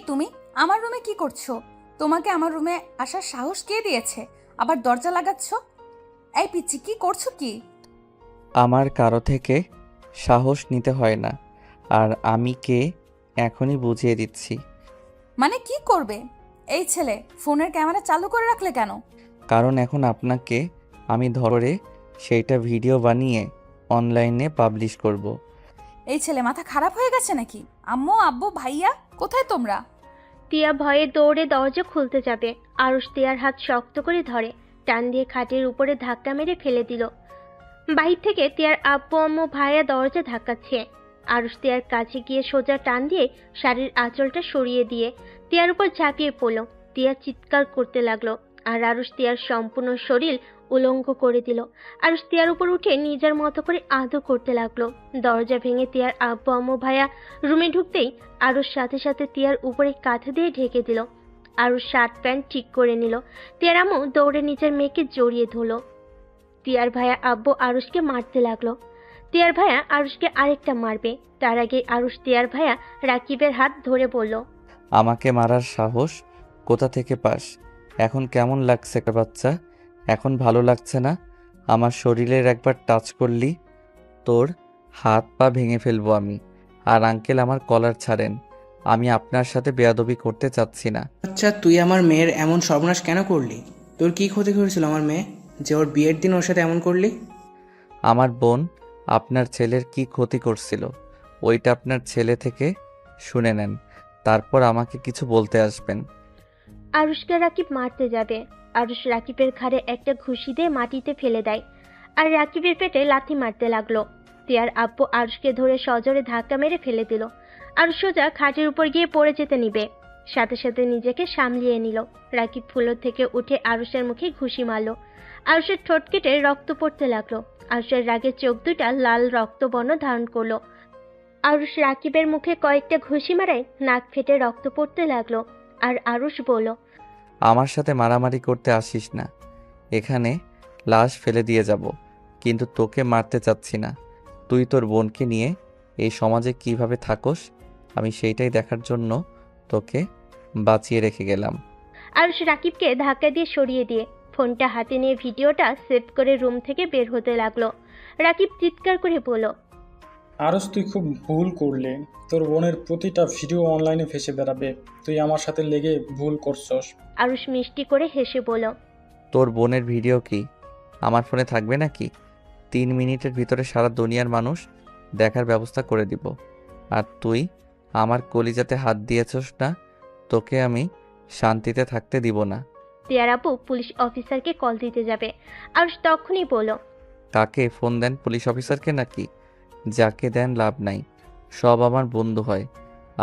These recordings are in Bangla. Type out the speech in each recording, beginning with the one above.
তুমি? আমার রুমে কি করছো? তোমাকে আমার রুমে আসার সাহস কে দিয়েছে? আবার দরজা লাগাচ্ছ? এই পিচ্চি, কি করছো কি? আমার কারো থেকে সাহস নিতে হয় না। আর আমি কে এখনই বুঝিয়ে দিচ্ছি। মানে কি করবে? এই ছেলে, ফোনের ক্যামেরা চালু করে রাখলে কেন? কারণ এখন আপনাকে আমি ধরে সেইটা ভিডিও বানিয়ে অনলাইনে পাবলিশ করব। এই ছেলে মাথা খারাপ হয়ে গেছে নাকি? আম্মু, আব্বু, ভাইয়া, কোথায় তোমরা? টিয়া ভয়ে দৌড়ে দরজা খুলতে যাবে। আরুষ টিয়ার হাত শক্ত করে ধরে টান দিয়ে খাটের উপরে ধাক্কা মেরে ফেলে দিল। বাহির থেকে টিয়ার আব্বু আম্মু ভাইয়া দরজা ধাক্কাচ্ছে। আরুষ টিয়ার কাছে গিয়ে সোজা টান দিয়ে শাড়ির আঁচলটা সরিয়ে দিয়ে টিয়ার উপর ঝাঁপিয়ে পড়ল। টিয়া চিৎকার করতে লাগলো আর আরুষ টিয়ার সম্পূর্ণ শরীর উলঙ্গ করে দিল। আরুষ টিয়ার উপর উঠে নিজের মতো করে আদর করতে লাগলো। দরজা ভেঙে টিয়ার আব্বু আম্মু ভাইয়া রুমে ঢুকতেই আরুষ সাথে সাথে টিয়ার উপরে কাঁথা দিয়ে ঢেকে দিল। আরুষ শার্ট প্যান্ট ঠিক করে নিল। টিয়ার আম্মু দৌড়ে নিজের মেয়েকে জড়িয়ে ধরল। টিয়ার ভাইয়া আব্বু আরুষকে মারতে লাগলো। টিয়ার ভাইয়া আরুষকে আরেকটা মারবে, তার আগে আরুষ টিয়ার ভাইয়া রাকিবের হাত ধরে বলল, আমাকে মারার সাহস কোথা থেকে পাস? এখন কেমন লাগছে বাচ্চা? এখন ভালো লাগছে না? আমার শরীরের একবার টাচ করলি, তোর হাত পা ভেঙে ফেলবো আমি। আর আঙ্কেল, আমার কলার ছাড়েন। আমি আপনার সাথে বেয়াদবি করতে চাচ্ছি না। আচ্ছা, তুই আমার মেয়ের এমন সর্বনাশ কেন করলি? তোর কি ক্ষতি করেছিল আমার মেয়ে যে ওর বিয়ের দিন ওর সাথে এমন করলি? আমার বোন আপনার ছেলের কি ক্ষতি করছিল ওইটা আপনার ছেলে থেকে শুনে নেন, তারপর আমাকে কিছু বলতে আসবেন। আরুষকে রাকিব মারতে যাবে। আরুষ রাকিবের ঘাড়ে একটা ঘুষি দিয়ে মাটিতে ফেলে দেয় আর রাকিবের পেটে লাথি মারতে লাগলো। টিয়ার আব্বু আরুষকে ধরে সজোরে ধাক্কা মেরে ফেলে দিল। আরুষ সোজা খাটের উপর গিয়ে পড়ে যেতে নিবে, সাথে সাথে নিজেকে সামলিয়ে নিল। রাকিব ফুলোর থেকে উঠে আরুষের মুখে ঘুষি মারল। আরুষের ঠোঁট কেটে রক্ত পড়তে লাগলো। আরুষের রাগে চোখ দুটা লাল রক্তবর্ণ ধারণ করলো। আরুষ রাকিবের মুখে কয়েকটা ঘুষি মারায় নাক ফেটে রক্ত পড়তে লাগলো। আর আরুষ বলল, আমার সাথে মারামারি করতে আসিস না, এখানে লাশ ফেলে দিয়ে যাব। কিন্তু তোকে মারতে চাচ্ছি না। তুই তোর বোনকে নিয়ে এই সমাজে কিভাবে থাকোস আমি সেইটাই দেখার জন্য তোকে বাঁচিয়ে রেখে গেলাম। আরুষ রাকিবকে ধাক্কা দিয়ে সরিয়ে দিয়ে ফোনটা হাতে নিয়ে ভিডিওটা সেভ করে রুম থেকে বের হতে লাগলো। রাকিব চিৎকার করে বলল, আরস, তুই খুব ভুল করলে। তোর বোনের প্রতিটা ভিডিও অনলাইনে ভেসে বেড়াবে। তুই আমার সাথে লেগে ভুল করছস। আরুষ মিষ্টি করে হেসে বলল, তোর বোনের ভিডিও কি আমার ফোনে থাকবে নাকি? 3 মিনিটের ভিতরে সারা দুনিয়ার মানুষ দেখার ব্যবস্থা করে দিব। আর তুই আমার কলিজাতে হাত দিয়েছস না, তোকে আমি শান্তিতে থাকতে দিব না। টিয়ার আপু পুলিশ অফিসারকে কল দিতে যাবে। আরুষ তখনই বলল, কাকে ফোন দেন? পুলিশ অফিসারকে নাকি? যাকে দেন লাভ নাই, সব আমার বন্ধু হয়।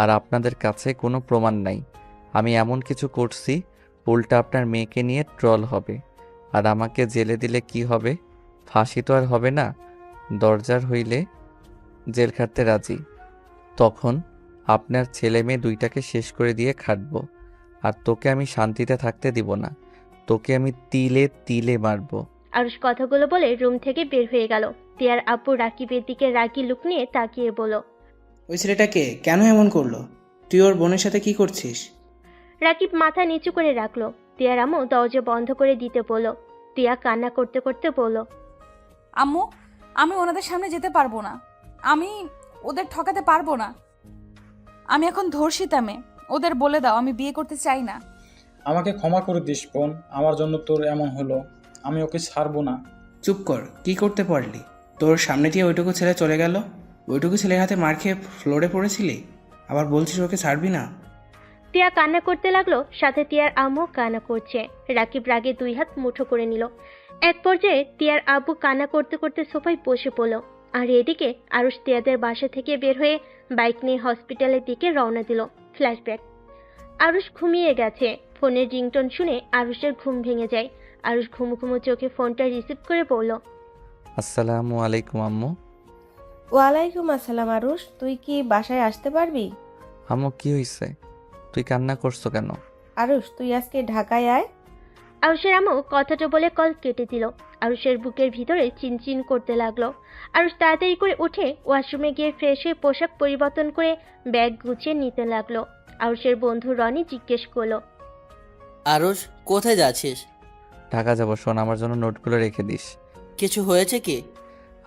আর আপনাদের কাছে কোনো প্রমাণ নাই আমি এমন কিছু করছি, উল্টা আপনার মেয়েকে নিয়ে ট্রল হবে। আর আমাকে জেলে দিলে কি হবে? ফাঁসি তো আর হবে না। দরজার হইলে জেল খাটতে রাজি। তখন আপনার ছেলে মেয়ে দুইটাকে শেষ করে দিয়ে খাটবো। আর তোকে আমি শান্তিতে থাকতে দিব না, তোকে আমি তিলে তিলে মারবো। আরুষ কথাগুলো বলে রুম থেকে বের হয়ে গেল। টিয়ার আপু রাকিবের দিকে রাগি লুক নিয়ে তাকিয়ে বলল, ওই ছেলেটাকে কেন এমন করলো? তুই ওর বোনের সাথে কি করছিস? রাকিব মাথা নিচু করে রাখলো। টিয়ার আম্মু দরজা বন্ধ করে দিতে বলল। টিয়া কান্না করতে করতে বলল, আম্মু, আমি ওনাদের সামনে যেতে পারবো না। আমি ওদের ঠকাতে পারবো না। আমি এখন ধর্ষিতা মেয়ে। ওদের বলে দাও আমি বিয়ে করতে চাই না। আমাকে ক্ষমা করে দিস বোন, আমার জন্য তোর এমন হলো। আমি ওকে ছাড়বো না। চুপ কর, কি করতে পারলি? তোর সামনে দিয়ে ওইটুকু ছেলে চলে গেল, ওইটুকু ছেলের হাতে মার খেয়ে ফ্লোরে পড়েছিলি, আবার বলছিস ওকে ছাড়বি না? টিয়া কান্না করতে লাগলো, সাথে টিয়ার আম্মু কান্না করছে। রাকিব রাগে দুই হাত মুঠো করে নিল। এক পর্যায়ে টিয়ার আব্বু কান্না করতে করতে সোফায় বসে পড়ল। আর এদিকে আরুষ টিয়াদের বাসা থেকে বের হয়ে বাইক নিয়ে হসপিটালের দিকে রওনা দিল। ফ্ল্যাশব্যাক। আরুষ ঘুমিয়ে গেছে। ফোনের রিংটোন শুনে আরুষের ঘুম ভেঙে যায়। আরুষ ঘুমু ঘুমু চোখে ফোনটা রিসিভ করে বলল, আসসালামু আলাইকুম আম্মু। ওয়ালাইকুম আসসালাম। আরুষ, তুই কি বাসায় আসতে পারবি? আম্মু, কি হয়েছে? তুই কান্না করছো কেন? আরুষ, তুই আজকে ঢাকায় আয়। আরুষের আম্মু কথাটা বলে কল কেটে দিল। আরুষের বুকের ভিতরে চিনচিন করতে লাগলো। আরুষ তাড়াতাড়ি করে উঠে ওয়াশরুমে গিয়ে ফ্রেশ হয়ে পোশাক পরিবর্তন করে ব্যাগ গুছিয়ে নিতে লাগলো। আরুষের বন্ধু রনি জিজ্ঞেস করলো, আরুষ, কোথায় যাচ্ছিস? ঢাকা যাব, শোন আমার জন্য নোটগুলো রেখে দিস। কিছু হয়েছে কি?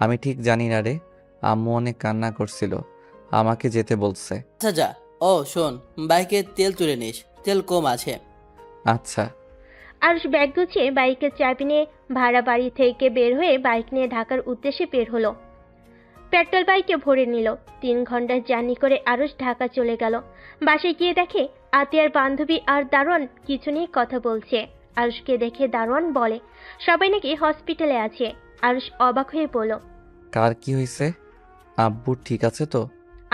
আমি ঠিক জানি না রে, আম্মু অনেক কান্না করছিল, আমাকে যেতে বলছে। আচ্ছা যা। ও শোন, বাইকে তেল তুলে নিস, তেল কম আছে। আচ্ছা। আরুষ ব্যাগ গুছিয়ে বাইকের চাবি নিয়ে ভাড়া বাড়ি থেকে বের হয়ে বাইক নিয়ে ঢাকার উদ্দেশ্যে বের হলো। পেট্রোল বাইকে ভরে নিল। 3 ঘন্টার জার্নি করে আরুষ ঢাকা চলে গেল। বাসায় গিয়ে দেখে আতিয়ার বান্ধবী আর দারোয়ান কিছু নিয়ে কথা বলছে। আরুষকে দেখে দারোয়ান বলে সবাই নাকি হসপিটালে আছে। আরুষ অবাক হয়ে বলল, কার কি হয়েছে? আব্বু ঠিক আছে তো?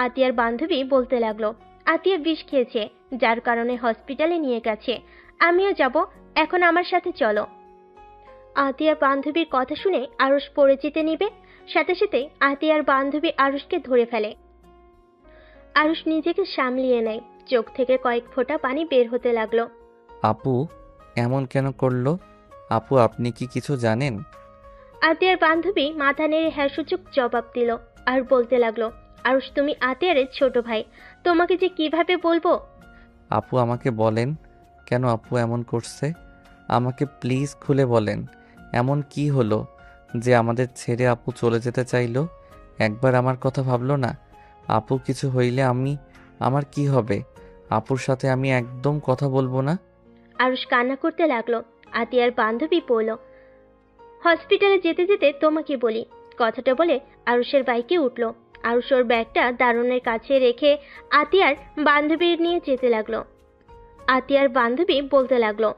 আতিয়ার বান্ধবী বলতে লাগলো, আতিয়া বিষ খেয়েছে, যার কারণে হসপিটালে নিয়ে গেছে। আমিও যাব, এখন আমার সাথে চলো। আতিয়ার বান্ধবীর কথা শুনে আরুষ পড়ে যেতে নিবে, সাথে সাথে আতিয়ার বান্ধবী আরুষকে ধরে ফেলে। আরুষ নিজেকে সামলিয়ে নেয়, চোখ থেকে কয়েক ফোঁটা পানি বের হতে লাগলো। আপু এমন কেন করলো? আপু আপনি কি কিছু জানেন? আতিয়ার বান্ধবী মাথা নেড়ে হ্যাঁ সূচক জবাব দিল আর বলতে লাগলো, আরুষ তুমি আতিয়ারের ছোট ভাই, তোমাকে যে কিভাবে বলবো। আপু আমাকে বলেন, কেন আপু এমন করছে? আমাকে প্লিজ খুলে বলেন, এমন কি হলো যে আমাদের ছেড়ে আপু চলে যেতে চাইলো? একবার আমার কথা ভাবলো না? আপু কিছু হইলে আমার কি হবে? আপুর সাথে আমি একদম কথা বলবো না। আরুষ কান্না করতে লাগলো। আতিয়ার বান্ধবী বলল, হসপিটালে যেতে যেতে তোমাকে বলি। কথাটা বলে আরুষের বাইকে উঠল। আরুষ ওর ব্যাগটা দারুণের কাছে রেখে আতিয়ার বান্ধবী নিয়ে যেতে লাগলো। আতিয়ার বান্ধবী বলতে লাগলো,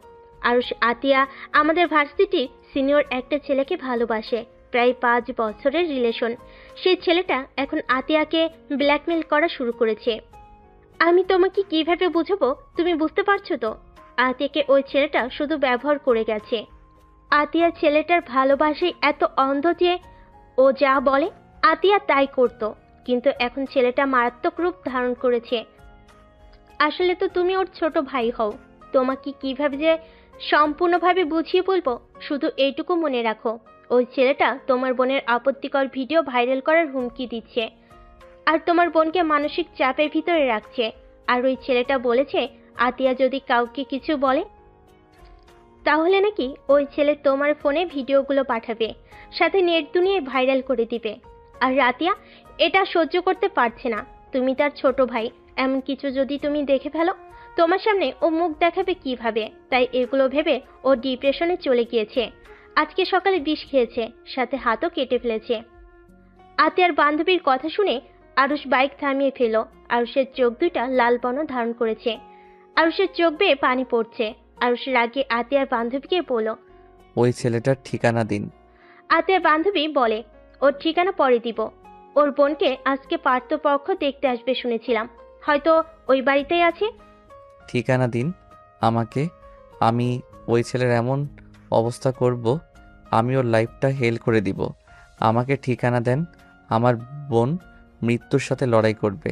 আরুষ, আতিয়া আমাদের ভার্সিটির সিনিয়র একটা ছেলেকে ভালোবাসে, প্রায় 5 বছরের রিলেশন। সেই ছেলেটা এখন আতিয়াকে ব্ল্যাকমেল করা শুরু করেছে। আমি তোমাকে কিভাবে বুঝাবো, তুমি বুঝতে পারছো তো? আতিয়াকে ওই ছেলেটা শুধু ব্যবহার করে গেছে। আতিয়া ছেলেটার ভালোবাসায় এত অন্ধ যে ও যা বলে আতিয়া তাই করতো, কিন্তু এখন ছেলেটা মারাত্মক রূপ ধারণ করেছে। আসলে তো তুমি ওর ছোট ভাই হও, তোমাকে কিভাবে যে সম্পূর্ণভাবে বুঝিয়ে বলবো, শুধু এইটুকু মনে রাখো, ওই ছেলেটা তোমার বোনের আপত্তিকর ভিডিও ভাইরাল করার হুমকি দিচ্ছে আর তোমার বোনকে মানসিক চাপের ভিতরে রাখছে। আর ওই ছেলেটা বলেছে আতিয়া যদি কাউকে কিছু বলে তাহলে নাকি ওই ছেলে তোমার ফোনে ভিডিওগুলো পাঠাবে, সাথে নেট দুনিয়ায় ভাইরাল করে দিবে। আর রাতিয়া এটা সহ্য করতে পারছে না, তুমি তার ছোট ভাই, এমন কিছু যদি তুমি দেখে ফেলো, তোমার সামনে ও মুখ দেখাবে কিভাবে? তাই এগুলো ভেবে ও ডিপ্রেশনে চলে গিয়েছে। আজকে সকালে বিষ খেয়েছে, সাথে হাতও কেটে ফেলেছে। আতিয়ার বান্ধবীর কথা শুনে আরুষ বাইক থামিয়ে ফেল। আরুষের চোখ দুইটা লাল বর্ণ ধারণ করেছে। আরুষের চোখ বেয়ে পানি পড়ছে। আরুষ রাগে আতিয়ার বান্ধবীকে বলল, ওই ছেলেটার ঠিকানা দিন। আতিয়ার বান্ধবী বলে, ওর ঠিকানা পরে দিব। ওর বোনকে আজকে পার্থপক্ষ দেখতে আসবে শুনেছিলাম, হয়তো ওই বাড়িতেই আছে। ঠিকানা দিন আমাকে, আমি ওই ছেলের এমন অবস্থা করব, আমি ওর লাইফটা হেল করে দিব। আমাকে ঠিকানা দেন। আমার বোন মৃত্যুর সাথে লড়াই করবে,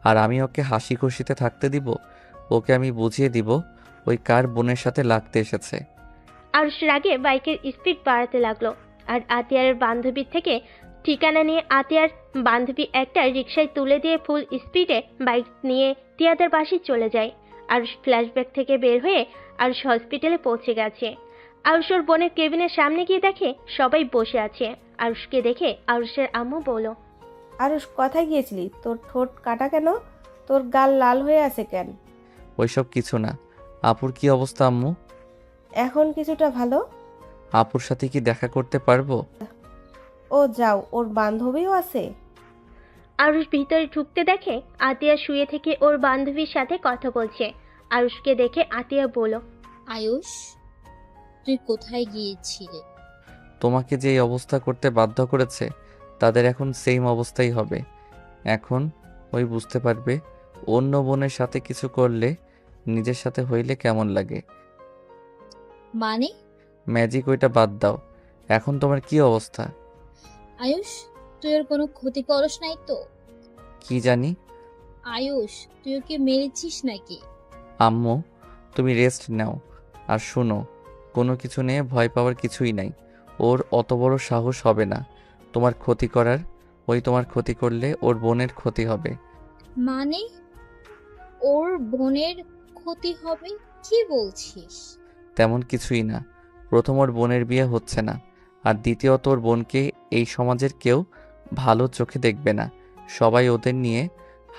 আর আমি ওকে হাসি খুশিতে থাকতে দিব। ওকে আমি বুঝিয়ে দিব ওই কার বোনের সাথে লাগতে এসেছে। আরুষ রাগে বাইকের স্পিড বাড়াতে লাগলো। আর আতিয়ারের বান্ধবীর থেকে ঠিকানা নিয়ে আতিয়ার বান্ধবী একটা রিকশায় তুলে দিয়ে ফুল স্পিডে বাইক নিয়ে তিয়াদের বাসায় চলে যায়। আরুষ ফ্ল্যাশব্যাক থেকে বের হয়ে আরুষ হসপিটালে পৌঁছে গেছে। আরুষ ওর বোনের কেবিনের সামনে গিয়ে দেখে সবাই বসে আছে। আরুষকে দেখে আরুষের আম্মু বলল, আরুষ কোথায় গিয়েছিলি? তোর ঠোঁট কাটা কেন? তোর গাল লাল হয়ে আছে কেন? ওইসব কিছু না। আপুর কি অবস্থা আম্মু? এখন কিছুটা ভালো। আপুর সাথে কি দেখা করতে পারবো? ও যাও, ওর বান্ধবীও আছে। আরুষ ভিতরে ঢুকতে দেখে আতিয়া শুয়ে থেকে ওর বান্ধবীর সাথে কথা বলছে। আরুষকে দেখে আতিয়া বলল, আয়ুষ, তুই কোথায় গিয়েছিলে? তোমাকে যে এই অবস্থা করতে বাধ্য করেছে তাদের এখন সেম অবস্থাই হবে। এখন ওই বুঝতে পারবে অন্য বোনের সাথে কিছু করলে নিজের সাথে হইলে কেমন লাগে। মানে? ম্যাজিক ওইটা বাদ দাও, এখন তোমার কি অবস্থা? আয়ুষ, তুই ওর কোনো ক্ষতি করস নাই তো? কি জানি। আয়ুষ, তুই ওকে মেরেছিস নাকি? আম্মু তুমি রেস্ট নাও, আর শোনো, কোনো কিছু নিয়ে ভয় পাওয়ার কিছুই নাই। ওর অত বড় সাহস হবে না তোমার ক্ষতি করার। ওই তোমার ক্ষতি করলে ওর বোনের ক্ষতি হবে। মানে ওর বোনের ক্ষতি হবে? কি বলছিস? তেমন কিছুই না। প্রথম, ওর বোনের বিয়ে হচ্ছে না, আর দ্বিতীয়ত ওর বোনকে এই সমাজের কেউ ভালো চোখে দেখবে না। সবাই ওদের নিয়ে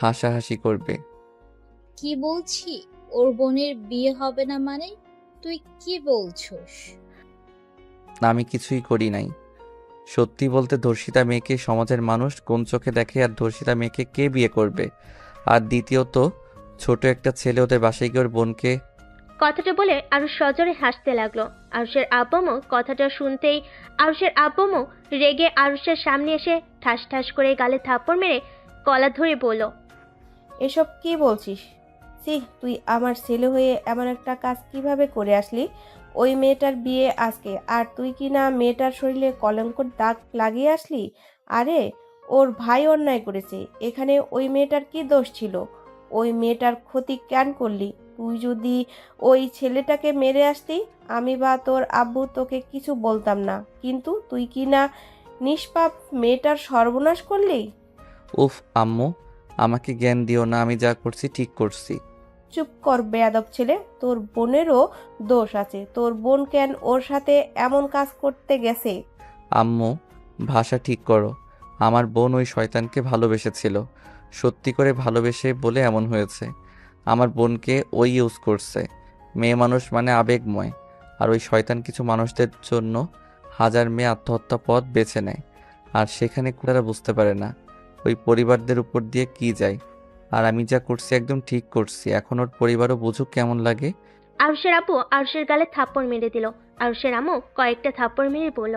হাসাহাসি করবে। কি বলছি? ওর বোনের বিয়ে হবে না মানে? তুই কি বলছস? আমি কিছুই করি নাই। সত্যি বলতে, ধর্ষিতা মেয়েকে সমাজের মানুষ কোন চোখে দেখে, আর ধর্ষিতা মেয়েকে কে বিয়ে করবে? আর দ্বিতীয়ত, ছোট একটা ছেলে ওদের বাসায় গিয়ে ওর বোনকে। কথাটা বলে আরুষ সজোরে হাসতে লাগলো। আরুষের আব্বুমও কথাটা শুনতেই আরুষের আব্বুমও রেগে আরুষের সামনে এসে ঠাস ঠাস করে গালে থাপ্পড় মেরে গলা ধরে বলল, এসব কি বলছিস? সি, তুই আমার ছেলে হয়ে এমন একটা কাজ কিভাবে করে আসলি? ওই মেয়েটার বিয়ে আজকে, আর তুই কি না মেয়েটার শরীরে কলঙ্কর দাগ লাগিয়ে আসলি? আরে, ওর ভাই অন্যায় করেছে, এখানে ওই মেয়েটার কি দোষ ছিল? ওই মেয়েটার ক্ষতি কেন করলি? তুই যদি ওই ছেলেটাকে মেরে আসতি, আমি বা তোর আব্বু তোকে কিছু বলতাম না, কিন্তু তুই কি না নিষ্পাপ মেয়েটার সর্বনাশ করলি? উফ আম্মু, আমাকে জ্ঞান দিও না, আমি যা করছি ঠিক করছি। চুপ কর বেয়াদব ছেলে, তোর বোনেরও দোষ আছে। তোর বোন কেন ওর সাথে এমন কাজ করতে গেছে? আম্মু, ভাষা ঠিক করো। আমার বোন ওই শয়তানকে ভালোবেসেছিল, সত্যি করে ভালোবেসে বলে এমন হয়েছে। আমার বোনকে ওই ইউজ করছে। মেয়ে মানুষ মানে আবেগময়, আর ওই শয়তান কিছু মানুষদের জন্য হাজার মেয়ে আত্মহত্যা পথ বেছে নেয়, আর সেখানে তারা বুঝতে পারে না ওই পরিবারদের উপর দিয়ে কি যায়। আর আমি যা করছি একদম ঠিক করছি, এখন ওর পরিবারও বুঝুক কেমন লাগে। আরুষের আব্বু আরুষের গালে থাপ্পড় মেরে দিল। আরুষের আম্মু কয়েকটা থাপ্পড় মেরে বলল,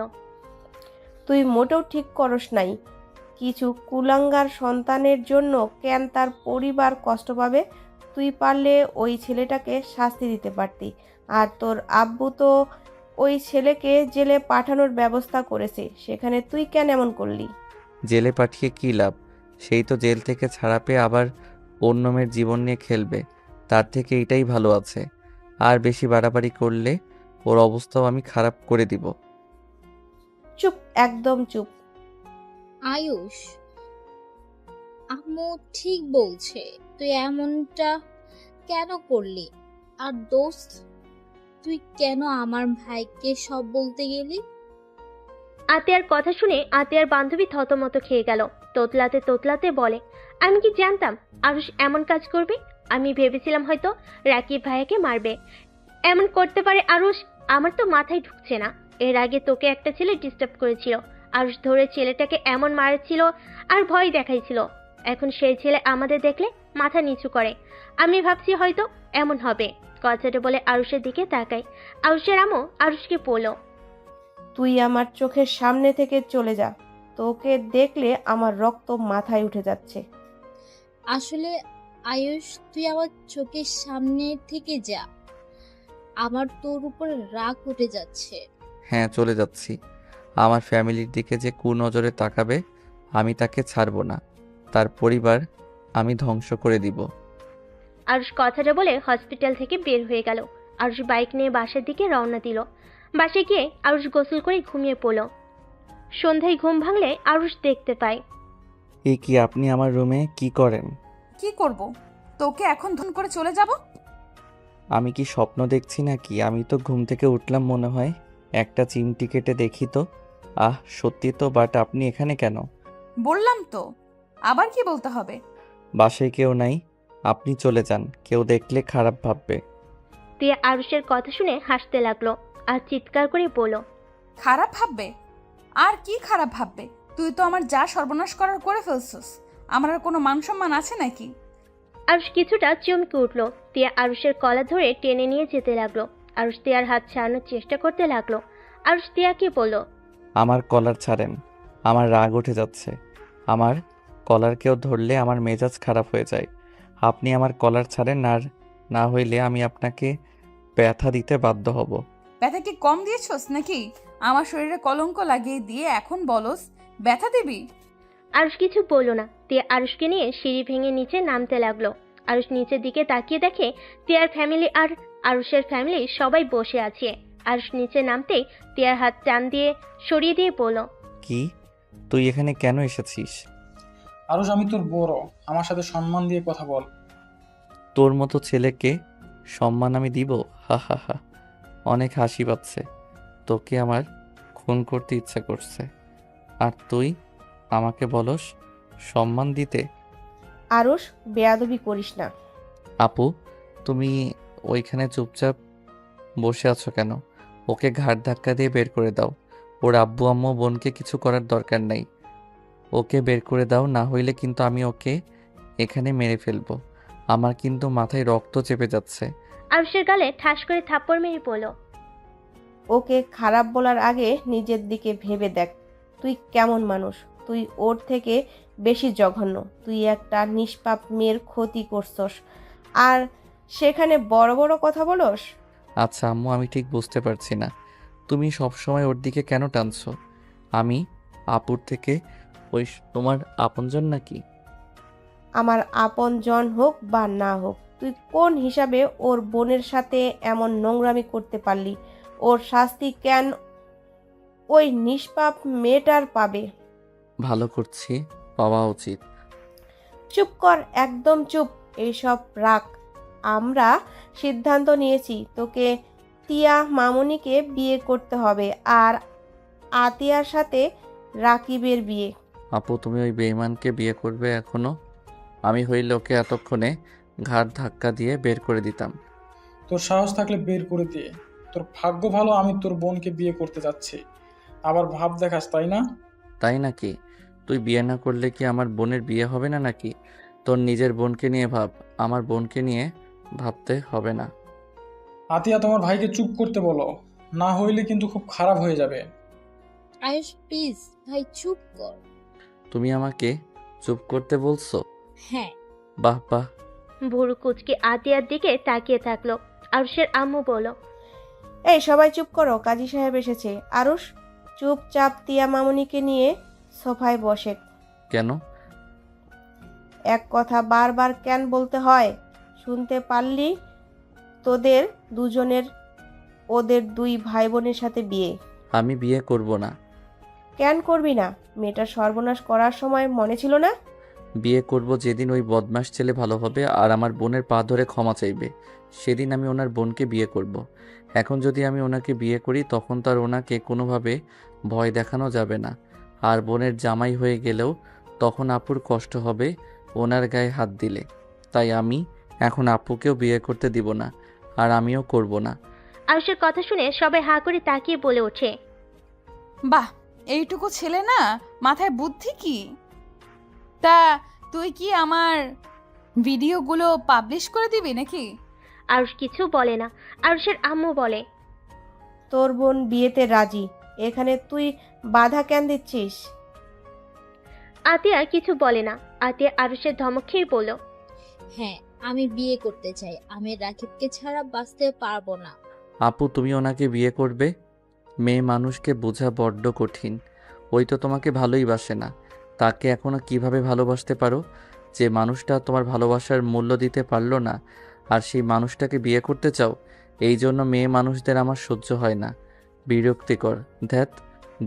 তুই মোটেও ঠিক করস নাই। কিছু কুলাঙ্গার সন্তানের জন্য কেন তার পরিবার কষ্ট পাবে? তুই পারলে ওই ছেলেটাকে শাস্তি দিতে পারতি। আর তোর আব্বু তো ওই ছেলেকে জেলে পাঠানোর ব্যবস্থা করেছে, সেখানে তুই কেন এমন করলি? জেলে পাঠিয়ে কী লাভ? সেই তো জেল থেকে ছাড়া পেয়ে আবার অন্য মেয়ের জীবন নিয়ে খেলবে। তার থেকে এটাই ভালো আছে। আর বেশি বাড়াবাড়ি করলে ওর অবস্থাও আমি খারাপ করে দিব। চুপ, একদম চুপ। আয়ুষ, আম্মু ঠিক বলছে। তুই এমনটা কেন করলি? আর দোস্ত, তুই কেন আমার ভাইকে সব বলতে গেলি? আতিয়ার কথা শুনে আতিয়ার বান্ধবী থতমত খেয়ে গেল। তোতলাতে তোতলাতে বলে, আমি কি জানতাম আরুষ এমন কাজ করবে? আমি ভেবেছিলাম হয়তো রাকিব ভাইয়াকে মারবে। এমন করতে পারে আরুষ? আমার তো মাথায় ঢুকছে না। এর আগে তোকে একটা ছেলে ডিস্টার্ব করেছিল, আরুষ ধরে ছেলেটাকে এমন মারছিল আর ভয় দেখাইছিল। এখন সেই ছেলে আমাদের দেখলে মাথা নিচু করে। আমি ভাবছি হয়তো এমন হবে। কথাটা বলে আরুষের দিকে তাকাই। আরুষের আম্মু আরুষকে বলল, তুই আমার চোখের সামনে থেকে চলে যা। তোকে দেখলে আমার রক্ত মাথায় উঠে যাচ্ছে। আসলে আয়ুষ, তুই আমার চোখের সামনে থেকে যা। আমার তোর উপর রাগ উঠে যাচ্ছে। হ্যাঁ, চলে যাচ্ছি। আমার ফ্যামিলির দিকে যে কুনজরে তাকাবে, আমি তাকে ছাড়বো না। তার পরিবার আমি ধ্বংস করে দিব। আরুষ কথাটা বলে হসপিটাল থেকে বের হয়ে গেল। আরুষ বাইক নিয়ে বাসার দিকে রওনা দিল। বাসায় গিয়ে আরুষ গোসল করে ঘুমিয়ে পড়ল। সন্ধ্যায় ঘুম ভাঙলে আরুষ দেখতে পায় এই কি, আপনি আমার রুমে কি করেন? কি করব? তোকে এখন ধন করে চলে যাব? আমি কি স্বপ্ন দেখছি নাকি? আমি তো ঘুম থেকে উঠলাম মনে হয়। একটা চিমটি কেটে দেখি তো। আহ, সত্যি তো, বাট আপনি এখানে কেন? বললাম তো, আবার কি বলতে হবে? বাসায় কেউ নাই, আপনি চলে যান, কেউ দেখলে খারাপ ভাববে। তিয়া আরুষের কথা শুনে হাসতে লাগলো আর চিৎকার করে বলল, খারাপ ভাববে? আর কি খারাপ ভাববে? তুই তো আমার যা সর্বনাশ করার করে ফেলছিস। আমার আর কোনো মান সম্মান আছে নাকি? আরুষ কিছুটা চমকে উঠল। তিয়া আরুষের কলা ধরে টেনে নিয়ে যেতে লাগলো। আরুষ তিয়ার হাত ছাড়ানোর চেষ্টা করতে লাগলো। আরুষ তিয়াকে বলল, আমার কলার ছাড়েন, আমার রাগ উঠে যাচ্ছে। আমার কলার কেউ ধরলে আমার মেজাজ খারাপ হয়ে যায়। আপনি আমার কলার ছাড়েন, আর না হইলে আমি আপনাকে ব্যথা দিতে বাধ্য হব। ব্যথা কি কম দিয়েছস নাকি? আমার শরীরে কলঙ্ক লাগিয়ে দিয়ে এখন বলস ব্যথা দিবি? আরুষ কিছু বলল না। তিয়া আরুষকে নিয়ে সিঁড়ি ভেঙে নিচে নামতে লাগলো। আরুষ নিচের দিকে তাকিয়ে দেখে তিয়ার ফ্যামিলি আর আরুষের ফ্যামিলি সবাই বসে আছে। আরুষ নিচে নামতেই তিয়ার হাত টান দিয়ে সরিয়ে দিয়ে বলল, কি তুই এখানে কেন এসেছিস? আরুষ, আমি তোর বড়, আমার সাথে সম্মান দিয়ে কথা বল। তোর মতো ছেলেকে সম্মান আমি দিব? হা হা হা, অনেক হাসি পাচ্ছে। তোকে আমার খুন করতে ইচ্ছা করছে, আর তুই আমাকে বলস সম্মান দিতে? আরুষ, বেয়াদবি করিস না। আপু, তুমি ওইখানে চুপচাপ বসে আছো কেন? ওকে ঘাড় ধাক্কা দিয়ে বের করে দাও। ওর আব্বু আম্মু বোনকে কিছু করার দরকার নেই। ওকে বের করে দাও, না হইলে কিন্তু আমি ওকে এখানে মেরে ফেলবো। আমার কিন্তু মাথায় রক্ত চেপে যাচ্ছে। আরুষের গালে ঠাস করে থাপ্পড় মেরে বলল, ওকে খারাপ বলার আগে নিজের দিকে ভেবে দেখ। তুই কেমন মানুষ? তুই ওর থেকে বেশি জঘন্য। তুই একটা নিষ্পাপ মেয়ের ক্ষতি করছস, আর সেখানে বড় বড় কথা বলস। আচ্ছা আম্মু, আমি ঠিক বুঝতে পারছি না, তুমি সবসময় ওর দিকে কেন টানছো? আমি আপুর থেকে ওই তোমার আপনজন নাকি? আমার আপন জন হোক বা না হোক, তুই কোন হিসাবে ওর বোনের সাথে এমন নোংরামি করতে পারলি? ওর শাস্তি কেন ওই নিষ্পাপ মেয়েটার পাবে? ভালো করছি, পাওয়া উচিত। চুপ কর, একদম চুপ। এইসব রাখ। আমরা সিদ্ধান্ত নিয়েছি তোকে তিয়া মামুনিকে বিয়ে করতে হবে, আর আতিয়ার সাথে রাকিবের বিয়ে। আপু, তুমি ওই বেঈমানকে বিয়ে করবে এখনো? আমি হইলে ওকে এতক্ষণে ঘাড় ধাক্কা দিয়ে বের করে দিতাম। তোর সাহস থাকলে বের করে দিয়ে। তোর ভাগ্য ভালো আমি তোর বোনকে বিয়ে করতে যাচ্ছি। আবার ভাব দেখাস, তাই না? তাই নাকি? তুই বিয়ে না করলে কি আমার বোনের বিয়ে হবে না নাকি? তোর নিজের বোনকে নিয়ে ভাব, আমার বোনকে নিয়ে ভাবতে হবে না। আতিয়া, তোমার ভাইকে চুপ করতে বলো, না হইলে কিন্তু খুব খারাপ হয়ে যাবে। আয়ুষ প্লিজ ভাই চুপ কর। তুমি আমাকে চুপ করতে বলছো? হ্যাঁ। বাহ বাহ। ভুরু কুচকে আতিয়ার দিকে তাকিয়ে থাকলো। আরুষের আম্মু বলল, এই সবাই চুপ করো, কাজী সাহেব এসেছে। আরুষ, চুপচাপ তিয়া মামুনিকে নিয়ে সোফায় বসে। কেন? এক কথা বারবার কেন বলতে হয়? শুনতে পারলি? তোদের দুজনের ওদের দুই ভাই বোনের সাথে বিয়ে। আমি বিয়ে করব না। কেন করবি না? মেয়েটা সর্বনাশ করার সময় মনে ছিল না? বিয়ে করব যেদিন ওই বদমাস ছেলে ভালো হবে আর আমার বোনের পা ধরে ক্ষমা চাইবে, সেদিন আমি ওনার বোনকে বিয়ে করব। এখন যদি আমি ওনাকে বিয়ে করি তখন তো আর ওনাকে কোনোভাবে ভয় দেখানো যাবে না। আর বোনের জামাই হয়ে গেলেও তখন আপুর কষ্ট হবে ওনার গায়ে হাত দিলে। তাই আমি এখন আপুকেও বিয়ে করতে দিব না, আর আমিও করব না। আরুষের কথা শুনে সবাই হা করে তাকিয়ে বলে ওঠে, বাহ, এইটুকু ছেলে না, মাথায় বুদ্ধি কি! তা তুই কি আমার ভিডিওগুলো পাবলিশ করে দিবি নাকি? আরুষ কিছু বলে না। আরুষের আম্মু বলে, তোর বোন বিয়েতে রাজি, এখানে তুই বাধা কেন দিচ্ছিস? আতিয়া কিছু বলে না। আতিয়া আরুষের ধমক খেয়ে বলল, হ্যাঁ, আমি বিয়ে করতে চাই। আমি রাকিবকে ছাড়া বাঁচতে পারবো না। আপু, তুমি ওনাকে বিয়ে করবে? মেয়ে মানুষকে বোঝা বড্ড কঠিন। ওই তো তোমাকে ভালোই বাসে না, তাকে এখনো কিভাবে ভালোবাসতে পারো? যে মানুষটা তোমার ভালোবাসার মূল্য দিতে পারলো না, আর সেই মানুষটাকে বিয়ে করতে চাও? এই জন্য মেয়ে মানুষদের আমার সহ্য হয় না, বিরক্তিকর। ধ্যাত,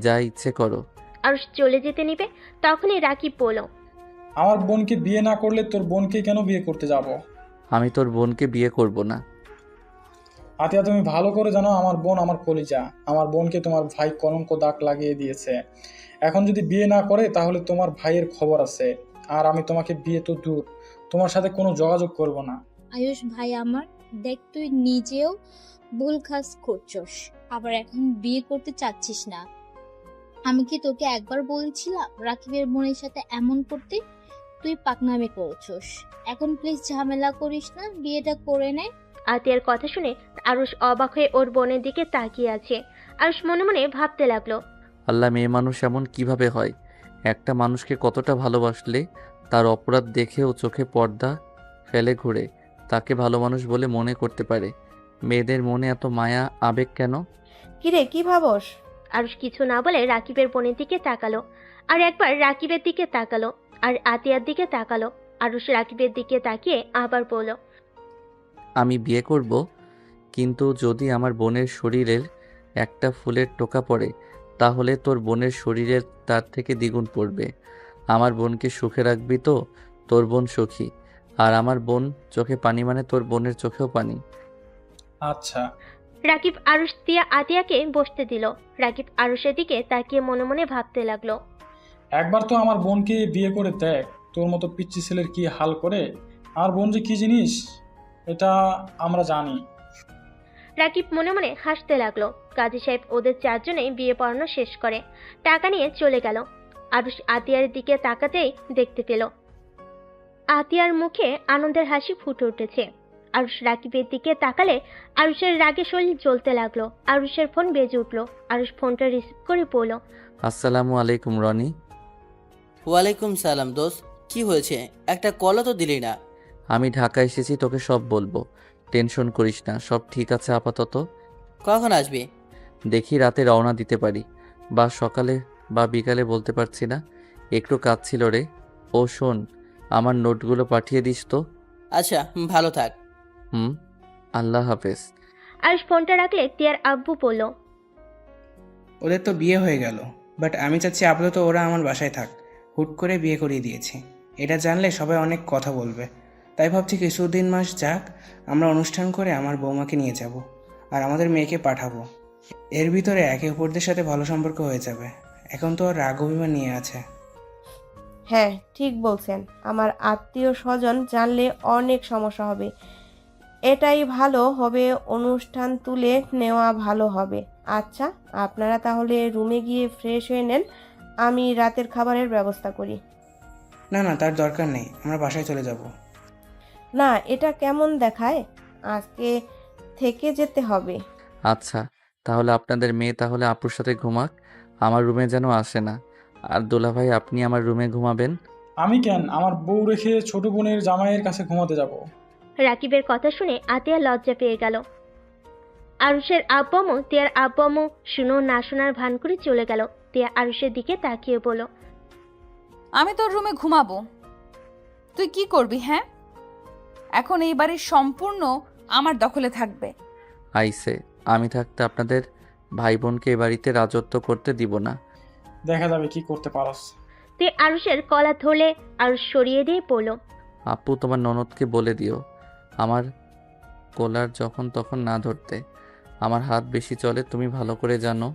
যা ইচ্ছে করো। আরুষ চলে যেতে নিবে তখনই রাকিব বলল, আমার বোনকে বিয়ে না করলে তোর বোনকে কেন বিয়ে করতে যাব? আমি তোর বোনকে বিয়ে করব না। আতিয়া, তুমি ভালো করে জানো আমার বোন আমার কলিজা। আমার বোনকে তোমার ভাই কলঙ্ক দাগ লাগিয়ে দিয়েছে। এখন যদি বিয়ে না করে তাহলে তোমার ভাইয়ের খবর আছে। আর আমি তোমাকে বিয়ে তো দূর, তোমার সাথে কোনো যোগাযোগ করব না। আয়ুষ ভাই আমার, দেখ তুই নিজেও ভুল কাজ করছস, আবার এখন বিয়ে করতে চাচ্ছিস না। আমি কি তোকে একবার বলছিলাম রাকিবের বোনের সাথে এমন করতে? তুই পাকনামি করছস। এখন প্লিজ ঝামেলা করিস না, বিয়েটা করে নে। আতিয়ার কথা শুনে আরুষ অবাক হয়ে ওর বোনের দিকে তাকিয়ে আছে। আরুষ মনে মনে ভাবতে লাগলো, আল্লাহ, মেয়ে মানুষ এমন কিভাবে হয়? একটা মানুষকে কতটা ভালোবাসলে তার অপরাধ দেখেও চোখে পর্দা ফেলে ঘুরে তাকে ভালো মানুষ বলে মনে করতে পারে। মেয়েদের মনে এত মায়া আবেগ কেন? কিরে, কি ভাবস? আরুষ কিছু না বলে রাকিবের বোনের দিকে তাকালো, আর একবার রাকিবের দিকে তাকালো, আর আতিয়ার দিকে তাকালো। আরুষ রাকিবের দিকে তাকিয়ে আবার বলল, আমি বিয়ে করব, কিন্তু যদি আমার বোনের শরীরের একটা ফুলের টোকা পড়ে, তাহলে তোর বোনের শরীরে তার থেকে দ্বিগুণ পড়বে। আমার বোনকে সুখে রাখবি তো? তোর বোন সুখী, আর আমার বোন চোখে পানি মানে তোর বোনের চোখেও পানি। আচ্ছা। রাকিব আরুষ তিয়া আতিয়াকে বসতে দিল। রাকিব আরুষের দিকে তাকিয়ে মনে মনে ভাবতে লাগলো। একবার তো আমার বোনকে বিয়ে করে দেখ, তোর মতো পিচ্চি ছেলের কি হাল করে। আর বোন যে কি জিনিস এটা আমরা জানি। রাকিব মনে মনে হাসতে লাগলো। কাজী সাহেব ওদের চারজনেই বিয়ে পড়ানো শেষ করে টাকা নিয়ে চলে গেল। আরুষ আতিয়ার দিকে তাকাতেই দেখতে পেল আতিয়ার মুখে আনন্দের হাসি ফুটে উঠেছে। আরুষ রাকিবের দিকে তাকালে আরুষের রাগে শরীর জ্বলতে লাগলো। আরুষের ফোন বেজে উঠলো। আরুষ ফোনটা রিসিভ করে বলল, আসসালামু আলাইকুম রনি। ওয়ালাইকুম সালাম দোস্ত, কি হয়েছে? একটা কলও তো দিলি না। আমি ঢাকা এসেছি, তোকে সব বলবো। টেনশন করিস না, সব ঠিক আছে আপাতত। কখন আসবি? দেখি রাতে রওনা দিতে পারি, বা সকালে বা বিকালে বলতে পারছি না। একটু কাজ ছিল রে। ও শোন, আমার নোটগুলো পাঠিয়ে দিস তো। আচ্ছা, ভালো থাক। হুম, আল্লাহ হাফেজ। আরুষ ফোনটা রাখলে তিয়ার আব্বু বলল, ওদের তো বিয়ে হয়ে গেল, বাট আমি চাচ্ছি আপাতত ওরা আমার বাসায় থাক। হুট করে বিয়ে করিয়ে দিয়েছি, এটা জানলে সবাই অনেক কথা বলবে। তাই ভাবছি কিছুদিন মাস যাক, আমরা অনুষ্ঠান করে আমার বৌমাকে নিয়ে যাব আর আমাদের মেয়েকে পাঠাবো। এর ভিতরে একে অপরদের সাথে ভালো সম্পর্ক হয়ে যাবে। এখন তো আর রাগ অভিমান নিয়ে আছে। হ্যাঁ, ঠিক বলছেন। আমার আত্মীয় স্বজন জানলে অনেক সমস্যা হবে। এটাই ভালো হবে, অনুষ্ঠান তুলে নেওয়া ভালো হবে। আচ্ছা, আপনারা তাহলে রুমে গিয়ে ফ্রেশ হয়ে নেন, আমি রাতের খাবারের ব্যবস্থা করি। না না, তার দরকার নেই, আমরা বাসায় চলে যাব। না, এটা কেমন দেখায়? আজকে থেকে যেতে হবে। আচ্ছা, তাহলে আপনাদের মেয়ে তাহলে আপুর সাথে ঘুমাক, আমার রুমে যেন আসে না। আর দুলাভাই, আপনি আমার রুমে ঘুমাবেন। আমি কেন? আমার বউ রেখে ছোট বোনের জামাইয়ের কাছে ঘুমাতে যাব? রাকিবের কথা শুনে আতিয়া লজ্জা পেয়ে গেল। আরুষের আব্বু আম্মু তিয়ার আব্বু আম্মু শুনো না শোনার ভান করে চলে গেল। তিয়া আরুষের দিকে তাকিয়ে বলল, আমি তোর রুমে ঘুমাবো, তুই কি করবি? হ্যাঁ, এখন এই বাড়ির সম্পূর্ণ আমার দখলে থাকবে। আইসে, আমি থাকতে আপনাদের ভাই বোনকে এ বাড়িতে রাজত্ব করতে দিব না। দেখা যাবে কি করতে পারস। তে আরুষের কলা ধরলে আরুষ সরিয়ে দিয়ে বলল, আপু, তোমার ননদকে বলে দিও আমার কোলার যখন তখন না ধরতে। আমার হাত বেশি চলে, তুমি ভালো করে জানো।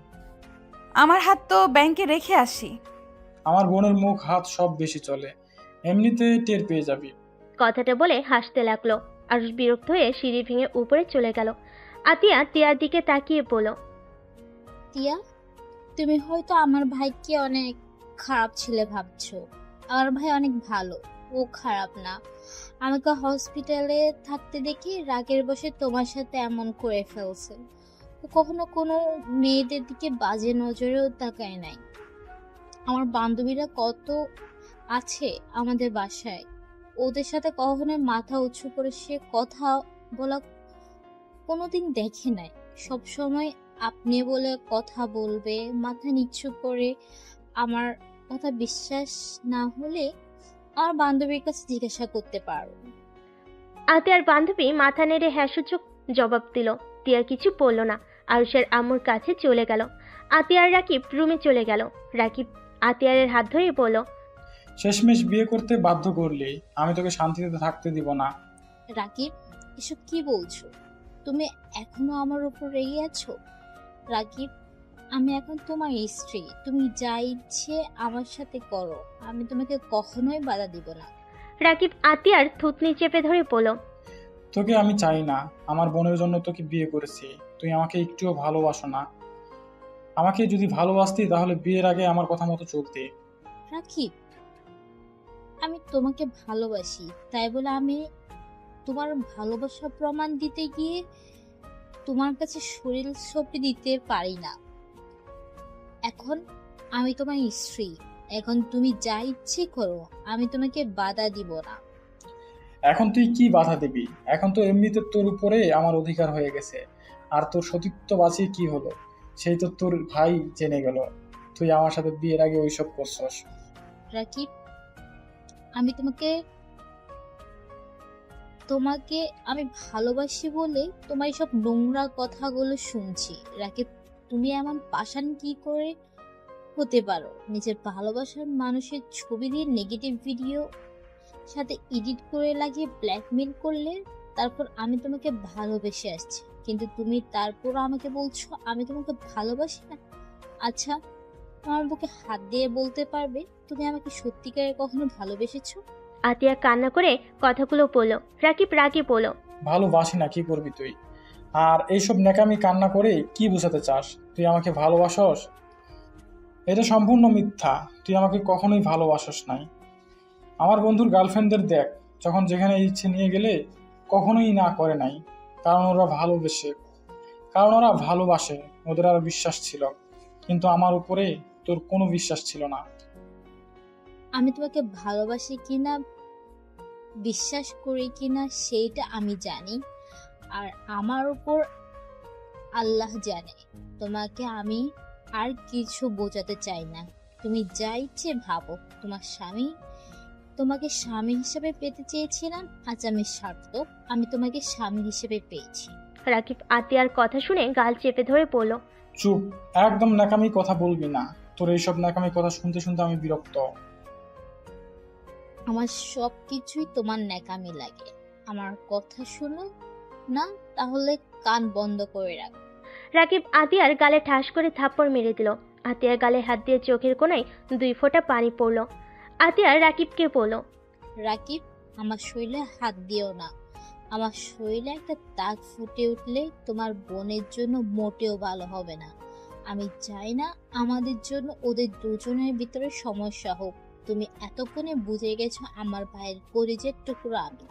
আমার হাত তো ব্যাংকে রেখে আসি। আমার বোনের মুখ হাত সব বেশি চলে, এমনিতে টের পেয়ে যাবি। কথাটা বলে হাসতে লাগলো। আরুষ বিরক্ত হয়ে সিঁড়ি ভেঙে উপরে চলে গেল। আতিয়া তিয়ার দিকে তাকিয়ে বলল, টিয়া, তুমি হয়তো আমার ভাইকে অনেক খারাপ ছেলে ভাবছো। আমার ভাই অনেক ভালো, ও খারাপ না। আমাকে হসপিটালে থাকতে দেখি রাগের বশে তোমার সাথে এমন করে ফেলছে। ও কখনো কোনো মেয়েদের দিকে বাজে নজরেও তাকায় নাই। আমার বান্ধবীরা কত আছে আমাদের বাসায়, ওদের সাথে কখনো মাথা উঁচু করে সে কথা বলা কোনোদিন দেখে নাই। সব সময় আপনি বলে কথা বলবে, মাথা নিচু করে। আমার কথা বিশ্বাস না হলে আমার বান্ধবীর কাছে জিজ্ঞাসা করতে পারো। আতিয়ার বান্ধবী মাথা নেড়ে হ্যাঁ সূচক জবাব দিল। তিয়া কিছু বলল না, আরুষের আম্মুর কাছে চলে গেল। আতিয়ার রাকিব রুমে চলে গেল। রাকিব আতিয়ারের হাত ধরে বলল, শেষমেশ বিয়ে করতে বাধ্য করলি, আমি তোকে শান্তিতে থাকতে দিব না। রাকিব, এসব কি বলছো? তুমি এখনো আমার উপর রেগে আছো? রাকিব, আমি এখন তোমার স্ত্রী, তুমি যা ইচ্ছে আমার সাথে করো, আমি তোমাকে কখনোই বাধা দিব না। রাকিব আতিয়ার থুতনি চেপে ধরে বলল, তোকে আমি চাই না, আমার বোনের জন্য তোকে বিয়ে করেছি। তুই আমাকে একটুও ভালোবাসো না। আমাকে যদি ভালোবাসতি তাহলে বিয়ের আগে আমার কথা মতো চলতি। রাকিব, আমি তোমাকে ভালোবাসি, তাই বলে আমি তোমার ভালোবাসা প্রমাণ দিতে গিয়ে তোমার কাছে শরীর সঁপে দিতে পারি না। এখন আমি তোমার স্ত্রী, এখন তুমি যা ইচ্ছে করো, আমি তোমাকে বাধা দিব না। এখন তুই কি বাধা দিবি? এখন তো এমনিতে তোর উপরে আমার অধিকার হয়ে গেছে। আর তোর সতীত্ব বাঁচিয়ে কি হলো? সেই তো তোর ভাই জেনে গেল তুই আমার সাথে বিয়ের আগে ওইসব করছস। রাকিব, আমি তোমাকে তোমাকে আমি ভালোবাসি বলে তোমার সব নোংরা কথাগুলো শুনছি। রাকিব, তুমি এমন পাষাণ কি করে হতে পারো? নিজের ভালোবাসার মানুষের ছবি দিয়ে নেগেটিভ ভিডিও সাথে এডিট করে লাগিয়ে ব্ল্যাকমেল করলে, তারপর আমি তোমাকে ভালোবেসে আসছি, কিন্তু তুমি তারপর আমাকে বলছো আমি তোমাকে ভালোবাসি না। আচ্ছা, আমার বুকে হাত দিয়ে বলতে পারবে তুমি আমাকে সত্যিকারে কখনো ভালোবেসেছো? আতিয়া কান্না করে কথাগুলো বলল। রাকিব রাগে বলল, ভালোবাসি না, কি করবি তুই? আর এইসব ন্যাকামি কান্না করে কি বোঝাতে চাস? তুই আমাকে ভালোবাসস? এটা সম্পূর্ণ মিথ্যা। তুই আমাকে কখনোই ভালোবাসস নাই। আমার বন্ধুর গার্লফ্রেন্ডদের দেখ, যখন যেখানে ইচ্ছে নিয়ে গেলে কখনোই না করে নাই, কারণ ওরা ভালোবাসে, ওদের আর বিশ্বাস ছিল। কিন্তু আমার উপরে তোর কোনো বিশ্বাস ছিল না। আমি তোমাকে ভালোবাসি কিনা, বিশ্বাস করি কিনা সেইটা আমি জানি, আর আমার উপর আল্লাহ জানে। তোমাকে আমি আর কিছু বোঝাতে চাই না। তুমি যা ইচ্ছে ভাবো। তোমাকে স্বামী হিসেবে পেতে চেয়েছিলাম, আজ আমি সার্থক, আমি তোমাকে স্বামী হিসেবে পেয়েছি। রাকিব আতিয়ার কথা শুনে গাল চেপে ধরে বলল, চুপ, একদম ন্যাকামি কথা বলবি না। তোর এইসব ন্যাকামি কথা শুনতে শুনতে আমি বিরক্ত। আমার সব কিছুই তোমার ন্যাকামি লাগে। আমার কথা শুনো না, তাহলে কান বন্ধ করে রাখ। রাকিব আতিয়ার গালে ঠাস করে থাপ্পড় মেরে দিল। আতিয়ার গালে হাত দিয়ে চোখের কোণায় 2 ফোঁটা পানি পড়ল। আতিয়া রাকিবকে বলল, রাকিব, আমার শরীরে হাত দিও না। আমার শরীরে একটা দাগ ফুটে উঠলে তোমার বোনের জন্য মোটেও ভালো হবে না। আমি চাই না আমাদের জন্য ওদের দুজনের ভিতরে সমস্যা হোক। তুমি এতক্ষণে বুঝে গেছো আমার ভাইয়ের কলিজার টুকরো আমি।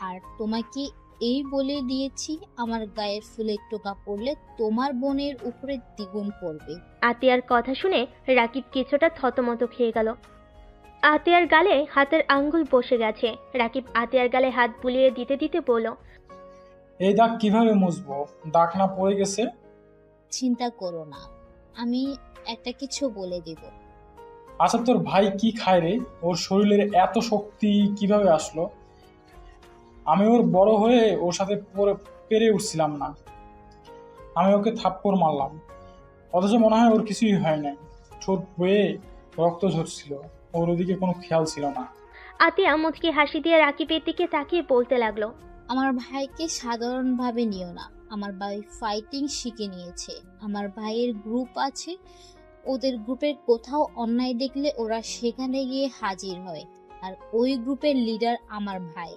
আর তোমাকে এই বলে দিয়েছি, আমার গায়ের ফুলের টোকা পড়লে তোমার বোনের উপরে দ্বিগুণ পড়বে। আতিয়ার কথা শুনে রাকিব কিছুটা থতমত খেয়ে গেল। আতিয়ার গালে হাতের আঙ্গুল বসে গেছে। রাকিব আতিয়ার গালে হাত বুলিয়ে দিতে দিতে বলল, এই দাগ কিভাবে মুছবো? দাগ না পড়ে গেছে? চিন্তা করো না, আমি একটা কিছু বলে দিব। আচ্ছা, তোর ভাই কি খায় রে? ওর শরীরের এত শক্তি কিভাবে আসলো? আমি ওর বড় হয়ে ওর সাথে পেরে উঠছিলাম না। আমি ওকে থাপ্পড় মারলাম, অথচ মনে হয় ওর কিছুই হয় নাই। ঠোঁট বয়ে রক্ত ঝরছিল, ওর ওদিকে কোনো খেয়াল ছিল না। আতিয়া মুচকি হাসি দিয়ে রাকিবের দিকে তাকিয়ে বলতে লাগলো, আমার ভাইকে সাধারণভাবে নিও না। আমার ভাই ফাইটিং শিখে নিয়েছে। আমার ভাইয়ের গ্রুপ আছে, ওদের গ্রুপের কোথাও অন্যায় দেখলে ওরা সেখানে গিয়ে হাজির হয়। আর ওই গ্রুপের লিডার আমার ভাই।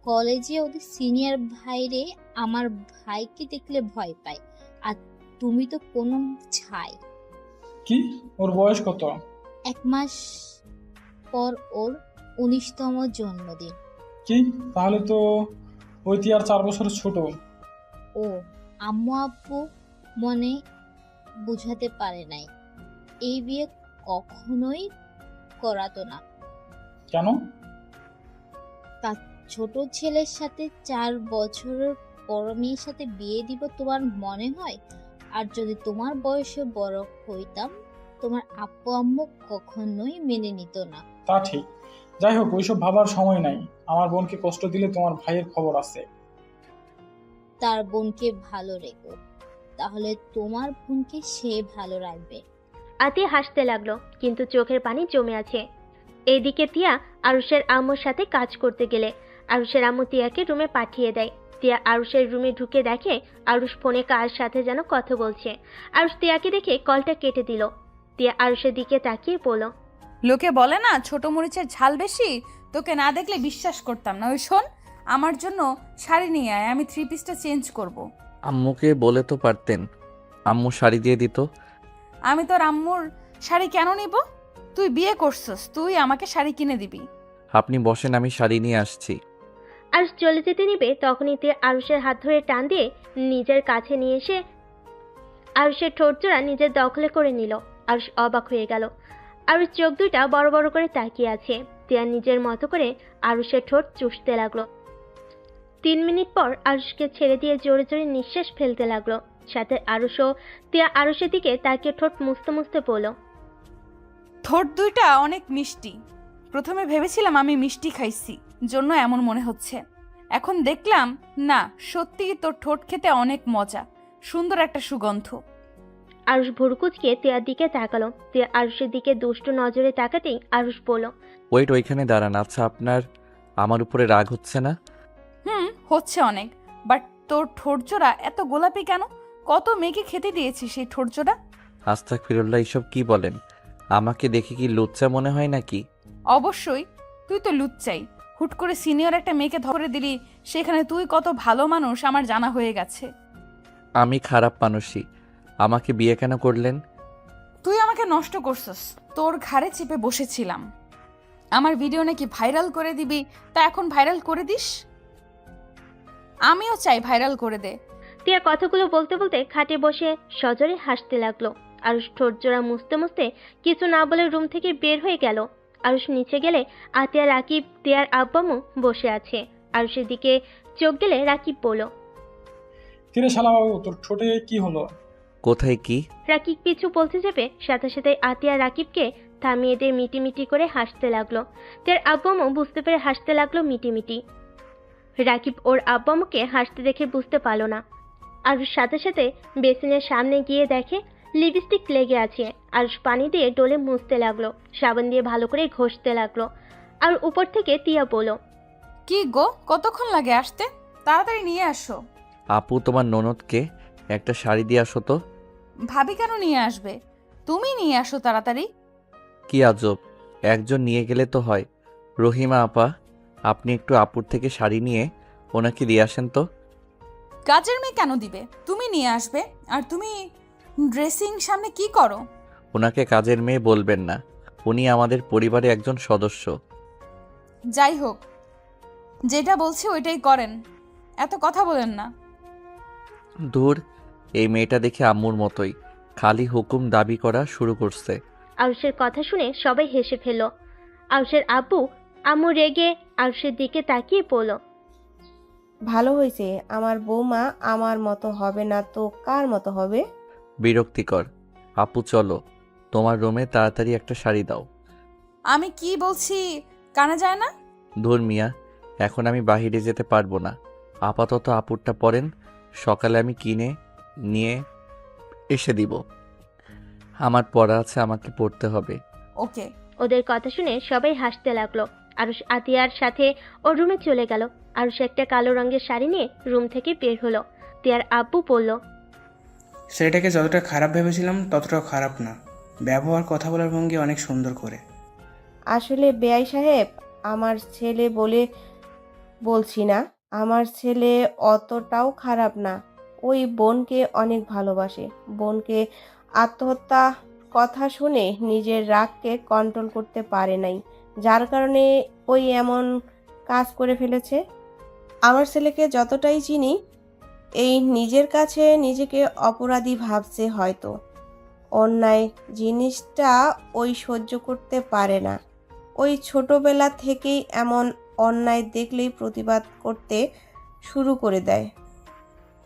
কলেজে ওদের সিনিয়র ভাইরে আমার ভাইকে দেখলে ভয় পায়। আর তুমি তো কোনো ছাই। কি? ওর বয়স কত? 1 মাস পর ওর 19তম জন্মদিন। কি? তাহলে তো ওই 4 বছর ছোট। ও, আম্মু আব্বু মনে বুঝাতে পারে নাই। এই বিয়ে কখনোই করাতো না। কেন? তার ছোট ছেলের সাথে 4 বছরের বড় মেয়ের সাথে বিয়ে দিব তোমার মনে হয়? আর যদি তোমার বয়সে বড় হইতাম, তোমার আব্বু আম্মু কখনোই মেনে নিত না। তা ঠিক। যাই হোক, ওইসব ভাবার সময় নাই। আমার বোনকে কষ্ট দিলে তোমার ভাইয়ের খবর আছে। তার বোনকে ভালো রেখো, তাহলে তোমার বোনকে সে ভালো রাখবে। আতিয়া হাসতে লাগলো, কিন্তু চোখের পানি জমে আছে। এইদিকে তিয়া আরুষের আম্মুর সাথে কাজ করতে গেলে আরুষের আম্মু তিয়াকে রুমে পাঠিয়ে দেয়। তিয়া আরুষের রুমে ঢুকে দেখে আরুষ ফোনে কার সাথে যেন কথা বলছে। আরুষ তিয়াকে দেখে কলটা কেটে দিল। তিয়া আরুষের দিকে তাকিয়ে বলল, লোকে বলে না ছোট মরিচের ঝাল বেশি, তোকে না দেখলে বিশ্বাস করতাম না। ওই শোন, আমার জন্য শাড়ি নিয়ে আয়, আমি 3 পিসটা চেঞ্জ করব। আম্মুকে বলে তো পারতেন, আম্মু শাড়ি দিয়ে দিত। আমি তোর আম্মুর শাড়ি কেন নিব? তুই বিয়ে করছস, তুই আমাকে শাড়ি কিনে দিবি। আপনি বসেন, আমি শাড়ি নিয়ে আসছি। আরুষ চলে যেতে নিবে, তখনই তিয়া আরুষের হাত ধরে টান দিয়ে নিজের কাছে নিয়ে এসে আরুষের ঠোঁট জোড়া নিজের দখলে করে নিল। আরুষ অবাক হয়ে গেল। আরুষ চোখ দুইটা বড় বড় করে তাকিয়ে আছে। তিয়া নিজের মতো করে আরুষের ঠোঁট চুষতে লাগলো। 3 মিনিট পর আরুষকে ছেড়ে দিয়ে জোরে জোরে নিঃশ্বাস ফেলতে লাগলো। সাথে আরুষও তিয়া আরুষের দিকে তাকিয়ে ঠোঁট মুছতে মুছতে বলল, ঠোঁট দুইটা অনেক মিষ্টি। প্রথমে ভেবেছিলাম আমি মিষ্টি খাইছি, জন্য এমন মনে হচ্ছে। এখন দেখলাম না, সত্যিই তোর ঠোঁট খেতে অনেক মজা। সুন্দর একটা সুগন্ধ। আরুষ ভুরুকুচকে তিয়ার দিকে তাকালো। তিয়া আরুষের দিকে দুষ্টু নজরে তাকাতেই আরুষ বলল, ওয়েট, ওইখানে দাঁড়ান। আচ্ছা, আপনার আমার উপরে রাগ হচ্ছে না? হচ্ছে অনেক, বাট তোর ঠোঁটজোড়া এত গোলাপি কেন? কত মেয়েকে খেতে দিয়েছিস সেই ঠোঁটজোড়া? আস্তাগফিরুল্লাহ, এইসব কি বলেন? আমাকে দেখে কি লুচ্চা মনে হয় নাকি? অবশ্যই, তুই তো লুচ্চাই। হুট করে সিনিয়র একটা মেয়েকে ধরে দিলি, সেখানে তুই কত ভালো মানুষ আমার জানা হয়ে গেছে। আমি খারাপ মানুষই। আমাকে বিয়ে কেন করলেন? তুই আমাকে নষ্ট করছস। তোর ঘাড়ে চেপে বসেছিলাম, আমার ভিডিও নাকি ভাইরাল করে দিবি, তা এখন ভাইরাল করে দিস। আমিও চাই ভাইরাল করে দে। তিয়া কথাগুলো বলতে বলতে খাটে বসে সজোরে হাসতে লাগলো। আরুষ ঠোঁট জোড়া মুছতে মুছতে কিছু না বলে রুম থেকে বের হয়ে গেল। আরুষ নিচে গেলে আতিয়া রাকিব তিয়ার আব্বামু বসে আছে। আরুষের দিকে চোখ গেলে রাকিব বলল, কিরে শালাবাবু, তোর ঠোঁটে কি হলো? কোথায় কি? রাকিব পিছু বলতে যাবে, সাথে সাথে আতিয়া রাকিবকে থামিয়ে দিয়ে মিটিমিটি করে হাসতে লাগলো। তিয়ার আব্বামু বুঝতে পেরে হাসতে লাগলো মিটিমিটি। রাকিব ওর আব্বামুকে হাসতে দেখে বুঝতে পারল না। আরুষ সাথে সাথে বেসিনের সামনে গিয়ে দেখে লিপস্টিক লেগে আছে। আরুষ পানি দিয়ে ডলে মুছতে লাগলো, সাবান দিয়ে ভালো করে ঘষতে লাগলো। আর উপর থেকে তিয়া বলল, কি গো, কতক্ষণ লাগে আসতে? তাড়াতাড়ি নিয়ে আসো। আপু, তোমার ননদকে একটা শাড়ি দিয়ে আসো তো। ভাবি কেন নিয়ে আসবে? তুমি নিয়ে আসো তাড়াতাড়ি। কি আজব, একজন নিয়ে গেলে তো হয়। রহিমা আপা, আপনি একটু আপুর থেকে শাড়ি নিয়ে ওনাকে দিয়ে আসেন তো। কাজের মেয়ে কেন দিবে? তুমি নিয়ে আসবে। আর তুমি ড্রেসিং সামনে কি করো? ওনাকে কাজের মেয়ে বলবেন না, উনি আমাদের পরিবারের একজন সদস্য। যাই হোক, যেটা বলছি ওইটাই করেন, এত কথা বলেন না। দূর, এই মেয়েটা দেখে আম্মুর মতোই, খালি হুকুম দাবি করা শুরু করছে। আরুষের কথা শুনে সবাই হেসে ফেলল। আরুষের আব্বু আম্মু রেগে আরুষের দিকে তাকিয়ে পড়ল, ভালো হয়েছে, আমার বৌমা আমার মতো হবে না তো কার মতো হবে? বিরক্তিকর। আপু চলো, তোমার রুমে তাড়াতাড়ি একটা শাড়ি দাও। আমি কি বলছি কানে যায় না? ধুর মিয়া, এখন আমি বাহিরে যেতে পারবো না। আপাতত আপুরটা পরেন, সকালে আমি কিনে নিয়ে এসে দিব। আমার পড়া আছে, আমাকে পড়তে হবে। ওকে। ওদের কথা শুনে সবাই হাসতে লাগলো। আরুষ আতিয়ার সাথে ওর রুমে চলে গেল। আরুষ একটা কালো রঙের শাড়ি নিয়ে রুম থেকে বের হলো। তিয়ার আব্বু বলল, ছেলেটাকে যতটা খারাপ ভেবেছিলাম ততটাও খারাপ না। ব্যবহার, কথা বলার ভঙ্গি অনেক সুন্দর করে। আসলে বেয়াই সাহেব, আমার ছেলে বলে বলছি না, আমার ছেলে অতটাও খারাপ না। ওই বোনকে অনেক ভালোবাসে। বোনকে আত্মহত্যা কথা শুনে নিজের রাগকে কন্ট্রোল করতে পারে নাই, যার কারণে ওই এমন কাজ করে ফেলেছে। আমার ছেলেকে যতটাই চিনি, এই নিজের কাছে নিজেকে অপরাধী ভাবছে হয়তো। অন্যায় জিনিসটা ওই সহ্য করতে পারে না। ওই ছোটবেলা থেকেই এমন অন্যায় দেখলেই প্রতিবাদ করতে শুরু করে দেয়।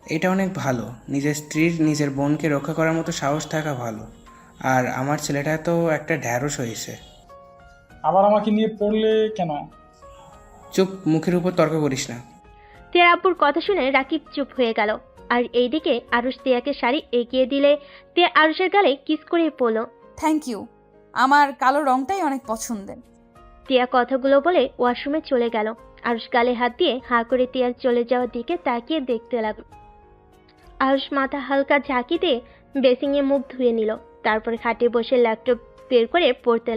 এটা অনেক ভালো। নিজের স্ত্রীর, নিজের বোনকে রক্ষা করার মতো সাহস থাকা ভালো। আর আমার ছেলেটা তো একটা ঢ্যাঁড়স হয়েছে। আবার আমাকে নিয়ে পড়লে কেন? চুপ, মুখের উপর তর্ক করিস না। তিয়ার আব্বুর কথা শুনে রাকিব চুপ হয়ে গেল। আর এইদিকে আরুষ তিয়াকে শাড়ি এগিয়ে দিলে তিয়া আরুষের গালে কিস করে পড়ল। থ্যাংক ইউ, আমার কালো রংটাই অনেক পছন্দের। তিয়া কথাগুলো বলে ওয়াশরুমে চলে গেল। আরুষ গালে হাত দিয়ে হাঁ করে তিয়ার চলে যাওয়ার দিকে তাকিয়ে দেখতে লাগলো। আরুষ মাথা হালকা ঝাঁকি দিয়ে বেসিংয়ে মুখ ধুয়ে নিল, তারপর খাটে বসে ল্যাপটপ বের করে পড়তে।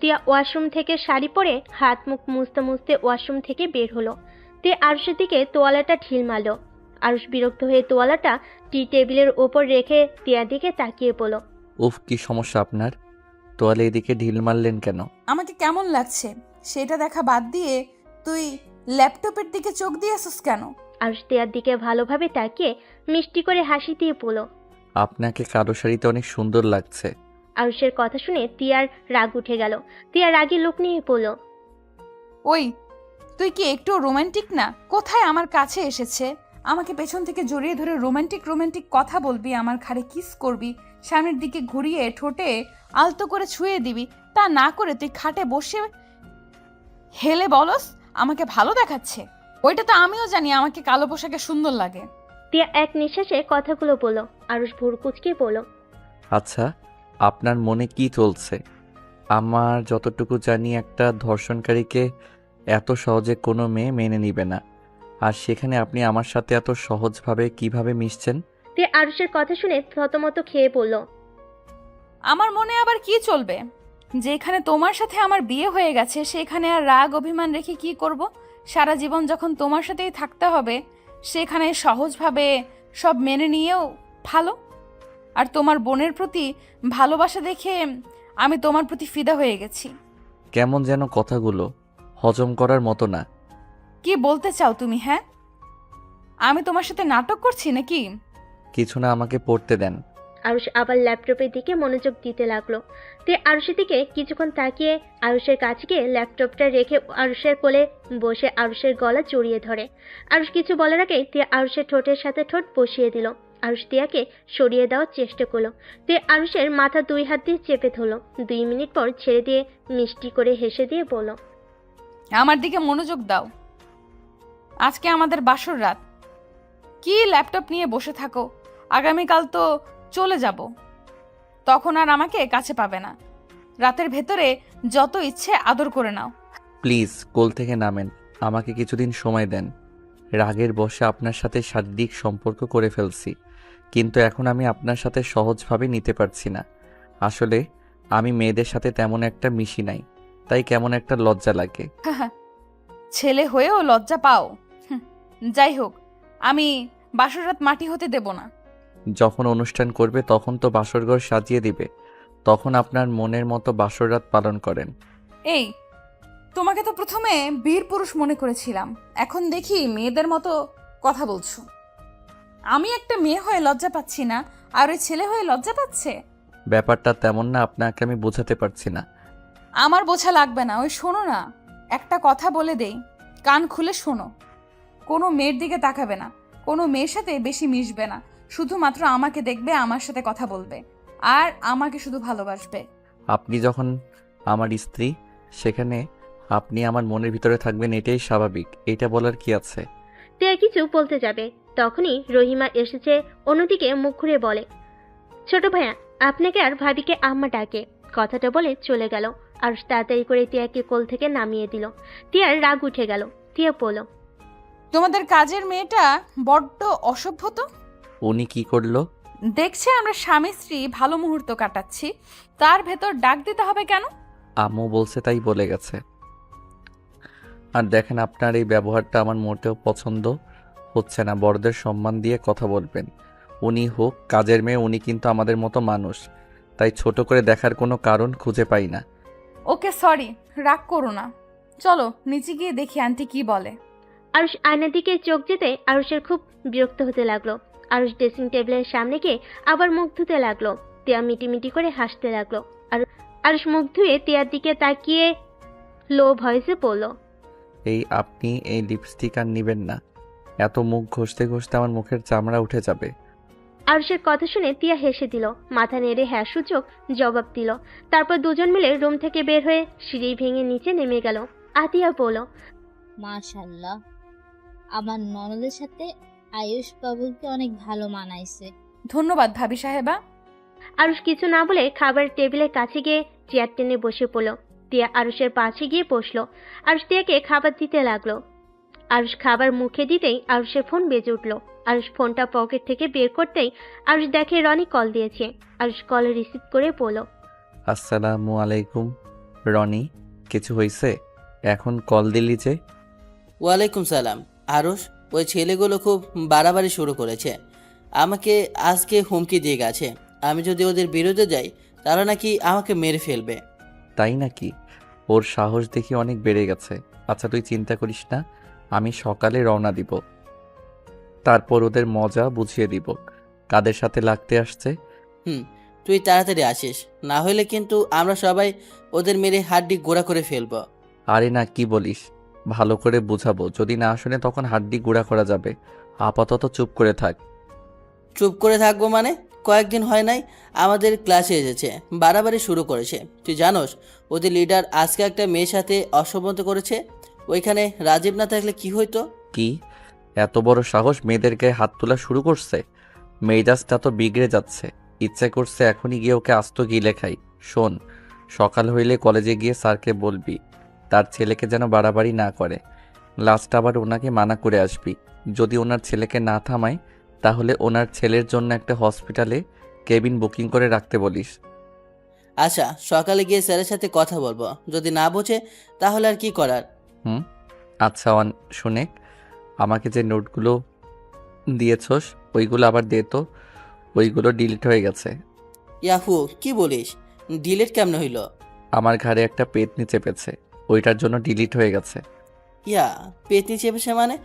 তিয়া ওয়াশরুম থেকে শাড়ি পরে হাত মুখ মুছতে মুছতে ওয়াশরুম থেকে বের হলো। তিয়া আরুষের দিকে তোয়ালাটা ঢিল মারল। আরুষ বিরক্ত হয়ে তোয়ালাটা টি টেবিলের ওপর রেখে তিয়ার দিকে তাকিয়ে পড়ল। উফ, কি সমস্যা আপনার? তোয়ালে এদিকে ঢিল মারলেন কেন? আমাকে কেমন লাগছে সেটা দেখা বাদ দিয়ে তুই ল্যাপটপের দিকে চোখ দিয়েছিস কেন? আরুষ তিয়ার দিকে ভালোভাবে তাকিয়ে মিষ্টি করে হাসি দিয়ে পড়ল। আপনাকে কালো শাড়িতে অনেক সুন্দর লাগছে। আরুষের কথা শুনে তিয়ার রাগ উঠে গেল। তিয়া রাগে লোক নিয়ে পড়ল। ওই, তুই কি একটু রোমান্টিক না? কোথায় আমার কাছে এসেছে, আমাকে পেছন থেকে জড়িয়ে ধরে রোমান্টিক রোমান্টিক কথা বলবি, আমার ঘাড়ে কিস করবি, সামনের দিকে ঘুরিয়ে ঠোঁটে আলতো করে ছুঁয়ে দিবি, তা না করে তুই খাটে বসে হেলে বলস আমাকে ভালো দেখাচ্ছে। ওইটা তো আমিও জানি আমাকে কালো পোশাকে সুন্দর লাগে। তিয়া এক নিঃশ্বাসে কথাগুলো বলল। আরুষ ভুরু কুঁচকে বলল, আচ্ছা, আপনার মনে কি চলছে? আমার যতটুকু জানি একটা ধর্ষণকারীকে এত সহজে কোনো মেয়ে মেনে নিবে না। আর সেখানে আপনি আমার সাথে এত সহজভাবে কিভাবে মিশছেন? তিয়া আরুষের কথা শুনে থতমত খেয়ে বলল, আমার মনে আবার কি চলবে? যেখানে তোমার সাথে আমার বিয়ে হয়ে গেছে সেখানে আর রাগ অভিমান রেখে কি করব? সারা জীবন যখন তোমার সাথেই থাকতে হবে সেখানে সহজভাবে সব মেনে নিয়েও ভালো। আর তোমার বোনের প্রতি ভালোবাসা দেখে আমি তোমার প্রতি ফিদা হয়ে গেছি। কেমন যেন কথাগুলো হজম করার মতো না। কি বলতে চাও তুমি? হ্যাঁ, আমি তোমার সাথে নাটক করছি নাকি? কিছু না, আমাকে পড়তে দেন। আরুষ আবার ল্যাপটপের দিকে মনোযোগ দিতে লাগলো। তে আরুষের দিকে কিছুক্ষণ তাকিয়ে আরুষের কাছে গিয়ে ল্যাপটপটা রেখে আরুষের কোলে বসে আরুষের গলা জড়িয়ে ধরে। আরুষ কিছু বলার আগে তে আরুষের ঠোঁটের সাথে ঠোঁট বসিয়ে দিল। আরুষ তিয়াকে সরিয়ে দেওয়ার চেষ্টা করলো। তে আরুষের মাথা 2 হাত দিয়ে চেপে ধরলো। 2 মিনিট পর ছেড়ে দিয়ে মিষ্টি করে হেসে দিয়ে বলল, আমার দিকে মনোযোগ দাও। আজকে আমাদের বাসর রাত। কি ল্যাপটপ নিয়ে বসে থাকো? আগামীকাল তো চলে যাব, তখন আর আমাকে কাছে পাবে না। রাতের ভেতরে যত ইচ্ছে আদর করে নাও। প্লিজ কোল থেকে নামেন, আমাকে কিছুদিন সময় দেন। রাগের বশে আপনার সাথে শারীরিক সম্পর্ক করে ফেলছি, কিন্তু এখন আমি আপনার সাথে সহজভাবে নিতে পারছি না। আসলে আমি মেয়েদের সাথে তেমন একটা মিশি নাই, তাই কেমন একটা লজ্জা লাগে। ছেলে হয়েও লজ্জা পাও? হুঁ, যাই হোক, আমি বাসর রাত মাটি হতে দেব না। যখন অনুষ্ঠান করবে তখন তো বাসরঘর সাজিয়ে দিবে, তখন আপনার মনের মতো বাসররাত পালন করেন। এই, তোমাকে তো প্রথমে বীর পুরুষ মনে করেছিলাম, এখন দেখি মেয়েদের মতো কথা বলছো। আমি একটা মেয়ে হয়ে লজ্জা পাচ্ছি না, আর ওই ছেলে হয়ে লজ্জা পাচ্ছে? ব্যাপারটা তেমন না, আপনাকে আমি বোঝাতে পারছি না। আমার বোঝা লাগবে না। ওই শোনো না, একটা কথা বলে দেই, কান খুলে শোনো। কোনো মেয়ের দিকে তাকাবে না, কোনো মেয়ের সাথে বেশি মিশবে না, শুধুমাত্র আমাকে দেখবে, আমার সাথে কথা বলবে, আর আমাকে শুধু ভালোবাসবে। আপনি যখন আমার স্ত্রী, সেখানে আপনি আমার মনের ভিতরে থাকবেন, এটাই স্বাভাবিক। এটা বলার কি আছে? তিয়া কিছু বলতে যাবে, তখনই রহিমা এসেছে অন্যদিকে মুখ ঘুরে বলে, ছোট ভাইয়া আপনাকে আর ভাবিকে আম্মা ডাকে। কথাটা বলে চলে গেল। আর তাড়াতাড়ি করে তিয়াকে কোল থেকে নামিয়ে দিল। তিয়ার রাগ উঠে গেল। তিয়া বলল, তোমাদের কাজের মেয়েটা বড্ড অসভ্য তো। উনি কি করলো? দেখছে আমরা স্বামী স্ত্রী ভালো মুহূর্ত কাটাচ্ছি, তার ভেতর ডাক দিতে হবে কেন? আম্মু বলছে তাই বলে গেছে। আর দেখেন, আপনার এই ব্যবহারটা আমার মোটেও পছন্দ হচ্ছে না। বড়দের সম্মান দিয়ে কথা বলবেন। উনি হোক কাজের মেয়ে, উনি কিন্তু আমাদের মতো মানুষ, তাই ছোট করে দেখার কোনো কারণ খুঁজে পাই না। ওকে সরি, রাগ করো না। চলো নিচে গিয়ে দেখি আন্টি কি বলে। আরুষ আয়নার দিকে চোখ যেতে আরুষের খুব বিরক্ত হতে লাগলো। আরুষ ড্রেসিং টেবিলের সামনে গিয়ে আবার মুখ ধুতে লাগলো। তিয়া মিটিমিটি করে হাসতে লাগলো। আর আরুষ মুখ ধুয়ে তিয়ার দিকে তাকিয়ে লো ভয়েসে বলল, এই আপনি এই লিপস্টিক আর নিবেন না, এত মুখ ঘষতে ঘষতে আমার মুখের চামড়া উঠে যাবে। আরুষের কথা শুনে তিয়া হেসে দিল, মাথা নেড়ে হ্যাঁ সূচক জবাব দিল। তারপর দুজন মিলে রুম থেকে বের হয়ে সিঁড়ি ভেঙে নিচে নেমে গেল। আতিয়া বলল, মাশাল্লাহ, আমার ননদের সাথে আয়ুষ বাবুকে অনেক ভালো মানাইছে। ধন্যবাদ ভাবি সাহেবা। আরুষ কিছু না বলে খাবার টেবিলের কাছে গিয়ে চেয়ার টেনে বসে পড়ল। তিয়া আরুষের পাশে গিয়ে বসলো। আরুষ তিয়াকে খাবার দিতে লাগলো। আরুষ খাবার মুখে দিতেই আরুষের ফোন বেজে উঠল। আরুষ ফোনটা পকেট থেকে বের করতেই আরুষ দেখে রনি কল দিয়েছে। আরুষ কল রিসিভ করে বলল, আসসালামু আলাইকুম। রনি, কিছু হয়েছে? এখন কল দিলি যে? ওয়ালাইকুম সালাম। আরুষ, ওই ছেলেগুলো খুব বাড়াবাড়ি শুরু করেছে। আমাকে আজকে হুমকি দিয়ে গেছে, আমি যদি ওদের বিরুদ্ধে যাই তারা নাকি আমাকে মেরে ফেলবে। তাই নাকি? ওর সাহস দেখি অনেক বেড়ে গেছে। আচ্ছা তুই চিন্তা করিস না, আমি সকালে রওনা দিব, তারপর ওদের মজা বুঝিয়ে দিব কাদের সাথে লাগতে আসছে। তুই তাড়াতাড়ি আসিস, না হলে কিন্তু আমরা সবাই ওদের মেরে হাড্ডি গোড়া করে ফেলবো। আরে না, কি বলিস? ভালো করে বুঝাবো, যদি না শুনে তখন হাড্ডি গুঁড়া করা যাবে। আপাতত চুপ করে থাক। চুপ করে থাকবো মানে? কয়েকদিন হয় নাই আমাদের ক্লাসে এসেছে, বাড়াবাড়ি শুরু করেছে। তুই জানোস ওদের লিডার আজকে একটা মেয়ের সাথে অসম্মত করেছে? ওইখানে রাজীব না থাকলে কি হইতো? কি? এত বড় সাহস মেয়েদের গায়ে হাত তোলা শুরু করছে। মেজাজটা তো বিগড়ে যাচ্ছে। ইচ্ছে করছে এখনই গিয়ে ওকে আস্ত গিলে খাই। শোন, সকাল হইলে কলেজে গিয়ে স্যারকে বলবি তার ছেলেকে যেন বাড়াবাড়ি না করে। লাস্ট আবার ওনাকে মানা করে আসবি। যদি ওনার ছেলেকে না থামায় তাহলে ওনার ছেলের জন্য একটা হসপিটালে কেবিন বুকিং করে রাখতে বলিস। আচ্ছা, সকালে গিয়ে স্যারের সাথে কথা বলবো। যদি না বোঝে তাহলে আর কি করার। হুম, আচ্ছা শুনে, আমাকে যে নোটগুলো দিয়েছস ওইগুলো আবার দে তো। ওইগুলো ডিলিট হয়ে গেছে। ইয়াহু, কি বলিস? ডিলেট কেমন হইল? আমার ঘাড়ে একটা পেতনি চেপেছে, ওইটার জন্য ডিলিট হয়ে গেছে। ইয়া, পেতনি চেপেছে মানে?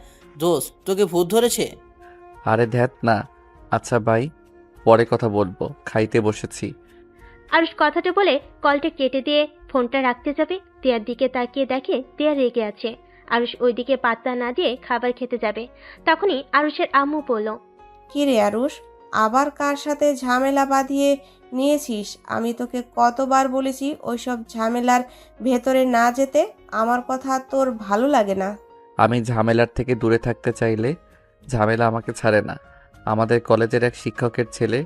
দোস্ত, তোকে ভূত ধরেছে? আরে ধ্যাত না। আচ্ছা ভাই, পরে কথা বলবো, খাইতে বসেছি। আরুষ কথাটা বলে কলটা কেটে দিয়ে ফোনটা রাখতে যাবে। তিয়ার দিকে তাকিয়ে দেখে তিয়া রেগে আছে। আরুষ ওইদিকে পাত্তা না দিয়ে খাবার খেতে যাবে। তখনই আরুষের আম্মু বলল, কি রে আরুষ, আবার কার সাথে ঝামেলা বাঁধিয়ে নিয়েছিস? আমি তোকে কতবার বলেছি ওইসব ঝামেলার ভেতরে না যেতে। আমার কথা তোর ভালো লাগে না? আমি ঝামেলার থেকে দূরে থাকতে চাইলে ঝামেলা আমাকে ছাড়ে না। আমাদের কলেজের এক শিক্ষকের ছেলে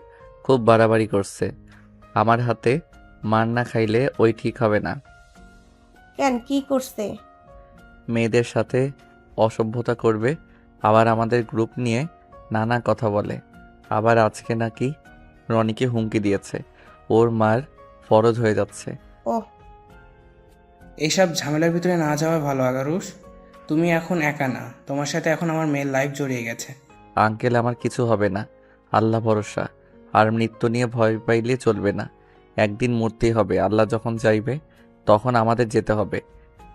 খুব বাড়াবাড়ি করছে। আমার হাতে মার না খাইলে ওই ঠিক হবে না। কেন, কি করছে? মেয়েদের সাথে অসভ্যতা করবে, আবার আমাদের গ্রুপ নিয়ে নানা কথা বলে। আবার আজকে নাকি রনিকে হুমকি দিয়েছে, ওর মার ফরজ হয়ে যাচ্ছে। ওহ, এইসব ঝামেলার ভিতরে না যাওয়া ভালো আগারুষ। তুমি এখন একা না, তোমার সাথে এখন আমার মেয়ের লাইফ জড়িয়ে গেছে। আঙ্কেল, আমার কিছু হবে না, আল্লাহ ভরসা। আর মৃত্যু নিয়ে ভয় পাইলে চলবে না। একদিন মরতেই হবে, আল্লাহ যখন চাইবে তখন আমাদের যেতে হবে।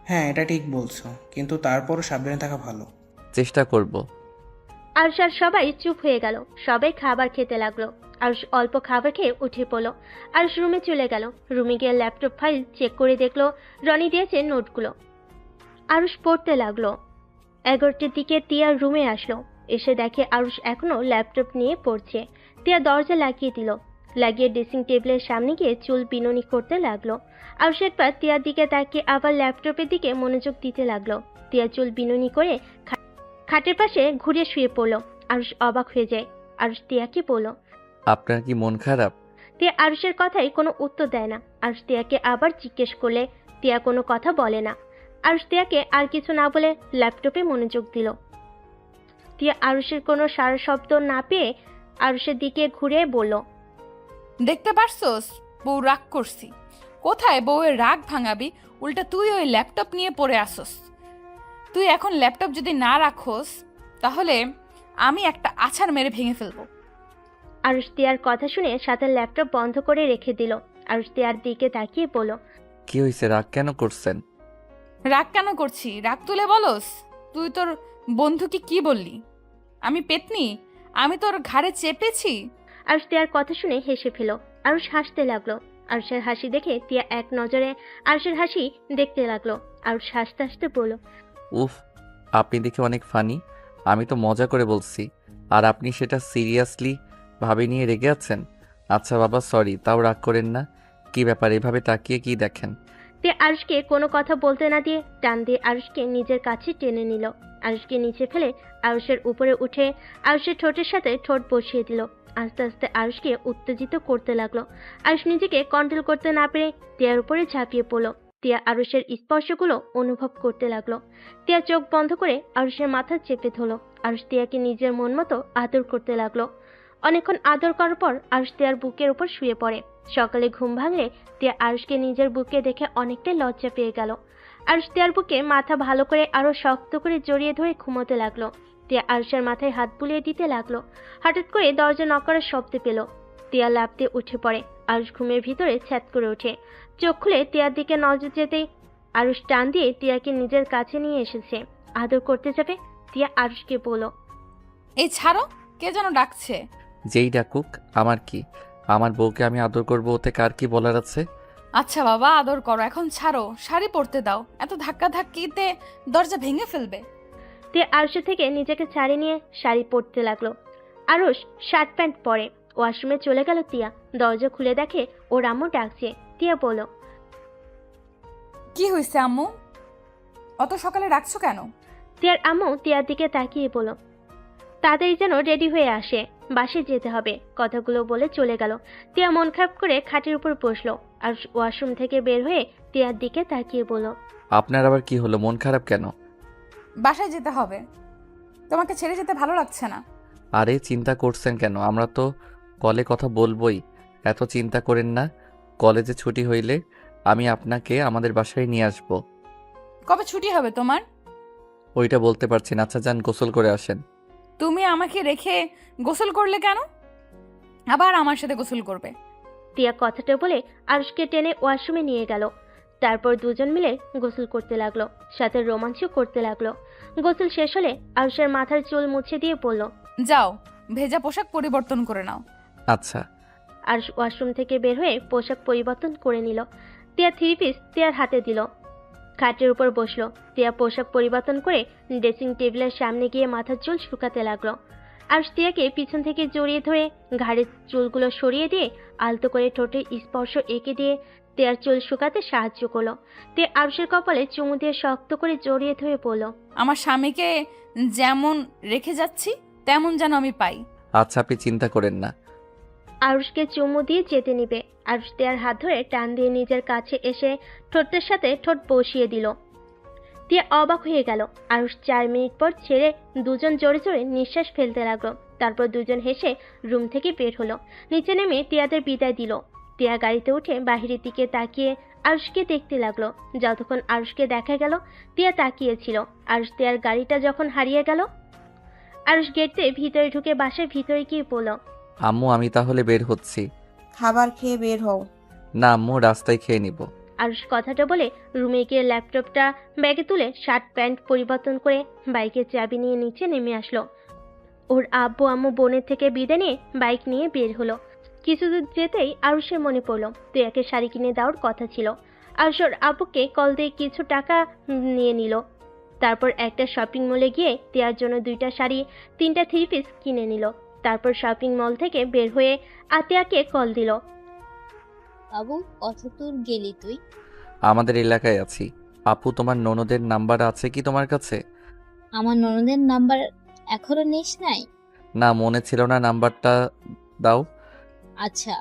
হ্যাঁ, এটা ঠিক বলছো, কিন্তু তারপরও সাবধানে থাকা ভালো। চেষ্টা করব। আরুষ আর সবাই চুপ হয়ে গেল। সবাই খাবার খেতে লাগলো। আরুষ অল্প খাবার খেয়ে উঠে পড়লো। আরুষ রুমে চলে গেল। রুমে গিয়ে ল্যাপটপ ফাইল চেক করে দেখলো রনি দিয়েছে নোটগুলো। আরুষ পড়তে লাগলো। 11টার দিকে তিয়ার রুমে আসলো। এসে দেখে আরুষ এখনো ল্যাপটপ নিয়ে পড়ছে। তিয়া দরজা লাগিয়ে দিল। লাগিয়ে ড্রেসিং টেবিলের সামনে গিয়ে চুল বিনুনি করতে লাগলো। আরুষ একবার তিয়ার দিকে তাকিয়ে আবার ল্যাপটপের দিকে মনোযোগ দিতে লাগলো। তিয়া চুল বিনুনি করে খাটের পাশে ঘুরে শুয়ে পড়লো। আরুষ অবাক হয়ে যায়। আরুষ তিয়াকে বলল। আপনার কি মন খারাপ? তিয়া আরুষের কথাই কোনো উত্তর দেয় না। আরুষ তিয়াকে আবার জিজ্ঞেস করলে তিয়া কোনো কথা বলে না। আরুষ তিয়াকে আর কিছু না বলে ল্যাপটপে মনোযোগ দিল। তিয়া আরুষের কোনো সারা শব্দ না পেয়ে আরুষের দিকে ঘুরে বলল, দেখতে পারছোস বউ রাগ করছি। কোথায় বউয়ের রাগ ভাঙাবি, উল্টা তুই ওই ল্যাপটপ নিয়ে পড়ে আসস। তুই এখন ল্যাপটপ যদি না রাখোস তাহলে আমি একটা আছাড় মেরে ভেঙে ফেলবো। আরুষ তিয়ার কথা শুনে সাথে ল্যাপটপ বন্ধ করে রেখে দিল। আরুষ তিয়ার দিকে তাকিয়ে বলল, কি হয়েছে, রাগ কেন করছেন? রাগ কেন করছি? রাগ তুলে বলস। তুই তোর বন্ধুকে কি বললি? আমি পেতনি? আমি তোর ঘাড়ে চেপেছি? আরুষ তিয়ার কথা শুনে হেসে ফেল। আরুষ হাসতে লাগলো। আরুষের হাসি দেখে তিয়া এক নজরে আরুষের হাসি দেখতে লাগলো। আরুষ হাসতে হাসতে বলল, উফ, আপনি দেখে অনেক ফানি। আমি তো মজা করে বলছি, আর আপনি সেটা সিরিয়াসলি ভাবে নিয়ে রেগে আছেন। আচ্ছা বাবা, সরি, তাও রাগ করেন না। কি ব্যাপার, এভাবে তাকিয়ে কি দেখেন? তিয়া আরুষকে কোনো কথা বলতে না দিয়ে টান দিয়ে আরুষকে নিজের কাছে টেনে নিল। আরুষকে নিচে ফেলে আরুষের উপরে উঠে আরুষের ঠোঁটের সাথে ঠোঁট বসিয়ে দিল। আস্তে আস্তে আরুষকে উত্তেজিত করতে লাগলো। আরুষ নিজেকে কন্ট্রোল করতে না পেরে তিয়ার উপরে ঝাঁপিয়ে পড়লো। তিয়া আরুষের স্পর্শগুলো অনুভব করতে লাগলো। তিয়া চোখ বন্ধ করে আরুষের মাথা চেপে ধরলো। আরুষ তিয়াকে নিজের মন মতো আদর করতে লাগলো। অনেকক্ষণ আদর করার পর আরুষ তিয়ার বুকের উপর শুয়ে পড়ে। সকালে ঘুম ভাঙলে তিয়া আরুষকে নিজের বুকে দেখে অনেকটাই লজ্জা পেয়ে গেল। আরুষ তিয়ার বুকে মাথা ভালো করে আরো শক্ত করে জড়িয়ে ধরে ঘুমোতে লাগলো। তিয়া আরুষের মাথায় হাত বুলিয়ে দিতে লাগলো। হঠাৎ করে দরজা নক করার শব্দ পেল। তিয়া লাফ দিয়ে উঠে পড়ে। আরুষ ঘুমের ভিতরে ছ্যাদ করে ওঠে। চোখ খুলে তিয়ার দিকে নজর যেতেই আরুষ টান দিয়ে তিয়াকে নিজের কাছে নিয়ে এসেছে। আদর করতে যাবে। তিয়া আরুষকে বলল, এই ছাড়ো, কে যেন ডাকছে। যেই ডাকুক, আমার কি? আমার বউকে আমি আদর করবো, ওতে কার কি বলার আছে? আচ্ছা বাবা, আদর করো, এখন ছাড়ো, শাড়ি পরতে দাও। এত ধাক্কা ধাক্কিতে দরজা ভেঙে ফেলবে। তিয়া আরুষের থেকে নিজেকে ছাড়িয়ে নিয়ে শাড়ি পরতে লাগলো। আরুষ শার্ট প্যান্ট পরে ওয়াশরুমে চলে গেল। তিয়া দরজা খুলে দেখে ওর আম্মু ডাকছে। তিয়া বলল, কি হয়েছে আম্মু, অত সকালে ডাকছো কেন? তিয়ার আম্মু তিয়ার দিকে তাকিয়ে বলল, তাড়াতাড়ি যেন রেডি হয়ে আসে, বাসে যেতে হবে। কথাগুলো বলে চলে গেল। টিয়া মন খারাপ করে খাটের উপর বসলো আর ওয়াশরুম থেকে বের হয়ে টিয়ার দিকে তাকিয়ে বলল, আপনার আবার কি হলো, মন খারাপ কেন? বাসায় যেতে হবে, তোমাকে ছেড়ে যেতে ভালো লাগছে না। আরে চিন্তা করছেন কেন, আমরা তো কলে কথা বলবোই, এত চিন্তা করেন না। কলেজে ছুটি হইলে আমি আপনাকে আমাদের বাসায় নিয়ে আসব। কবে ছুটি হবে তোমার? ওইটা বলতে পারছি না। আচ্ছা যান, গোসল করে আসেন। তুমি আমাকে রেখে গোসল করলে কেন? আবার আমার সাথে গোসল করবে? টিয়া কথাটা বলে আরুষকে টেনে ওয়াশরুমে নিয়ে গেল। তারপর দুজন মিলে গোসল করতে লাগলো, সাথে রোমাঞ্চও করতে লাগলো। গোসল শেষ হলে আরুষের মাথার চুল মুছে দিয়ে বলল, যাও, ভেজা পোশাক পরিবর্তন করে নাও। আচ্ছা। আরুষ ওয়াশরুম থেকে বের হয়ে পোশাক পরিবর্তন করে নিল। টিয়া 3 পিস টিয়ার হাতে দিল। খাটের উপর বসলো। টিয়া পোশাক পরিবর্তন করে ড্রেসিং টেবিলের সামনে গিয়ে মাথার চুল শুকাতে লাগলো। আরুষ টিয়াকে পিছন থেকে জড়িয়ে ধরে ঘাড়ের চুলগুলো সরিয়ে দিয়ে আলতো করে ঠোঁটের স্পর্শ এঁকে দিয়ে টিয়ার চুল শুকাতে সাহায্য করলো। টিয়া আরুষের কপালে চুমু দিয়ে শক্ত করে জড়িয়ে ধরে বলল, আমার স্বামীকে যেমন রেখে যাচ্ছি তেমন যেন আমি পাই। আচ্ছা, আপনি চিন্তা করেন না। আরুষকে চুমু দিয়ে যেতে নিবে। আরুষ টিয়ার হাত ধরে টান দিয়ে নিজের কাছে এসে ঠোঁটের সাথে ঠোঁট বসিয়ে দিল। টিয়া অবাক হয়ে গেল। আরুষ 4 মিনিট পর ছেড়ে দুজন জোরে জোরে নিঃশ্বাস ফেলতে লাগলো। তারপর দুজন হেসে রুম থেকে বের হলো। নিচে নেমে টিয়াদের বিদায় দিল। টিয়া গাড়িতে উঠে বাহিরের দিকে তাকিয়ে আরুষকে দেখতে লাগলো। যতক্ষণ আরুষকে দেখা গেল টিয়া তাকিয়েছিল। আরুষ টিয়ার গাড়িটা যখন হারিয়ে গেল, আরুষ গেট দিয়ে ভিতরে ঢুকে বাসার ভিতরে গিয়ে বলল, আম্মু আমি তাহলে বের হচ্ছি। খাবার খেয়ে বের হও। না আম্মু, রাস্তায় খেয়ে নিব। আরুষ কথাটা বলে রুমে গিয়ে ল্যাপটপটা ব্যাগে তুলে শার্ট প্যান্ট পরিবর্তন করে বাইকের চাবি নিয়ে নিচে নেমে আসলো। ওর আব্বু আম্মু বোনের থেকে বিদায় নিয়ে বাইক নিয়ে বের হলো। কিছু দূর যেতেই আরুষের মনে পড়লো টিয়াকে শাড়ি কিনে দেওয়ার কথা ছিল। আরুষ ওর আব্বুকে কল দিয়ে কিছু টাকা নিয়ে নিল। তারপর একটা শপিং মলে গিয়ে টিয়ার জন্য 2টা শাড়ি 3টা 3 পিস কিনে নিল। তারপর শপিং মল থেকে বের হয়ে আতিয়াকে কল দিল। বাবু, কত দূর গেলি তুই? আমাদের এলাকায় আছি। আপু, তোমার ননদের নাম্বার আছে কি তোমার কাছে? আমার ননদের নাম্বার এখনো নিস নাই? না, মনে ছিল না, নাম্বারটা দাও। আচ্ছা,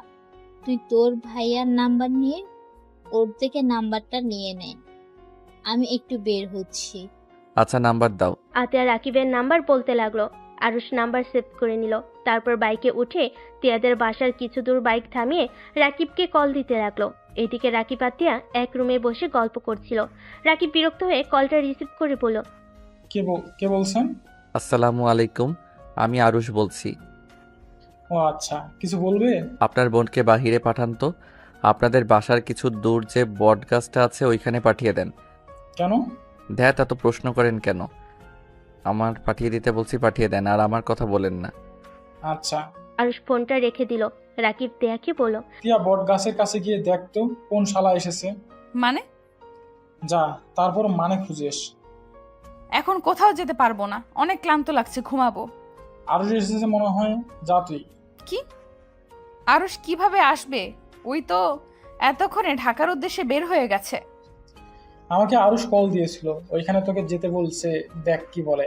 তুই তোর ভাইয়ার নাম্বার নিয়ে ওর থেকে নাম্বারটা নিয়ে নে, আমি একটু বের হচ্ছি। আচ্ছা, নাম্বার দাও। আতিয়া রাকিবের নাম্বার বলতে লাগলো। আরুষ নাম্বার সেভ করে নিল। তারপর বাইকে উঠে তিয়াদের বাসার কিছু দূর বাইক থামিয়ে রাকিবকে কল দিতে লাগলো। এদিকে রাকিব আর তিয়া এক রুমে বসে গল্প করছিল। রাকিব বিরক্ত হয়ে কলটা রিসিভ করে বলল, কে বলছেন? আসসালামু আলাইকুম, আমি আরুষ বলছি। ও আচ্ছা, কিছু বলবে? আপনার বোনকে বাহিরে পাঠান তো। আপনাদের বাসার কিছু দূর যে বট গাছটা আছে ওইখানে পাঠিয়ে দেন। কেন? ধ্যাত, এত প্রশ্ন করেন কেন? আমার পাঠিয়ে দিতে বলছি, পাঠিয়ে দেন, আর আমার কথা বলেন না। আচ্ছা। আরুষ ফোনটা রেখে দিল। রাকিব তিয়াকে বলল, টিয়া বট গাছের কাছে গিয়ে দেখতো কোন শালা এসেছে। মানে? যা, তারপর মানে খুঁজেস। এখন কোথাও যেতে পারবো না, অনেক ক্লান্ত লাগছে, ঘুমাবো। আরো এসেছে মনে হয়, যা তুই। কি? আরুষ কিভাবে আসবে? ওই তো এতক্ষণে ঢাকার উদ্দেশ্যে বের হয়ে গেছে। আমাকে আরুষ কল দিয়েছিল, ওইখানে তোকে যেতে বলছে, দেখ কি বলে।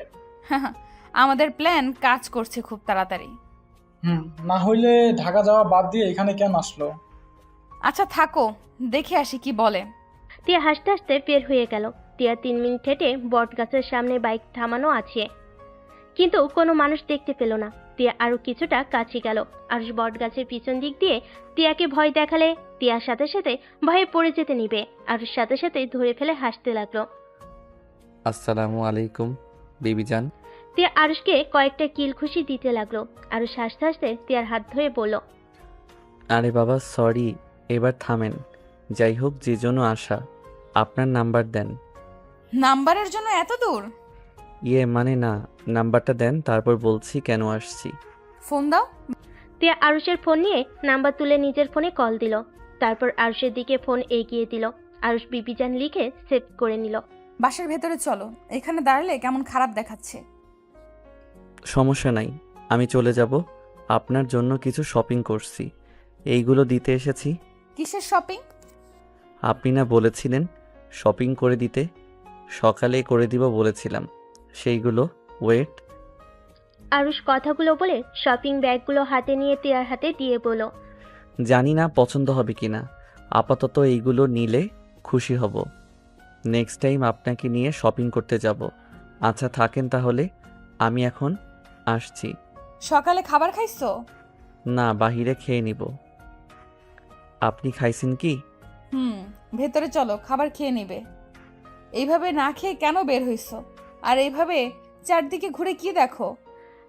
আমাদের প্ল্যান কাজ করছে খুব তাড়াতাড়ি। না হইলে ঢাকা যাওয়া বাদ দিয়ে এখানে কেন আসলো? আচ্ছা থাকো, দেখে আসি কি বলে। টিয়া হাসতে হাসতে বের হয়ে গেল। টিয়া 3 মিনিট হেঁটে বট গাছের সামনে বাইক থামানো আছে, কিন্তু কোনো মানুষ দেখতে পেল না। টিয়া আরো কিছুটা কাছে গেল। আরুষ বট গাছের পিছন দিক দিয়ে টিয়াকে ভয় দেখালে টিয়ার সাথে সাথে ভয়ে পড়ে যেতে নিবে। আরুষ সাথে সাথে ধরে ফেলে হাসতে লাগলো। আসসালামু আলাইকুম বিবিজান। টিয়া আরুষকে কয়েকটা কিল খুশি দিতে লাগলো। আরুষ হাসতে হাসতে টিয়ার হাত ধরে বলল, আরে বাবা সরি, এবার থামেন। যাই হোক, যে জন্য আসা, আপনার নাম্বার দেন। নাম্বারের জন্য এত দূর? মানে না, নাম্বারটা দেন, তারপর বলছি কেন আসছি। ফোন দাও। টিয়া আরুষের ফোন নিয়ে নাম্বার তুলে নিজের ফোনে কল দিল। তারপর আরুষের দিকে ফোন এগিয়ে দিল। আরুষ বিবিজান লিখে সেভ করে নিল। বাসার ভেতরে চলো, এখানে দাঁড়ালে কেমন খারাপ দেখাচ্ছে। সমস্যা নাই, আমি চলে যাব। আপনার জন্য কিছু শপিং করছি, এইগুলো দিতে এসেছি। কিসের শপিং? আপনি না বলেছিলেন শপিং করে দিতে, সকালে করে দিব বলেছিলাম, সেইগুলো। ওয়েট। আরুষ কথাগুলো বলে শপিং ব্যাগগুলো হাতে নিয়ে তিয়ার হাতে দিয়ে বলল, জানি না পছন্দ হবে কিনা, আপাতত এইগুলো নিলে খুশি হব। নেক্সট টাইম আপনাকে নিয়ে শপিং করতে যাব। আচ্ছা থাকেন তাহলে, আমি এখন আসছি। সকালে খাবার খাইছো? না, বাহিরে খেয়ে নিব। আপনি খাইছেন কি? ভেতরে চলো, খাবার খেয়ে নিবে। এইভাবে না খেয়ে কেন বের হইছো? আর এইভাবে চারদিকে ঘুরে কি দেখো?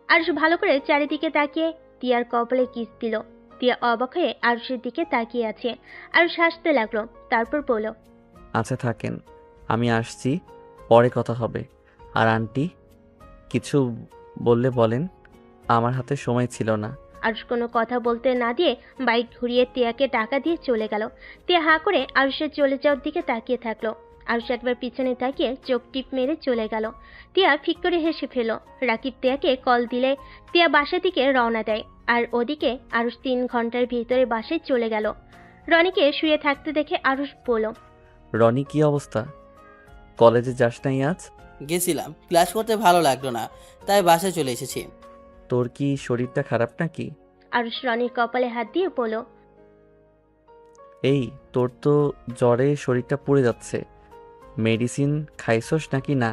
আরুষ ভালো করে চারিদিকে তাকিয়ে তিয়ার কপালে কিস দিল। তিয়া অবাক হয়ে আরুষের দিকে তাকিয়ে আছে। আরুষ হাসতে লাগলো, তারপর বলল, আচ্ছা থাকেন, আমি আসছি, পরে কথা হবে। আর আন্টি কিছু বললে বলেন, আমার হাতে সময় ছিল না। আরুষ কোনো কথা বলতে না দিয়ে বাইক ঘুরিয়ে তিয়াকে টাকা দিয়ে চলে গেল। তিয়া হাঁ করে আরুষের চলে যাওয়ার দিকে তাকিয়ে থাকলো। আরুষ একবার পিছনে তাকিয়ে চোখ টিপ মেরে চলে গেল। তিয়া ফিক করে হেসে ফেল। রাকিব তিয়াকে কল দিলে তিয়া বাসা দিকে রওনা দেয়। আর ওদিকে আরুষ 3 ঘন্টার ভিতরে বাসায় চলে গেল। রনিকে শুয়ে থাকতে দেখে আরুষ বলল, রনি কি অবস্থা? কলেজে যাস নাই আজ? গেছিলাম, ক্লাস করতে ভালো লাগলো না, তাই বাসায় চলে এসেছি। তোর কি শরীরটা খারাপ নাকি? আরুষ রনির কপালে হাত দিয়ে বলল, এই তোর তো জ্বরে শরীরটা পুড়ে যাচ্ছে, মেডিসিন খাইছস নাকি না?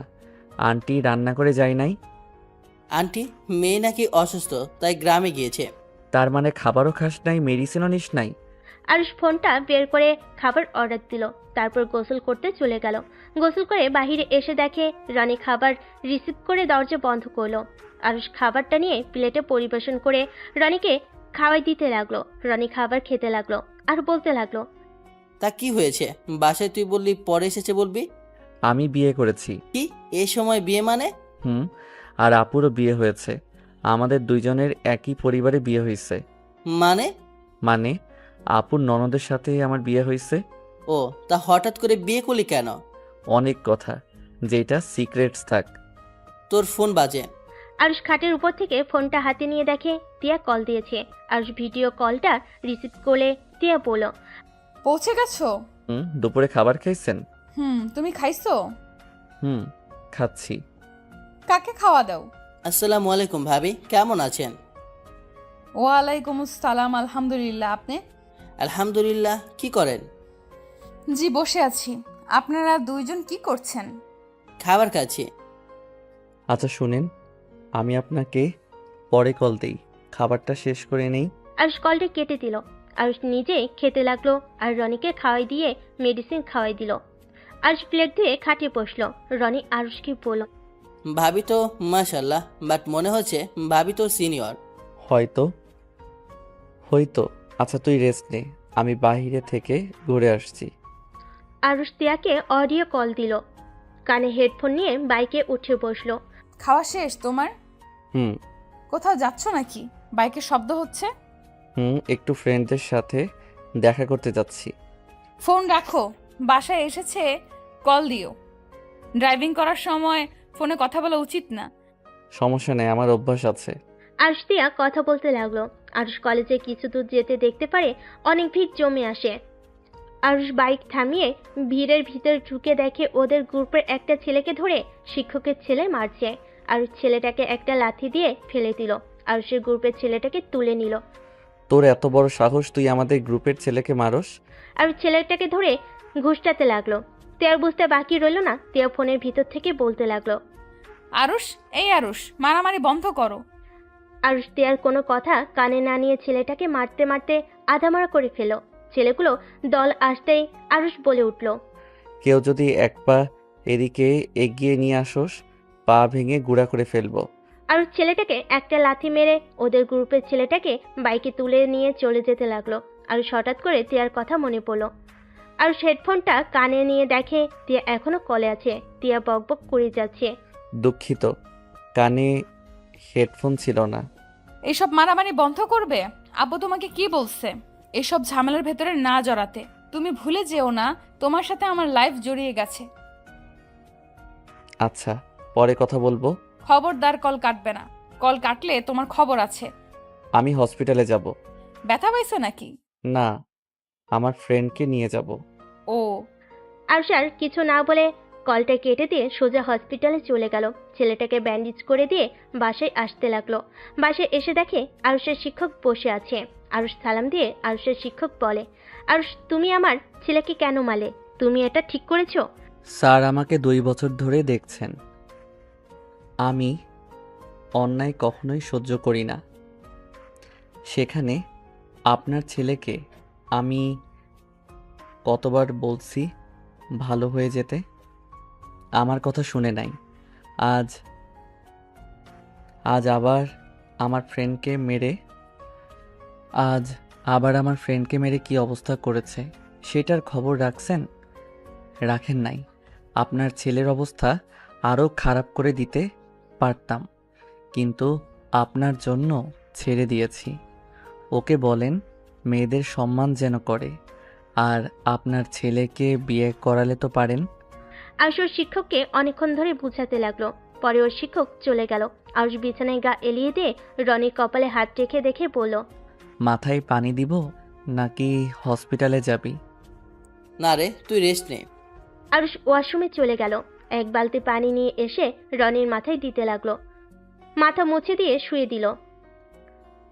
আন্টি রান্না করে যায় নাই? আন্টি, মেয়ে নাকি অসুস্থ, তাই গ্রামে গিয়েছে। তার মানে খাবারও খাস নাই, মেডিসিনও নিস নাই? আরুষ ফোনটা বের করে খাবার অর্ডার দিল। তারপর গোসল করতে চলে গেল। গোসল করে বাইরে এসে দেখে রনি খাবার রিসিভ করে দরজা বন্ধ করলো। আরুষ খাবারটা নিয়ে প্লেটে পরিবেশন করে রনিকে খাওয়াই দিতে লাগলো। রনি খাবার খেতে লাগলো আর বলতে লাগলো, তা কি হয়েছে? বাসায় তুই বললি পরে এসেছে বলবি। আমি বিয়ে করেছি। কি এই সময় বিয়ে মানে? হুম, আর আপুরও বিয়ে হয়েছে। আমাদের দুইজনের একই পরিবারে বিয়ে হয়েছে। মানে? মানে আপুর ননদের সাথে আমার বিয়ে হয়েছে। ও, তা হঠাৎ করে বিয়ে করলি কেন? অনেক কথা, যেটা সিক্রেটস থাক। তোর ফোন বাজে। আরুষ খাটের উপর থেকে ফোনটা হাতে নিয়ে দেখে টিয়া কল দিয়েছে। আরুষ ভিডিও কলটা রিসিভ করে টিয়া বলল, পৌঁছে গেছো? দুপুরে খাবার খাইছেন? তুমি খাইছো? খাচ্ছি। কাকে খাওয়া দাও? আসসালামু আলাইকুম ভাবি, কেমন আছেন? ওয়ালাইকুম আসসালাম, আলহামদুলিল্লাহ। আপনি? আলহামদুলিল্লাহ। কি করেন? জি, বসে আছি। আপনারা দুইজন কি করছেন? খাবার খাচ্ছি। আচ্ছা শুনেন, আমি আপনাকে পরে কল দেই, খাবারটা শেষ করে নেই। আরুষ কলটা কেটে দিল। আরুষ নিজে খেতে লাগলো আর রনিকে খাওয়াই দিয়ে মেডিসিন খাওয়াই দিল। আরুষ প্লেট ধুয়ে খাটে বসলো। রনি আরুষকে বলল, ভাবি তো মাশাল্লাহ, বাট মনে হচ্ছে ভাবি তো সিনিয়র। হয়তো। আচ্ছা তুই রেস্ট নে, আমি বাইরে থেকে ঘুরে আসছি। আরুষ তিয়াকে অডিও কল দিল। কানে হেডফোন নিয়ে বাইকে উঠে বসলো। খাওয়া শেষ তোমার? হুম কোথাও যাচ্ছ নাকি? বাইকের শব্দ হচ্ছে। একটু ফ্রেন্ডদের সাথে দেখা করতে যাচ্ছি। ফোন রাখো, বাসায় এসেছে কল দিও। ড্রাইভিং করার সময় ফোনে কথা বলা উচিত না। সমস্যা নেই, আমার অভ্যাস আছে। আরুষ তিয়া কথা বলতে লাগলো। আরুষ কলেজে কিছু দূর যেতে দেখতে পারে অনেক ভিড় জমে আসে। আরুষ বাইক থামিয়ে ভিড়ের ভিতর ঢুকে দেখে ওদের গ্রুপের একটা ছেলেকে ধরে শিক্ষকের ছেলে মারছে। আরুষ ছেলেটাকে একটা লাথি দিয়ে ফেলে দিল। আরুষের গ্রুপের ছেলেটাকে তুলে নিল। তোর এত বড় সাহস, তুই আমাদের গ্রুপের ছেলেকে মারস? আরুষ ছেলেটাকে ধরে ঘুষটাতে লাগলো। তিয়ার বুঝতে বাকি রইল না। তিয়া ফোনের ভিতর থেকে বলতে লাগলো, আরুষ, এই আরুষ, মারামারি বন্ধ করো। আরুষ তিয়ার কোনো কথা কানে না নিয়ে ছেলেটাকে মারতে মারতে আধামারা করে ফেল। ছেলেগুলো দল আসতেই আরুষ বলে উঠল, কেউ যদি এক পা এদিকে এগিয়ে নিয়ে আসোস, পা ভেঙে গুঁড়া করে ফেলবো। আরুষ ছেলেটাকে একটা লাথি মেরে ওদের গ্রুপের ছেলেটাকে বাইকে তুলে নিয়ে চলে যেতে লাগলো। আরুষ হঠাৎ করে তিয়ার কথা মনে পড়লো। আরুষ হেডফোনটা কানে নিয়ে দেখে তিয়া এখনো কলে আছে। তিয়া বকবক করে যাচ্ছে। দুঃখিত, কানে হেডফোন ছিল না। এইসব মারামারি বন্ধ করবে? আব্বু তোমাকে কি বলছে এসব ঝামেলার ভেতরে না জড়াতে? তুমি ভুলে যেও না তোমার সাথে আমার লাইফ জড়িয়ে গেছে। আচ্ছা, পরে কথা বলবো। খবরদার কল কাটবে না। কল কাটলে তোমার খবর আছে। আমি হসপিটালে যাব। ব্যথা পাইছো নাকি? না, আমার ফ্রেন্ডকে নিয়ে যাব। ও। আরুষ আর কিছু না বলে কলটা কেটে দিয়ে সোজা হসপিটালে চলে গেল। ছেলেটাকে ব্যান্ডেজ করে দিয়ে বাসায় আসতে লাগলো। বাসায় এসে দেখে আরুষের শিক্ষক বসে আছে। আরুষ সালাম দিয়ে আরুষের শিক্ষক বলে, আরুষ তুমি আমার ছেলেকে কেন মারলে? তুমি এটা ঠিক করেছো? স্যার আমাকে 2 বছর ধরে দেখছেন। আমি অন্যায় কখনোই সহ্য করি না। সেখানে আপনার ছেলেকে আমি কতবার বলছি ভালো হয়ে যেতে, আমার কথা শুনে নাই। আজ আজ আবার আমার ফ্রেন্ডকে মেরে কি অবস্থা করেছে সেটার খবর রাখছেন? রাখেন নাই। আপনার ছেলের অবস্থা আরও খারাপ করে দিতে পারতাম, কিন্তু আপনার জন্য ছেড়ে দিয়েছি। ওকে বলেন মেয়েদের সম্মান যেন করে, আর আপনার ছেলেকে বিয়ে করালে তো পারেন। আরুষ ওর শিক্ষককে অনেকক্ষণ ধরে বুঝাতে লাগলো। পরে ওর শিক্ষক চলে গেল। আরুষ বিছানায় গা এলিয়ে দিয়ে রনির কপালে হাত রেখে দেখে বলল, মাথায় পানি দিব নাকি হসপিটালে যাবি? না রে, তুই রেস্ট নে। আরুষ ওয়াশরুমে চলে গেল। এক বালতি পানি নিয়ে এসে রনির মাথায় দিতে লাগলো। মাথা মুছে দিয়ে শুয়ে দিল।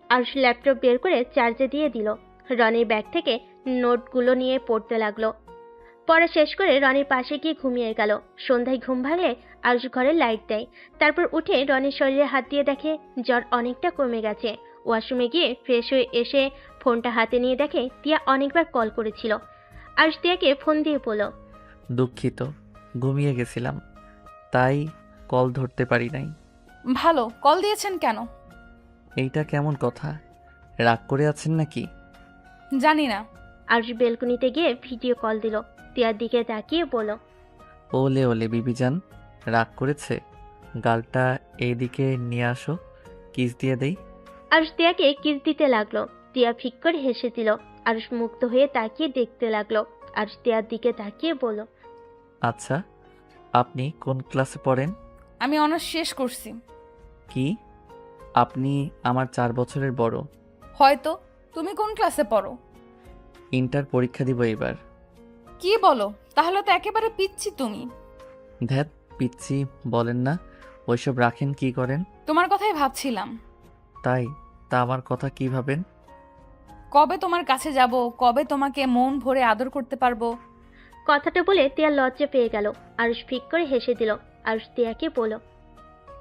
আরুষ ল্যাপটপ বের করে চার্জে দিয়ে দিল। রনির ব্যাগ থেকে নোটগুলো নিয়ে পড়তে লাগলো। পড়া শেষ করে রনির পাশে গিয়ে ঘুমিয়ে গেল। সন্ধ্যায় ঘুম ভাঙলে আরুষ ঘরে লাইট দেয়। তারপর উঠে রনির শরীরে হাত দিয়ে দেখে জ্বর অনেকটা কমে গেছে। ওয়াশরুমে গিয়ে ফ্রেশ হয়ে এসে ফোনটা হাতে নিয়ে দেখে টিয়া অনেকবার কল করেছিল। আরুষ টিয়াকে ফোন দিয়ে বলল, দুঃখিত, ঘুমিয়ে গেছিলাম, তাই কল ধরতে পারি নাই। ভালো, কল দিয়েছেন কেন? এইটা কেমন কথা? রাগ করে আছেন নাকি? জানি না। আরুষ বেলকনিতে গিয়ে ভিডিও কল দিল। টিয়ার দিকে তাকিয়ে বলল, ওলে ওলে বিবিজান, রাগ করেছে? গালটা এইদিকে নিয়ে আসো, কিস দিয়ে দেই। আরুষ টিয়াকে কিস দিতে লাগলো। টিয়া ফিক করে হেসে দিল। আরুষ মুগ্ধ হয়ে তাকিয়ে দেখতে লাগলো। আরুষ টিয়ার দিকে তাকিয়ে বলল, আচ্ছা, আপনি কোন ক্লাসে পড়েন? আমি অনার্স শেষ করছি। কি? আপনি আমার 4 বছরের বড়। হয়তো। তুমি কোন ক্লাসে পড়ো? ইন্টার পরীক্ষা দিব এবার। কি বলো? তাহলে তো একেবারে পিচ্ছি তুমি। ধ্যাত, পিচ্ছি বলেন না, ওইসব রাখেন কি করেন? তোমার কথাই ভাবছিলাম। তাই? তা আমার কথা কি ভাবেন? কবে তোমার কাছে যাব, কবে তোমাকে মন ভরে আদর করতে পারবো। কথাটা বলে টিয়া লজ্জা পেয়ে গেল। আরুষ ফিক করে হেসে দিল। আরুষ টিয়াকে বলল,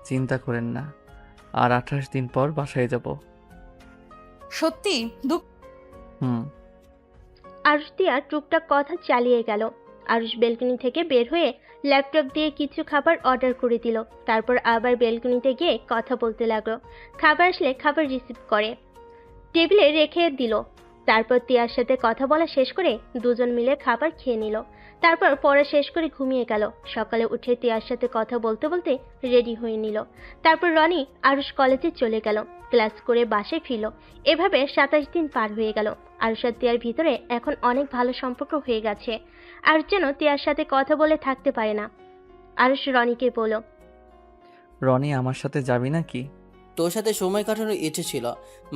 চিন্তা করেন না, আর 28 দিন পর বাসায় যাব। সত্যি? দুঃখ। হুম। আরুষ টিয়া টুকটাক কথা চালিয়ে গেল। আরুষ বেলকনি থেকে বের হয়ে ল্যাপটপ দিয়ে কিছু খাবার অর্ডার করে দিল। তারপর আবার বেলকনিতে গিয়ে কথা বলতে লাগলো। খাবার আসলে খাবার রিসিভ করে টেবিলে রেখে দিল। তারপর টিয়ার সাথে কথা বলা শেষ করে দুজন মিলে খাবার খেয়ে নিল। তারপর পড়া শেষ করে ঘুমিয়ে গেল। সকালে উঠে টিয়ার সাথে কথা বলতে বলতে রেডি হয়ে নিল। তারপর রনি আরুষ কলেজে চলে গেল। ক্লাস করে বাসায় ফিরল। এভাবে 27 দিন পার হয়ে গেল। আরুষ আর টিয়ার ভিতরে এখন অনেক ভালো সম্পর্ক হয়ে গেছে। আরুষ যেন টিয়ার সাথে কথা বলে থাকতে পারে না। আরুষ রনিকে বলল, রনি, আমার সাথে যাবি নাকি? তোর সাথে সময় কাটানোর ইচ্ছে ছিল,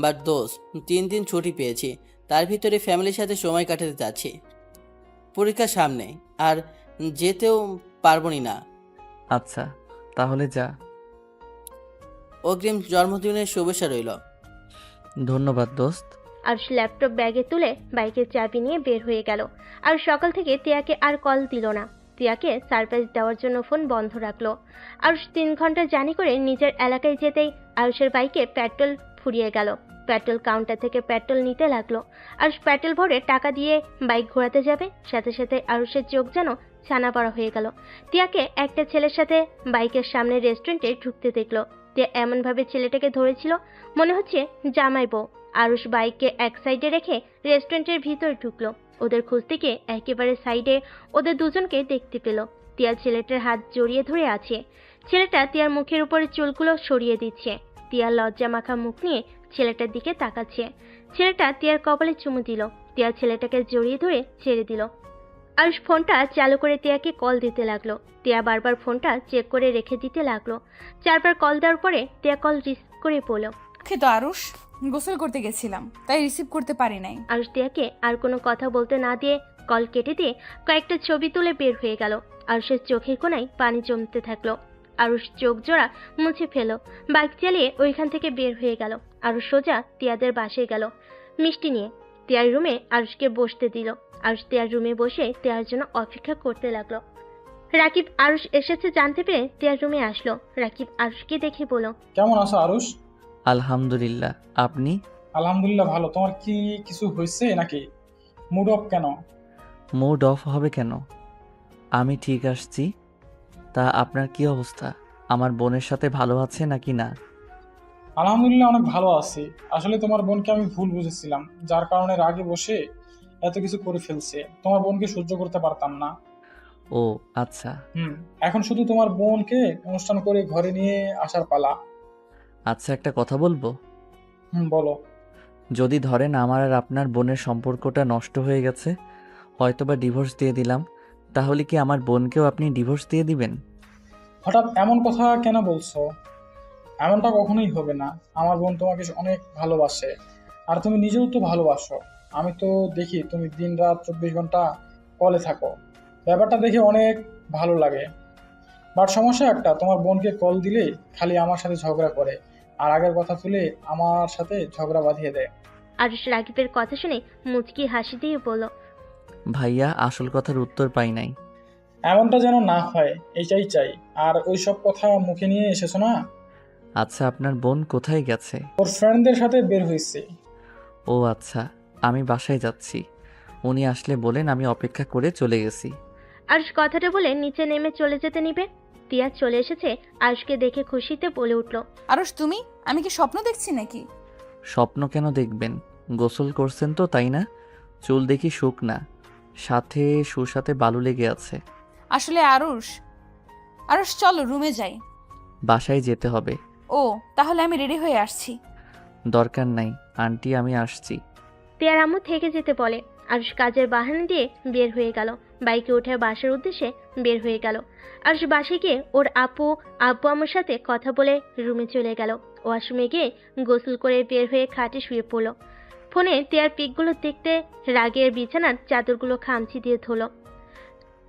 বাট দোস্ত 3 দিন ছুটি পেয়েছি, তার ভিতরে ফ্যামিলির সাথে সময় কাটাতে যাচ্ছি। পরীক্ষা সামনে, আর যেতেও পারবো না। আচ্ছা, তাহলে যা। অগ্রিম জন্মদিনের শুভেচ্ছা রইল। ধন্যবাদ দোস্ত। আরুষ ল্যাপটপ ব্যাগে তুলে বাইকের চাবি নিয়ে বের হয়ে গেল। আর সকাল থেকে টিয়াকে আর কল দিল না। টিয়াকে সারপ্রাইজ দেওয়ার জন্য ফোন বন্ধ রাখলো। আরুষ 3 ঘন্টা জার্নি করে নিজের এলাকায় যেতেই আরুষের বাইকে পেট্রোল ফুরিয়ে গেল। পেট্রোল কাউন্টার থেকে পেট্রোল নিতে লাগলো। আরুষ পেট্রোল ভরে টাকা দিয়ে বাইক ঘোরাতে যাবে, সাথে সাথে আরুষের চোখ যেন ছানা পাড়া হয়ে গেল। টিয়াকে একটা ছেলের সাথে বাইকের সামনে রেস্টুরেন্টে ঢুকতে দেখলো। টিয়া এমনভাবে ছেলেটাকে ধরেছিল মনে হচ্ছে জামাই বউ। আরুষ বাইককে এক সাইডে রেখে রেস্টুরেন্টের ভিতর ঢুকলো। ওদের খুঁজতে গিয়ে একেবারে সাইডে ওদের দুজনকে দেখতে পেল। টিয়া ছেলেটার হাত জড়িয়ে ধরে আছে। ছেলেটা টিয়ার মুখের উপরে চুলগুলো সরিয়ে দিচ্ছে। টিয়ার লজ্জা মাখা মুখ নিয়ে ছেলেটার দিকে তাকাচ্ছে। ছেলেটা টিয়ার কপালে চুমু দিল। টিয়া ছেলেটাকে জড়িয়ে ধরে ছেড়ে দিল। আরুষ ফোনটা চালু করে টিয়াকে কল দিতে লাগলো। টিয়া বারবার ফোনটা চেক করে রেখে দিতে লাগলো। 4 বার কল দেওয়ার পরে টিয়া কল রিসিভ করে বলল, তো আরুষ, গোসল করতে গেছিলাম, তাই রিসিভ করতে পারি নাই। আরুষ টিয়াকে আর কোনো কথা বলতে না দিয়ে কল কেটে দিয়ে কয়েকটা ছবি তুলে বের হয়ে গেল। আরুষের চোখের কোণায় পানি জমতে থাকলো। আরুষ চোখ জোড়া মুছে ফেল, বাইক চালিয়ে ওইখান থেকে বের হয়ে গেল। আরুষ সোজা তিয়াদের বাসায় গেল মিষ্টি নিয়ে। তিয়ার রুমে আরুষকে বসতে দিল। আরুষ তিয়ার রুমে বসে তিয়ার জন্য অপেক্ষা করতে লাগলো। রাকিব আরুষ এসেছে জানতে পেরে তিয়ার রুমে আসলো। রাকিব আরুষকে দেখে বলল, কেমন আছো আরুষ? আলহামদুলিল্লাহ, আপনি? আলহামদুলিল্লাহ ভালো। তোমার কি কিছু হয়েছে নাকি? মুড অফ কেন? মুড অফ হবে কেন? আমি ঠিক আসছি। তা আপনার কি অবস্থা? আমার বোনের সাথে ভালো আছে নাকি না? আলহামদুলিল্লাহ অনেক ভালো আছি। আসলে তোমার বোনকে আমি ভুল বুঝেছিলাম, যার কারণে রাগে বসে এত কিছু করে ফেলছে। তোমার বোনকে সহ্য করতে পারতাম না। ও আচ্ছা। এখন শুধু তোমার বোনকে অনুষ্ঠান করে ঘরে নিয়ে আসার পালা। আচ্ছা, একটা কথা বলবো? বলো। যদি ধরেন আমার আর আপনার বোনের সম্পর্কটা নষ্ট হয়ে গেছে, হয়তোবা ডিভোর্স দিয়ে দিলাম, তাহলে কি আমার বোনকেও আপনি ডিভোর্স দিয়ে দিবেন? হঠাৎ এমন কথা কেন বলছো? এমনটা কখনোই হবে না। আমার বোন তোমাকে অনেক ভালোবাসে, আর তুমি নিজেও তো ভালোবাসো। আমি তো দেখি তুমি দিন রাত 24 ঘন্টা কলে থাকো। ব্যাপারটা দেখে অনেক ভালো লাগে। বাট সমস্যা একটা, তোমার বোনকে কল দিলে খালি আমার সাথে ঝগড়া করে, আর আগের কথা তুলে আমার সাথে ঝগড়া বাঁধিয়ে দেয়। আরুষ রাকিবের কথা শুনে মুচকি হাসি দিয়ে বলল, ভাইয়া, আসল কথার উত্তর পাই নাই। এমনটা যেন না হয় এইটাই চাই। আর ওই সব কথা মুখে নিয়ে এসেছো না? আচ্ছা, আপনার বোন কোথায় গেছে? ওর ফ্রেন্ডদের সাথে বের হয়েছে। ও আচ্ছা, আমি বাসায় যাচ্ছি। উনি আসলে বলেন, আমি অপেক্ষা করে চলে গেছি। আরুষ কথাটা বলে নিচে নেমে চলে যেতে নিবে। তিয়া চলে এসেছে। আরুষকে দেখে খুশিতে বলে উঠল, আরুষ তুমি, আমি কি স্বপ্ন দেখছি নাকি? স্বপ্ন কেন দেখবেন? গোসল করছেন তো, তাই না? চুল দেখি শুকনা, সাথে সুসাথে বালু লেগে আছে। আসলে আরুষ, আরুষ চলো রুমে যাই। বাসায় যেতে হবে? ও, তাহলে আমি রেডি হয়ে আসছি। দরকার নাই আন্টি, আমি আসছি। তিয়ার আম্মু থেকে যেতে বলে। আরুষ কাজের বাহানা দিয়ে বের হয়ে গেল। বাইকে উঠে বাসার উদ্দেশ্যে বের হয়ে গেল। আরুষ বাসায় গিয়ে ওর আব্বু আম্মুর সাথে কথা বলে রুমে চলে গেল। ওয়াশরুমে গিয়ে গোসল করে বের হয়ে খাটে শুয়ে পড়ল। ফোনে তিয়ার পিকগুলো দেখতে রাগের বিছানার চাদরগুলো খামচি দিয়ে ধুলো।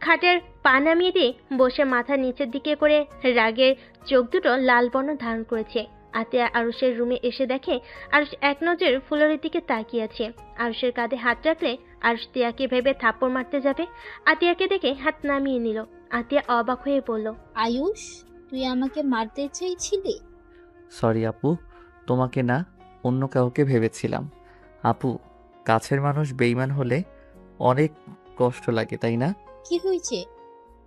খাটের পা নামিয়ে দিয়ে বসে মাথা নিচের দিকে করে রাগের চোখ দুটো লাল বর্ণ ধারণ করেছে। আতিয়া আরুষের রুমে এসে দেখে আরুষ এক নজর ফুলরের দিকে তাকিয়ে আছে। আরুষের কাঁধে হাত রাখলে আরুষ তিয়াকে ভেবে থাপ্পড় মারতে যাবে। আতিয়াকে দেখে হাত নামিয়ে নিল। আতিয়া অবাক হয়ে বলল, আয়ুষ, তুই আমাকে মারতে চাইছিলি? সরি আপু, তোমাকে না, অন্য কাউকে ভেবেছিলাম। আপু, কাছের মানুষ বেইমান হলে অনেক কষ্ট লাগে, তাই না? কি হয়েছে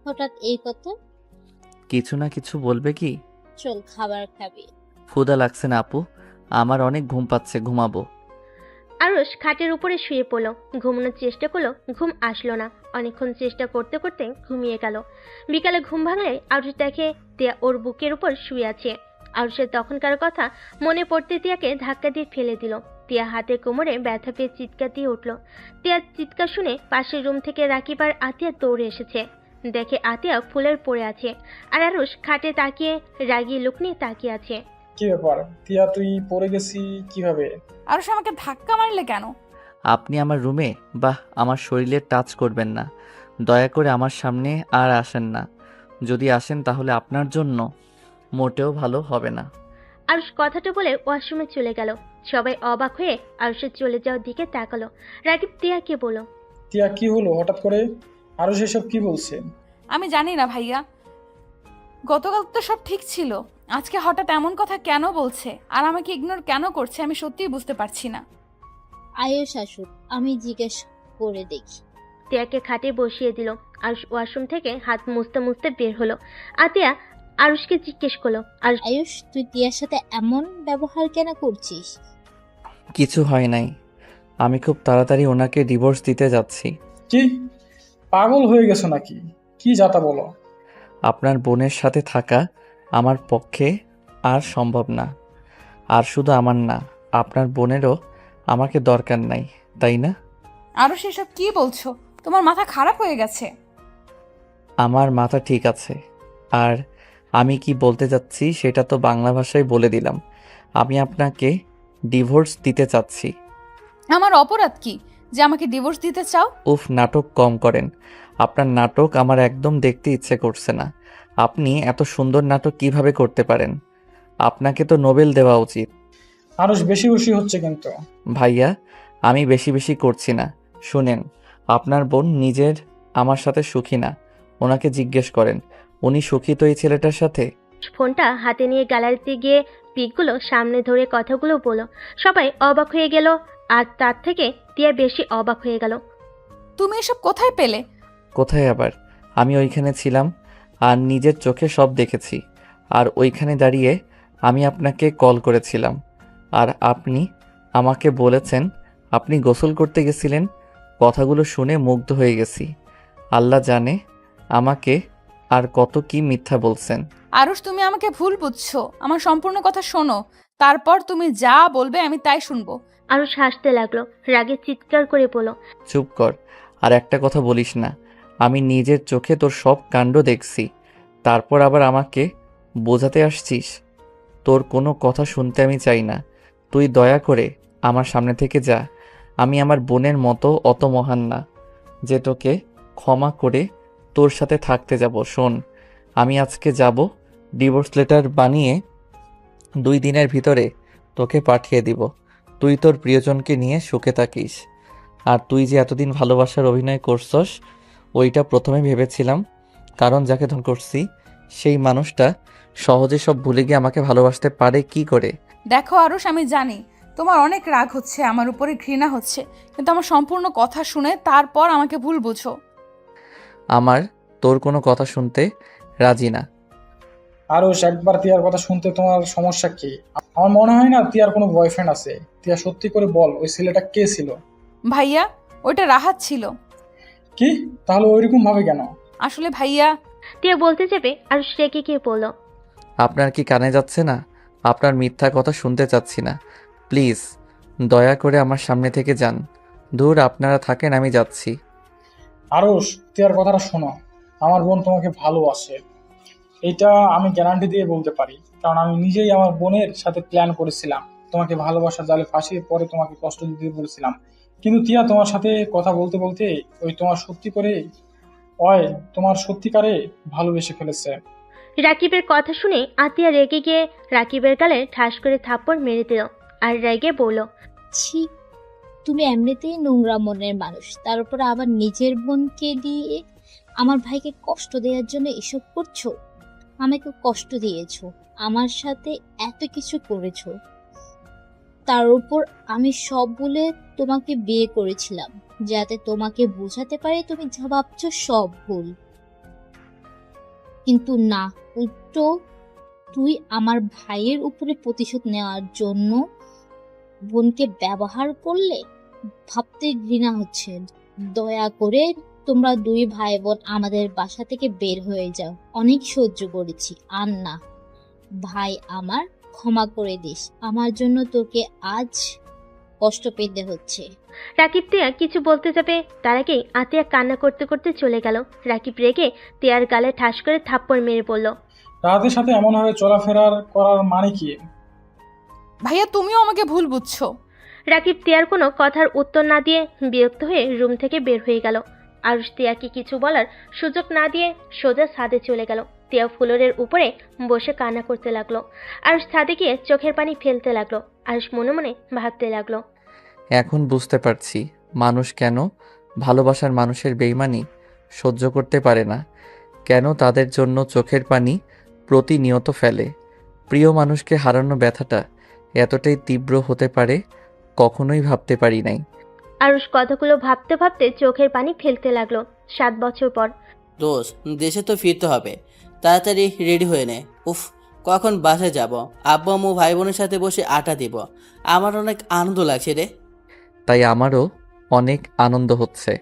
হঠাৎ এই কথা? কিছু না কিছু বলবে কি? চল খাবার খাবি। ক্ষুধা লাগছে না আপু, আমার অনেক ঘুম পাচ্ছে, ঘুমাবো। আরুষ খাটের উপরে শুয়ে পড়ল। ঘুমানোর চেষ্টা করলো, ঘুম আসলো না। অনেকক্ষণ চেষ্টা করতে করতে ঘুমিয়ে গেল। বিকালে ঘুম ভাঙলে আরুষ দেখে তিয়া ওর বুকের উপর শুয়ে আছে। আরুষের তখনকার কথা মনে পড়তে তিয়াকে ধাক্কা দিয়ে ফেলে দিল। তিয়া হাতে কোমরে ব্যথা পেয়ে চিৎকার দিয়ে উঠল। তিয়ার চিৎকার শুনে পাশের রুম থেকে রাকিব আর আতিয়া দৌড়ে এসেছে। দেখে আতিয়া ফুলের পড়ে আছে, আর আরুষ খাটে তাকিয়ে রাগিয়ে লুক নিয়ে তাকিয়ে আছে। কি ব্যাপার তিয়া, তুই পড়ে গেছি কিভাবে? আরুষ আমাকে ধাক্কা মারলে কেন? আপনি আমার রুমে আমার শরীরে টাচ করবেন না। দয়া করে আমার সামনে আর আসেন না। যদি আসেন তাহলে আপনার জন্য মোটেও ভালো হবে না। আরুষ কথাটা বলে ওয়াশরুমে চলে গেল। সবাই অবাক হয়ে আরুষের চলে যাওয়ার দিকে তাকালো। রাকিব তিয়াকে বলল, তিয়া কি হলো হঠাৎ করে? আরো সেসব কি বলছে? আমি জানি না ভাইয়া, গতকাল তো সব ঠিক ছিল, আজকে হঠাৎ এমন কথা কেন বলছে আর আমাকে ইগনোর কেন করছে আমি সত্যিই বুঝতে পারছি না। আয়ুষ আসুক, আমি জিজ্ঞেস করে দেখি। তিয়াকে খাটে বসিয়ে দিল। আরুষ ওয়াশরুম থেকে হাত মুছতে মুছতে বের হলো। আতিয়া আরুষকে জিজ্ঞেস করলো, আয়ুষ, তুই টিয়ার সাথে এমন ব্যবহার কেন করছিস? কিছু হয় নাই, আমি খুব তাড়াতাড়ি ওনাকে ডিভোর্স দিতে যাচ্ছি। কি পাগল হয়ে গেছো নাকি? কি যাতা বলো? আপনার বোনের সাথে থাকা আমার পক্ষে আর সম্ভব না। আর শুধু আমার না, আপনার বোনেরও আমাকে দরকার নাই, তাই না? আরও সেসব কি বলছো? তোমার মাথা খারাপ হয়ে গেছে? আমার মাথা ঠিক আছে, আর আমি কি বলতে চাচ্ছি সেটা তো বাংলা ভাষায় বলে দিলাম। আমি আপনাকে ডিভোর্স দিতে চাচ্ছি। আমার অপরাধ কি যে আমাকে ডিভোর্স দিতে চাও? উফ, নাটক কম করেন। আপনার নাটক আমার একদম দেখতে ইচ্ছে করছে না। আপনি এত সুন্দর নাটক কিভাবে করতে পারেন? আপনাকে তো নোবেল দেওয়া উচিত। আরুষ বেশি বেশি হচ্ছে কিন্তু। ভাইয়া, আমি বেশি বেশি করছি না। শুনেন, আপনার বোন নিজের আমার সাথে সুখী না। ওনাকে জিজ্ঞেস করেন, উনি সুখী তো এই ছেলেটার সাথে? ফোনটা হাতে নিয়ে গ্যালারিতে গিয়ে পিকগুলো সামনে ধরে কথাগুলো বলো। সবাই অবাক হয়ে গেল, আর তার থেকে টিয়া বেশি অবাক হয়ে গেল। তুমি এসব কোথায় পেলে? কোথায় আবার? আমি ওইখানে ছিলাম আর নিজের চোখে সব দেখেছি। আর ওইখানে দাঁড়িয়ে আমি আপনাকে কল করেছিলাম। আর আপনি আমাকে বলেছেন আপনি গোসল করতে গেছিলেন। কথাগুলো শুনে মুগ্ধ হয়ে গেছি। আল্লাহ জানে আমাকে আর কত কি মিথ্যা বলছেন। আরুষ, তুমি আমাকে ভুল বুঝছো। আমার সম্পূর্ণ কথা শোনো, তারপর তুমি যা বলবে আমি তাই শুনবো। আরুষ হাসতে লাগলো, রাগে চিৎকার করে বলল, চুপ কর, আর একটা কথা বলিস না। আমি নিজের চোখে তোর সব কাণ্ড দেখছি, তারপর আবার আমাকে বোঝাতে আসছিস? তোর কোনো কথা শুনতে আমি চাই না। তুই দয়া করে আমার সামনে থেকে যা। আমি আমার বোনের মতো অত মহান না যে তোকে ক্ষমা করে তোর সাথে থাকতে যাব। শোন, আমি আজকে যাব, ডিভোর্স লেটার বানিয়ে 2 দিনের ভিতরে তোকে পাঠিয়ে দিব। তুই তোর প্রিয়জনকে নিয়ে সুখে থাকিস। আর তুই যে এতদিন ভালোবাসার অভিনয় করছস, ওইটা প্রথমে ভেবেছিলাম, কারণ যাকে ধন করছি সেই মানুষটা সহজে সব ভুলে গিয়ে আমাকে ভালোবাসতে পারে কি করে? দেখো আরুষ, আমি জানি তোমার অনেক রাগ হচ্ছে, আমার উপরে ঘৃণা হচ্ছে, কিন্তু আমার সম্পূর্ণ কথা শুনে তারপর আমাকে ভুল বুঝো। আমার তোর কোনো কথা শুনতে রাজি না। আরুষ, একবার তিয়ার কথা শুনতে তোমার সমস্যা কি? আমার মনে হয় না তিয়ার কোনো বয়ফ্রেন্ড আছে। তিয়া, সত্যি করে বল, ওই ছেলেটা কে ছিল? ভাইয়া, ওইটা রাহাত ছিল। কি? তাহলে ওইরকম ভাবে কেন? আসলে ভাইয়া, টিয়া বলতে যাবে আরুষ রেগে গিয়ে বলল, আপনার কি কানে যাচ্ছে না? আপনার মিথ্যা কথা শুনতে চাচ্ছি না। প্লিজ দয়া করে আমার সামনে থেকে যান। দূর আপনারা থাকেন, আমি যাচ্ছি। আরুষ, তিয়ার কথাটা শোনো। আমার বোন তোমাকে ভালোবাসে, এটা আমি গ্যারান্টি দিয়ে বলতে পারি, কারণ আমি নিজেই আমার বোনের সাথে প্ল্যান করেছিলাম। তোমাকে ভালোবাসার জালে ফাঁসিয়ে পরে তোমাকে কষ্ট দিতে বলেছিলাম। কিন্তু তিয়া, তোমার সাথে কথা বলতে বলতে ওই তোমার সত্যিকারে ভালোবেসে ফেলেছে। রাকিবের কথা শুনে আতিয়া রেগে গিয়ে রাকিবের গালে ঠাস করে থাপ্পড় মেরে দিল, আর রেগে বলল, ছি, তুমি এমনিতেই নোংরা মনের মানুষ, তার উপর আবার নিজের বোনকে দিয়ে আমার ভাইকে কষ্ট দেওয়ার জন্য এসব করছো। আমাকে কষ্ট দিয়েছো, আমার সাথে এত কিছু করেছো, তার উপর আমি সব বলে তোমাকে বিয়ে করেছিলাম যাতে তোমাকে বোঝাতে পারি তুমি যা ভাবছো সব ভুল। কিন্তু না, উল্টো তুই আমার ভাইয়ের উপরে প্রতিশোধ নেওয়ার জন্য বোনকে ব্যবহার করলে। ভাবতে ঘৃণা হচ্ছে। দয়া করে তোমরা 2 ভাই বোন আমাদের বাসা থেকে বের হয়ে যাও। অনেক সহ্য করেছি, আর না। ভাই আমার, ক্ষমা করে দিস, আমার জন্য তোকে আজ কষ্ট পেতে হচ্ছে। রাকিব টিয়া কিছু বলতে যাবে, তার আগেই আতিয়া কান্না করতে করতে চলে গেল। রাকিব রেগে টিয়ার গালে ঠাস করে থাপ্পড় মেরে বলল, রাহাতের সাথে এমন ভাবে চলাফেরার করার মানে কি? ভাইয়া তুমিও আমাকে ভুল বুঝছো। রাকিব টিয়ার কোনো কথার উত্তর না দিয়ে বিরক্ত হয়ে রুম থেকে বের হয়ে গেল। আরুষ টিয়াকে কিছু বলার সুযোগ না দিয়ে সোজা ছাদে চলে গেল। টিয়া ফ্লোরের উপরে বসে কান্না করতে লাগলো। আরুষ ছাদে গিয়ে চোখের পানি ফেলতে লাগলো। আরুষ মনে মনে ভাবতে লাগলো, এখন বুঝতে পারছি মানুষ কেন ভালোবাসার মানুষের বেইমানি সহ্য করতে পারে না, কেন তাদের জন্য চোখের পানি প্রতিনিয়ত ফেলে। প্রিয় মানুষকে হারানো ব্যথাটা এতটাই তীব্র হতে পারে কখনোই ভাবতে পারি নাই। আরুষ কথাগুলো ভাবতে ভাবতে চোখের পানি ফেলতে লাগলো। 7 বছর পর দোস্ত, দেশে তো ফিরতে হবে, তাড়াতাড়ি রেডি হয়ে নে। উফ, কখন বাসায় যাব? আব্বু আম্মু ভাই বোনের সাথে বসে আটা দিব। আমার অনেক আনন্দ লাগছে রে। তাই আমারও অনেক আনন্দ হচ্ছে।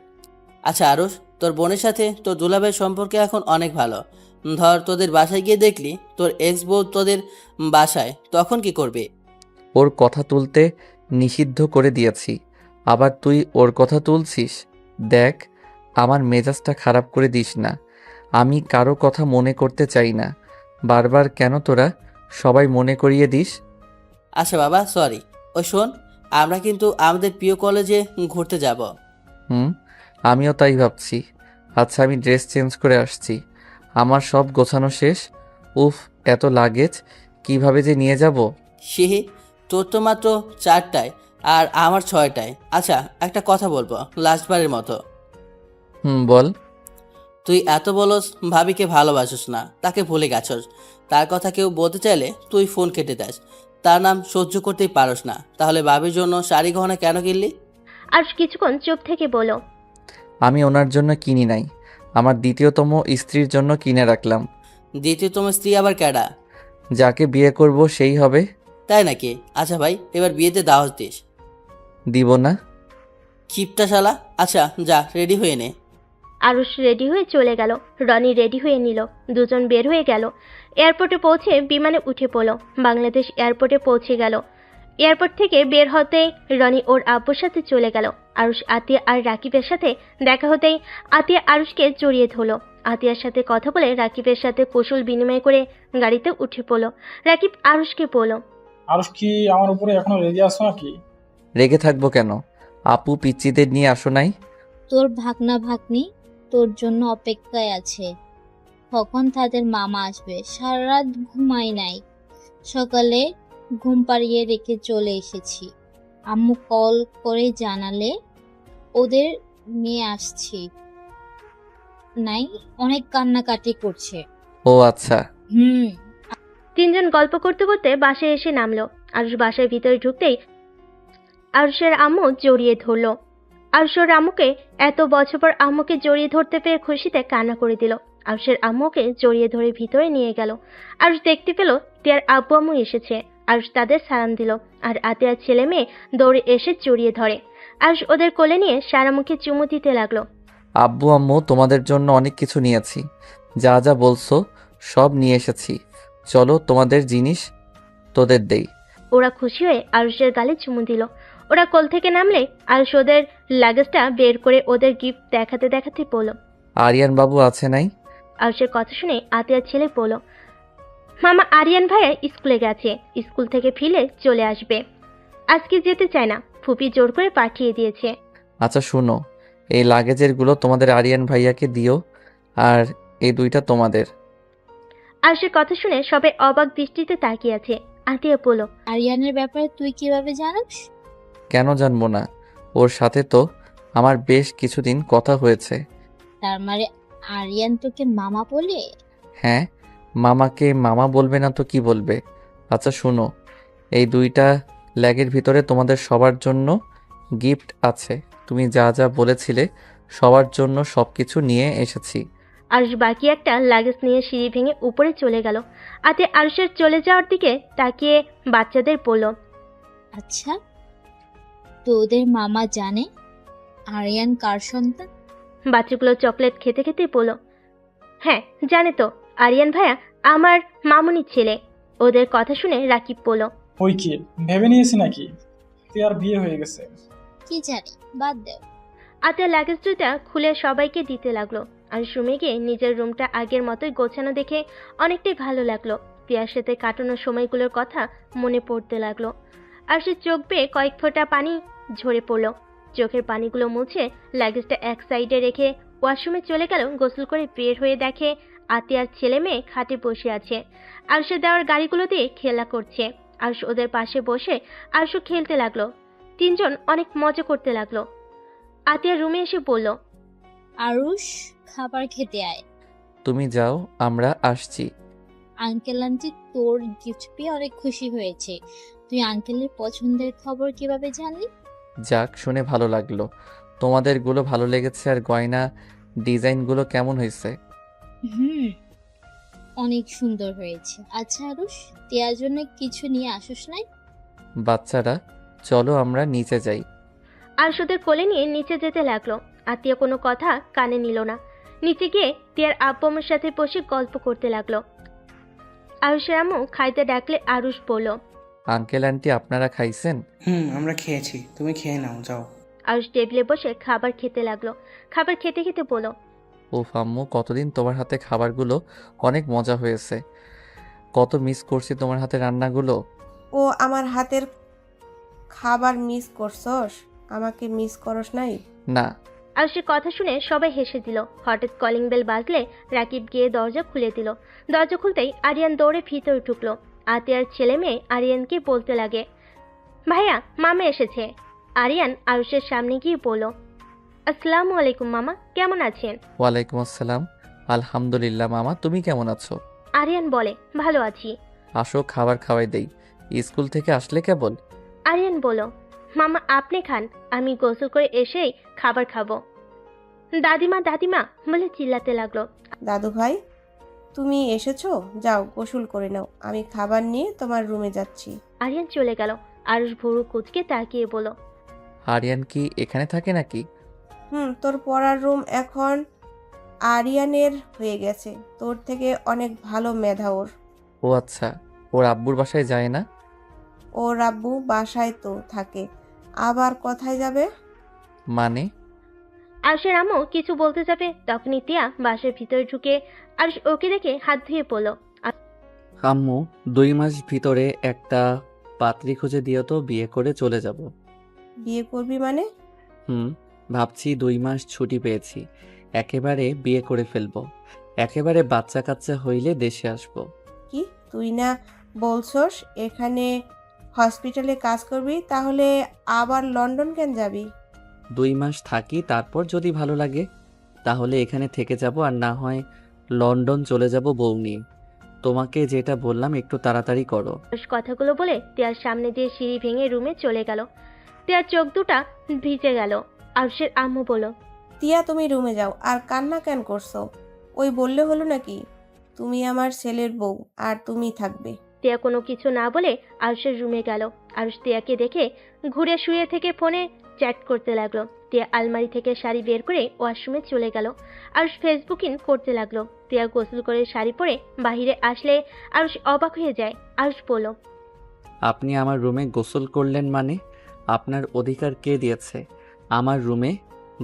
আচ্ছা আরুষ, তোর বোনের সাথে তোর দুলাভাইয়ের সম্পর্কে এখন অনেক ভালো। ধর তোদের বাসায় গিয়ে দেখলি তোর এক্স বউ তোদের বাসায়, তখন কি করবি? ওর কথা তুলতে নিষিদ্ধ করে দিয়েছি, আবার তুই ওর কথা তুলছিস। দেখ, আমার মেজাজটা খারাপ করে দিস না। আমি কারো কথা মনে করতে চাই না। বারবার কেন তোরা সবাই মনে করিয়ে দিস? আচ্ছা বাবা, সরি। ওই শোন, আমরা কিন্তু আমাদের প্রিয় কলেজে ঘুরতে যাব। আমিও তাই ভাবছি। আচ্ছা আমি ড্রেস চেঞ্জ করে আসছি। আমার সব গোছানো শেষ। উফ, এত লাগেজ কিভাবে যে নিয়ে যাব। সিহি, তোর তো মাত্র 4টায় আর আমার 6টায়। আচ্ছা একটা কথা বলবো লাস্টবারের মতো। বল। তুই এত বলস ভাবিকে ভালোবাসিস না, তাকে ভুলে গেছস। তার কথা কেউ বলতে চাইলে তুই ফোন কেটে দেস। তার নাম সহ্য করতেই পারস না, তাহলে ভাবির জন্য শাড়ি গহনা কেন কিনলি? আরুষ কিছুক্ষণ চুপ থেকে বলল, আমি ওনার জন্য কিনি নাই, আমার দ্বিতীয়তম স্ত্রীর জন্য কিনে রাখলাম। দ্বিতীয়তম স্ত্রী আবার কেডা? যাকে বিয়ে করব সেই হবে। তাই নাকি? আচ্ছা ভাই, এবার বিয়েতে দাওয়াত দিস। দিব না। কিপটা শালা। আচ্ছা যা, রেডি হয়ে নে। আরুষ রেডি হয়ে চলে গেল। রনি রেডি হয়ে নিল। দুজন বের হয়ে গেল। এয়ারপোর্টে পৌঁছে বিমানে উঠে পড়ল। বাংলাদেশ এয়ারপোর্টে পৌঁছে গেল। এয়ারপোর্ট থেকে বের হতেই রনি ওর আব্বুর সাথে চলে গেল। আরুষ আতিয়া আর রাকিবের সাথে দেখা হতেই আতিয়া আরুষকে জড়িয়ে ধরল। আতিয়ার সাথে কথা বলে রাকিবের সাথে কৌশল বিনিময় করে গাড়িতে উঠে পড়ল। রাকিব আরুষকে বলল, আরুষ কি আমার উপরে এখনো রেগে আছো নাকি? রেগে থাকবো কেন? আপু পিচ্চিদের নিয়ে আসো নাই? তোর ভাগনা ভাগ্নি তোর জন্য অপেক্ষায় আছে। কখন তাদের মামা আসবে? সারা রাত ঘুমাই নাই, সকালে ঘুম পাড়িয়ে রেখে চলে এসেছি। আম্মু কল করে জানালে ওদের নিয়ে আসছি। নাই, অনেক কান্নাকাটি করছে। ও আচ্ছা। তিনজন গল্প করতে করতে বাসায় এসে নামলো। আরুষ বাসার ভিতরে ঢুকতেই আরুষের আম্মু জড়িয়ে ধরলো। আরুষের আম্মুকে এত বছর পর আম্মুকে জড়িয়ে ধরতে পেরে খুশিতে কান্না করে দিল। আরুষের আম্মুকে জড়িয়ে ধরে ভিতরে নিয়ে গেল। আরুষ দেখতে পেল তিয়ার আব্বু আম্মু এসেছে। আরুষ তাদের সালাম দিল আর আতিয়ার ছেলে মেয়ে দৌড়ে এসে জড়িয়ে ধরে। আরুষ ওদের কোলে নিয়ে সারা মুখে চুমু দিতে লাগলো। আব্বু আম্মু তোমাদের জন্য অনেক কিছু নিয়েছি, যা যা বলছো সব নিয়ে এসেছি। চলো তোমাদের জিনিস তোদের দেই। ওরা খুশি হয়ে আরুষের গালে চুমু দিল। ওরা কোল থেকে নামলে আরুষ ওদের লাগেজটা বের করে ওদের গিফট দেখাতে দেখাতে বলল। আরিয়ান বাবু আছে নাই? আরুষের কথা শুনে আতিয়ার ছেলে বলল, মামা আরিয়ান ভাইয়া স্কুলে গেছে, স্কুল থেকে ফিরে চলে আসবে। আজকে যেতে চায় না, ফুপি জোর করে পাঠিয়ে দিয়েছে। আচ্ছা শুনো, এই লাগেজেরগুলো তোমাদের আরিয়ান ভাইয়াকে দিও, আর এই দুইটা তোমাদের। আরুষের কথা শুনে সবাই অবাক দৃষ্টিতে তাকিয়ে আছে। আতিয়া বলল, আরিয়ানের ব্যাপারে তুই কিভাবে জানিস? কেন জানবো না? ওর সাথে তো আমার বেশ কিছুদিন কথা হয়েছে। তার মানে আরিয়ান তোকে মামা বলে? হ্যাঁ, মামাকে মামা বলবে না তো কি বলবে? আচ্ছা শুনো, এই দুইটা ল্যাগের ভিতরে তোমাদের সবার জন্য গিফট আছে। তুমি যা যা বলেছিলে সবার জন্য সবকিছু নিয়ে এসেছি। আরুষ বাকি একটা লাগেজ নিয়ে সিঁড়ি ভেঙে উপরে চলে গেল। আতিয়া আরুষের চলে যাওয়ার দিকে তাকিয়ে বাচ্চাদের বলল, আচ্ছা, তোদের মামা জানে আরিয়ান কার সন্তান? বাচ্চাগুলো চকলেট খেতে খেতে বলল, হ্যাঁ জানে তো, আরিয়ান ভাইয়া আমার মামুনির ছেলে। ওদের কথা শুনে রাকিব বলল, ওই কি ভেবে নিয়েছি নাকি তুই আর বিয়ে হয়ে গেছে? কি জানি, বাদ দেও। আতিয়া লাগেজ দুটা খুলে সবাইকে দিতে লাগলো। আর রুমে গিয়ে নিজের রুমটা আগের মতোই গোছানো দেখে অনেকটাই ভালো লাগলো। তিয়ার সাথে কাটানোর সময়গুলোর কথা মনে পড়তে লাগলো। আর সে চোখ বেয়ে কয়েক ফোঁটা পানি ঝরে পড়লো। চোখের পানিগুলো মুছে লাগেজটা এক সাইডে রেখে ওয়াশরুমে চলে গেল। গোসল করে বের হয়ে দেখে আতিয়ার ছেলে মেয়ে খাটে বসে আছে। আরশে দেওয়ার গাড়িগুলো দিয়ে খেলা করছে। আরশ ওদের পাশে বসে আরশও খেলতে লাগলো। তিনজন অনেক মজা করতে লাগলো। আতিয়া রুমে এসে বলল, আরুষ, খাবার খেতে আয়। তুমি যাও, আমরা আসছি। আঙ্কেল আন্টি তোর গিফট পেয়ে অনেক খুশি হয়েছে। তুই আঙ্কেলের পছন্দের খবর কিভাবে জানলি? যাক, শুনে ভালো লাগলো। তোমাদেরগুলো ভালো লেগেছে। আর গয়না ডিজাইনগুলো কেমন হয়েছে? অনেক সুন্দর হয়েছে। আচ্ছা আরুষ, তিয়ার জন্য কিছু নিয়ে আসিস নাই? বাচ্চারা চলো আমরা নিচে যাই। আরশ ওদের কোলে নিয়ে নিচে যেতে লাগলো। আতিয়া কোনো কথা কানে নিল না। নিচে গিয়ে তিয়ার আব্বু আম্মুর সাথে বসে গল্প করতে লাগলো। আরুষের আম্মু খাইতে ডাকলে আরুষ বলল, আঙ্কেল আন্টি আপনারা খাইছেন? আমরা খেয়েছি, তুমি খেয়ে নাও, যাও। আরুষ টেবিলে বসে খাবার খেতে লাগলো। খাবার খেতে খেতে বলল, ওফ আম্মু, কতদিন তোমার হাতে খাবারগুলো অনেক মজা হয়েছে। কত মিস করছি তোমার হাতে রান্নাগুলো। ও আমার হাতের খাবার মিস করছস? আমাকে মিস করস নাই? না, আরুষের কথা শুনে সবাই হেসে দিল। হঠাৎ কলিং বেল বাজলে রাকিব গিয়ে দরজা খুলে দিল। দরজা খুলতেই আরিয়ান দৌড়ে ভিতরে ঢুকলো। আতিয়ার ছেলে মেয়ে আরিয়ানকে বলতে লাগে, ভাইয়া মামা এসেছে। আরিয়ান আরুষের সামনে গিয়ে বলল, আসসালামু আলাইকুম মামা, কেমন আছেন? ওয়ালাইকুম আসসালাম। আলহামদুলিল্লাহ মামা, তুমি কেমন আছো? আরিয়ান বলে, ভালো আছি। আসো, খাবার খাওয়াই দেই। স্কুল থেকে আসলে কেবল? আরিয়ান বলল, মামা আপনি খান, আমি গোসল করে এসেই খাবার খাবো। দাদিমা দাদিমা বলে চিল্লাতে লাগলো। দাদু ভাই, তুমি এসেছো? যাও গোসল করে নাও, আমি খাবার নিয়ে তোমার রুমে যাচ্ছি। আরিয়ান চলে গেল। আরুষ ভুরু কুচকে তাকিয়ে বলল, আরিয়ান কি এখানে থাকে নাকি? তোর পড়ার রুম এখন আরিয়ানের হয়ে গেছে। তোর থেকে অনেক ভালো মেধা ওর। ও আচ্ছা, ওর আব্বুর বাসায় যায় না? ওর আব্বু বাসায় তো থাকে, আবার কোথায় যাবে? মানে? আরুষের আম্মু কিছু বলতে যাবে, তখনই টিয়া বাসার ভিতরে ঢুকে আরুষ ওকে দেখে হাত ধুয়ে পড়ল। আম্মু 2 মাস ভিতরে একটা পাত্রী খুঁজে দিও তো, বিয়ে করে চলে যাব। বিয়ে করবি মানে? ভাবছি 2 মাস ছুটি পেয়েছি, একেবারে বিয়ে করে ফেলবো। একেবারে বাচ্চা কাচ্চা হইলে দেশে আসবো। কি তুই না বলছস এখানে হসপিটালে কাজ করবি, তাহলে আবার লন্ডন কেন যাবি? 2 মাস থাকি, তারপর যদি ভালো লাগে তাহলে এখানে থেকে যাব, আর না হয় লন্ডন চলে যাব বউ নিয়ে। তোমাকে যেটা বললাম একটু তাড়াতাড়ি করো। আরুষ কথাগুলো বলে টিয়ার সামনে দিয়ে সিঁড়ি ভেঙে রুমে চলে গেল। টিয়ার চোখ দুটা ভিজে গেল। আরুষের আম্মু বলল, তিয়া তুমি রুমে যাও, আর কান্না কেন করছো? ওই বললে হলো নাকি তুমি আমার ছেলের বউ আর তুমি থাকবে? টিয়া কোনো কিছু না বলে আরুষের রুমে গেল। আরুষ টিয়াকে দেখে ঘুরে শুয়ে থেকে ফোনে চ্যাট করতে লাগলো। টিয়া আলমারি থেকে শাড়ি বের করে ওয়াশরুমে চলে গেল। আরুষ ফেসবুকিং করতে লাগলো। টিয়া গোসল করে শাড়ি পরে বাহিরে আসলে আরুষ অবাক হয়ে যায়। আরুষ বলল, আপনি আমার রুমে গোসল করলেন মানে? আপনার অধিকার কে দিয়েছে আমার রুমে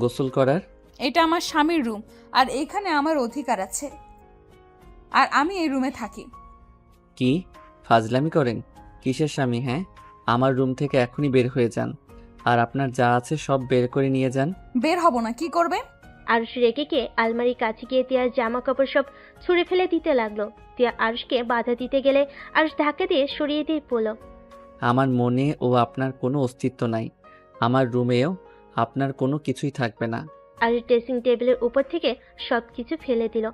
গোসল করার? এটা আমার স্বামীর রুম, আর এখানে আমার অধিকার আছে, আর আমি এই রুমে থাকি। কি ফাজলামি করেন? কিসের স্বামী? হ্যাঁ, আমার রুম থেকে এখনই বের হয়ে যান, আর আপনার যা আছে সব বের করে নিয়ে যান। বের হব না, কি করবে? আরুষ রেগে গিয়ে আলমারির কাছে গিয়ে টিয়ার জামা কাপড় সব ছুঁড়ে ফেলে দিতে লাগলো। টিয়া আরুষকে বাধা দিতে গেলে আরুষ ধাক্কা দিয়ে সরিয়ে দিয়ে বলল, আমার মনে ও আপনার কোনো অস্তিত্ব নাই, আমার রুমেও আপনার কোনো কিছুই থাকবে না। আরুষ ড্রেসিং টেবিলের উপর থেকে সব কিছু ফেলে দিল।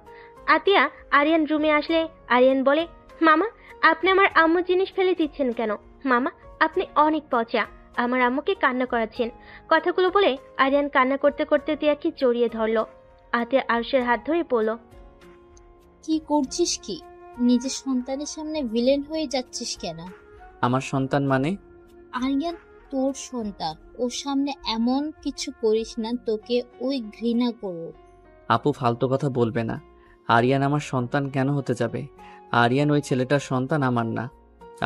আতিয়া আরিয়ান রুমে আসলে আরিয়ান বলে, মামা আপনি আমার আম্মু জিনিস ফেলে দিচ্ছেন কেন? মামা আপনি অনেক পচা, আমার আম্মুকে কান্না করাচ্ছেন। কথাগুলো বলে আরিয়ান কান্না করতে করতে তিয়াকে জড়িয়ে ধরলো। আতিয়া আরুষের হাত ধরে বলল, কি করছিস কি? নিজের সন্তানের সামনে ভিলেন হয়ে যাচ্ছিস কেন? আমার সন্তান মানে? আরিয়ান তোর সন্তান, ওর সামনে এমন কিছু করিস না, তোকে ওই ঘৃণা করো। আপু ফালতু কথা বলবে না। আরিয়ান আমার সন্তান কেন হতে যাবে? আরিয়ান ওই ছেলেটার সন্তান, আমার না।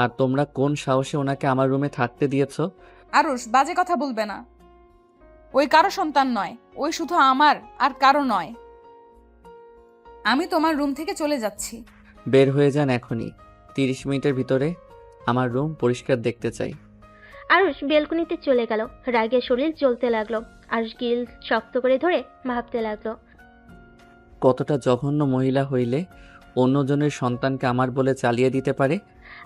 আর তোমরা কোন সাহসে ওনাকে আমার রুমে থাকতে দিয়েছো? আরুষ বাজে কথা বলবে না, ওই কারো সন্তান নয়, ওই শুধু আমার আর কারো নয়। আমি তোমার রুম থেকে চলে যাচ্ছি। বের হয়ে যান এখনই। 30 মিনিটের ভিতরে আমার রুম পরিষ্কার দেখতে চাই। আরুষ বেলকনিতে চলে গেল। রাগে শরীর জ্বলতে লাগলো। আরুষ গিল শক্ত করে ধরে ভাবতে লাগলো, কতটা জঘন্য মহিলা হইলে অন্যজনের সন্তানকে আমার বলে চালিয়ে দিতে পারে।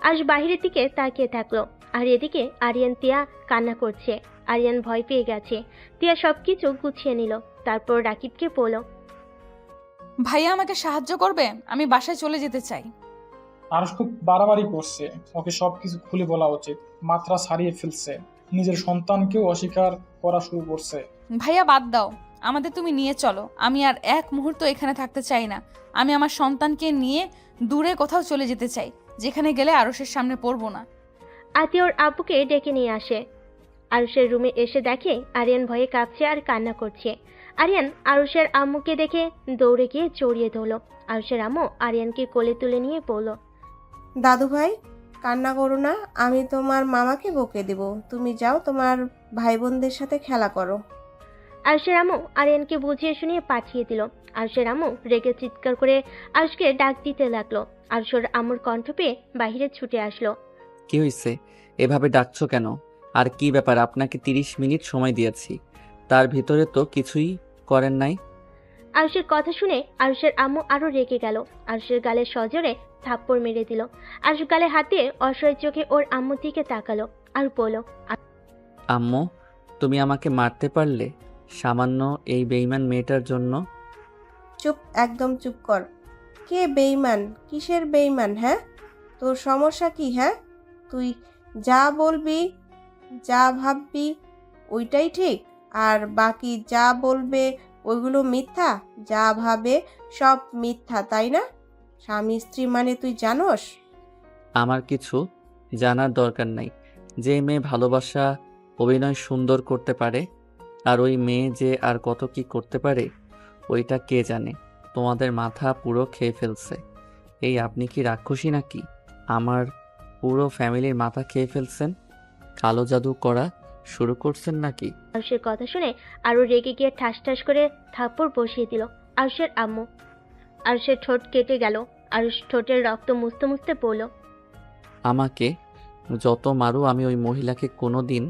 আরুষ বাহিরের দিকে তাকিয়ে থাকলো। আর এদিকে আরিয়ান তিয়া কান্না করছে। আরিয়ান ভয় পেয়ে গেছে। তিয়া সবকিছু গুছিয়ে নিল। তারপর রাকিবকে বলল, ভাইয়া আমাকে সাহায্য করবে, আমি বাসায় চলে যেতে চাই। আরুষ খুব বাড়াবাড়ি করছে, ওকে সবকিছু খুলে বলা উচিত। মাত্রা ছাড়িয়ে ফেলছে, নিজের সন্তানকেও অস্বীকার করা শুরু করছে। ভাইয়া বাদ দাও, আমাদের তুমি নিয়ে চলো। আমি আর এক মুহূর্ত এখানে থাকতে চাই না। আমি আমার সন্তানকে নিয়ে দূরে কোথাও চলে যেতে চাই, যেখানে গেলে আরুষের সামনে পড়বো না। আতিয়া ওর আব্বুকে ডেকে নিয়ে আসে। আরুষের রুমে এসে দেখে আরিয়ান ভয়ে কাঁপছে আর কান্না করছে। আরিয়ান আরুষের আম্মুকে দেখে দৌড়ে গিয়ে জড়িয়ে ধরলো। আরুষের আম্মু আরিয়ানকে কোলে তুলে নিয়ে বলল, দাদু ভাই কান্না করো না, আমি তোমার মামাকে বকে দেব। তুমি যাও তোমার ভাই বোনদের সাথে খেলা করো। আরুষের আম্মু আরিয়ানকে বুঝিয়ে শুনিয়ে পাঠিয়ে দিল। আরুষের আম্মু রেগে চিৎকার করে আরুষকে ডাক দিতে লাগলো। আরুষের আম্মুর কণ্ঠ পেয়ে বাহিরে ছুটে আসলো। কি হয়েছে? এভাবে ডাকছো কেন? আর কি ব্যাপার? আপনাকে 30 মিনিট সময় দিয়েছি, তার ভিতরে তো কিছুই করেন নাই? আরুষের কথা শুনে আরুষের আম্মু আরো রেগে গেল। আরুষের গালে সজোরে থাপ্পড় মেরে দিল। আরুষ গালে হাত দিয়ে অসহায় চোখে ওর আম্মুর দিকে তাকালো আর বলল, আম্মু, তুমি আমাকে মারতে পারলে সামান্য এই বেইমান মেয়েটার জন্য? চুপ, একদম চুপ কর। কে বেইমান? কিসের বেইমান? হ্যাঁ, তোর সমস্যা কি? হ্যাঁ, তুই যা বলবি, যা ভাববি ওইটাই ঠিক, আর বাকি যা বলবে ওইগুলো মিথ্যা? যা ভাবে সব মিথ্যা, তাই না? স্বামী স্ত্রী মানে তুই জানোস? আমার কিছু জানার দরকার নাই। যে মেয়ে ভালোবাসা অভিনয় সুন্দর করতে পারে, আর ওই মেয়ে যে আর কত কি করতে পারে, ওইটা কে জানে? তোমাদের মাথা পুরো খেয়ে ফেলছে। এই আপনি কি রাক্ষসী নাকি? আমার পুরো ফ্যামিলির মাথা খেয়ে ফেলছেন? কালো জাদু করা শুরু করছেন নাকি? আরুষের কথা শুনে আরো রেগে গিয়ে ঠাস ঠাস করে থাপ্পড় বসিয়ে দিল আরুষের আম্মু। আরুষের ঠোঁট কেটে গেল। আরুষ ঠোঁটের রক্ত মুছতে মুছতে বলল, আমাকে যত মারো আমি ওই মহিলাকে কোনো দিন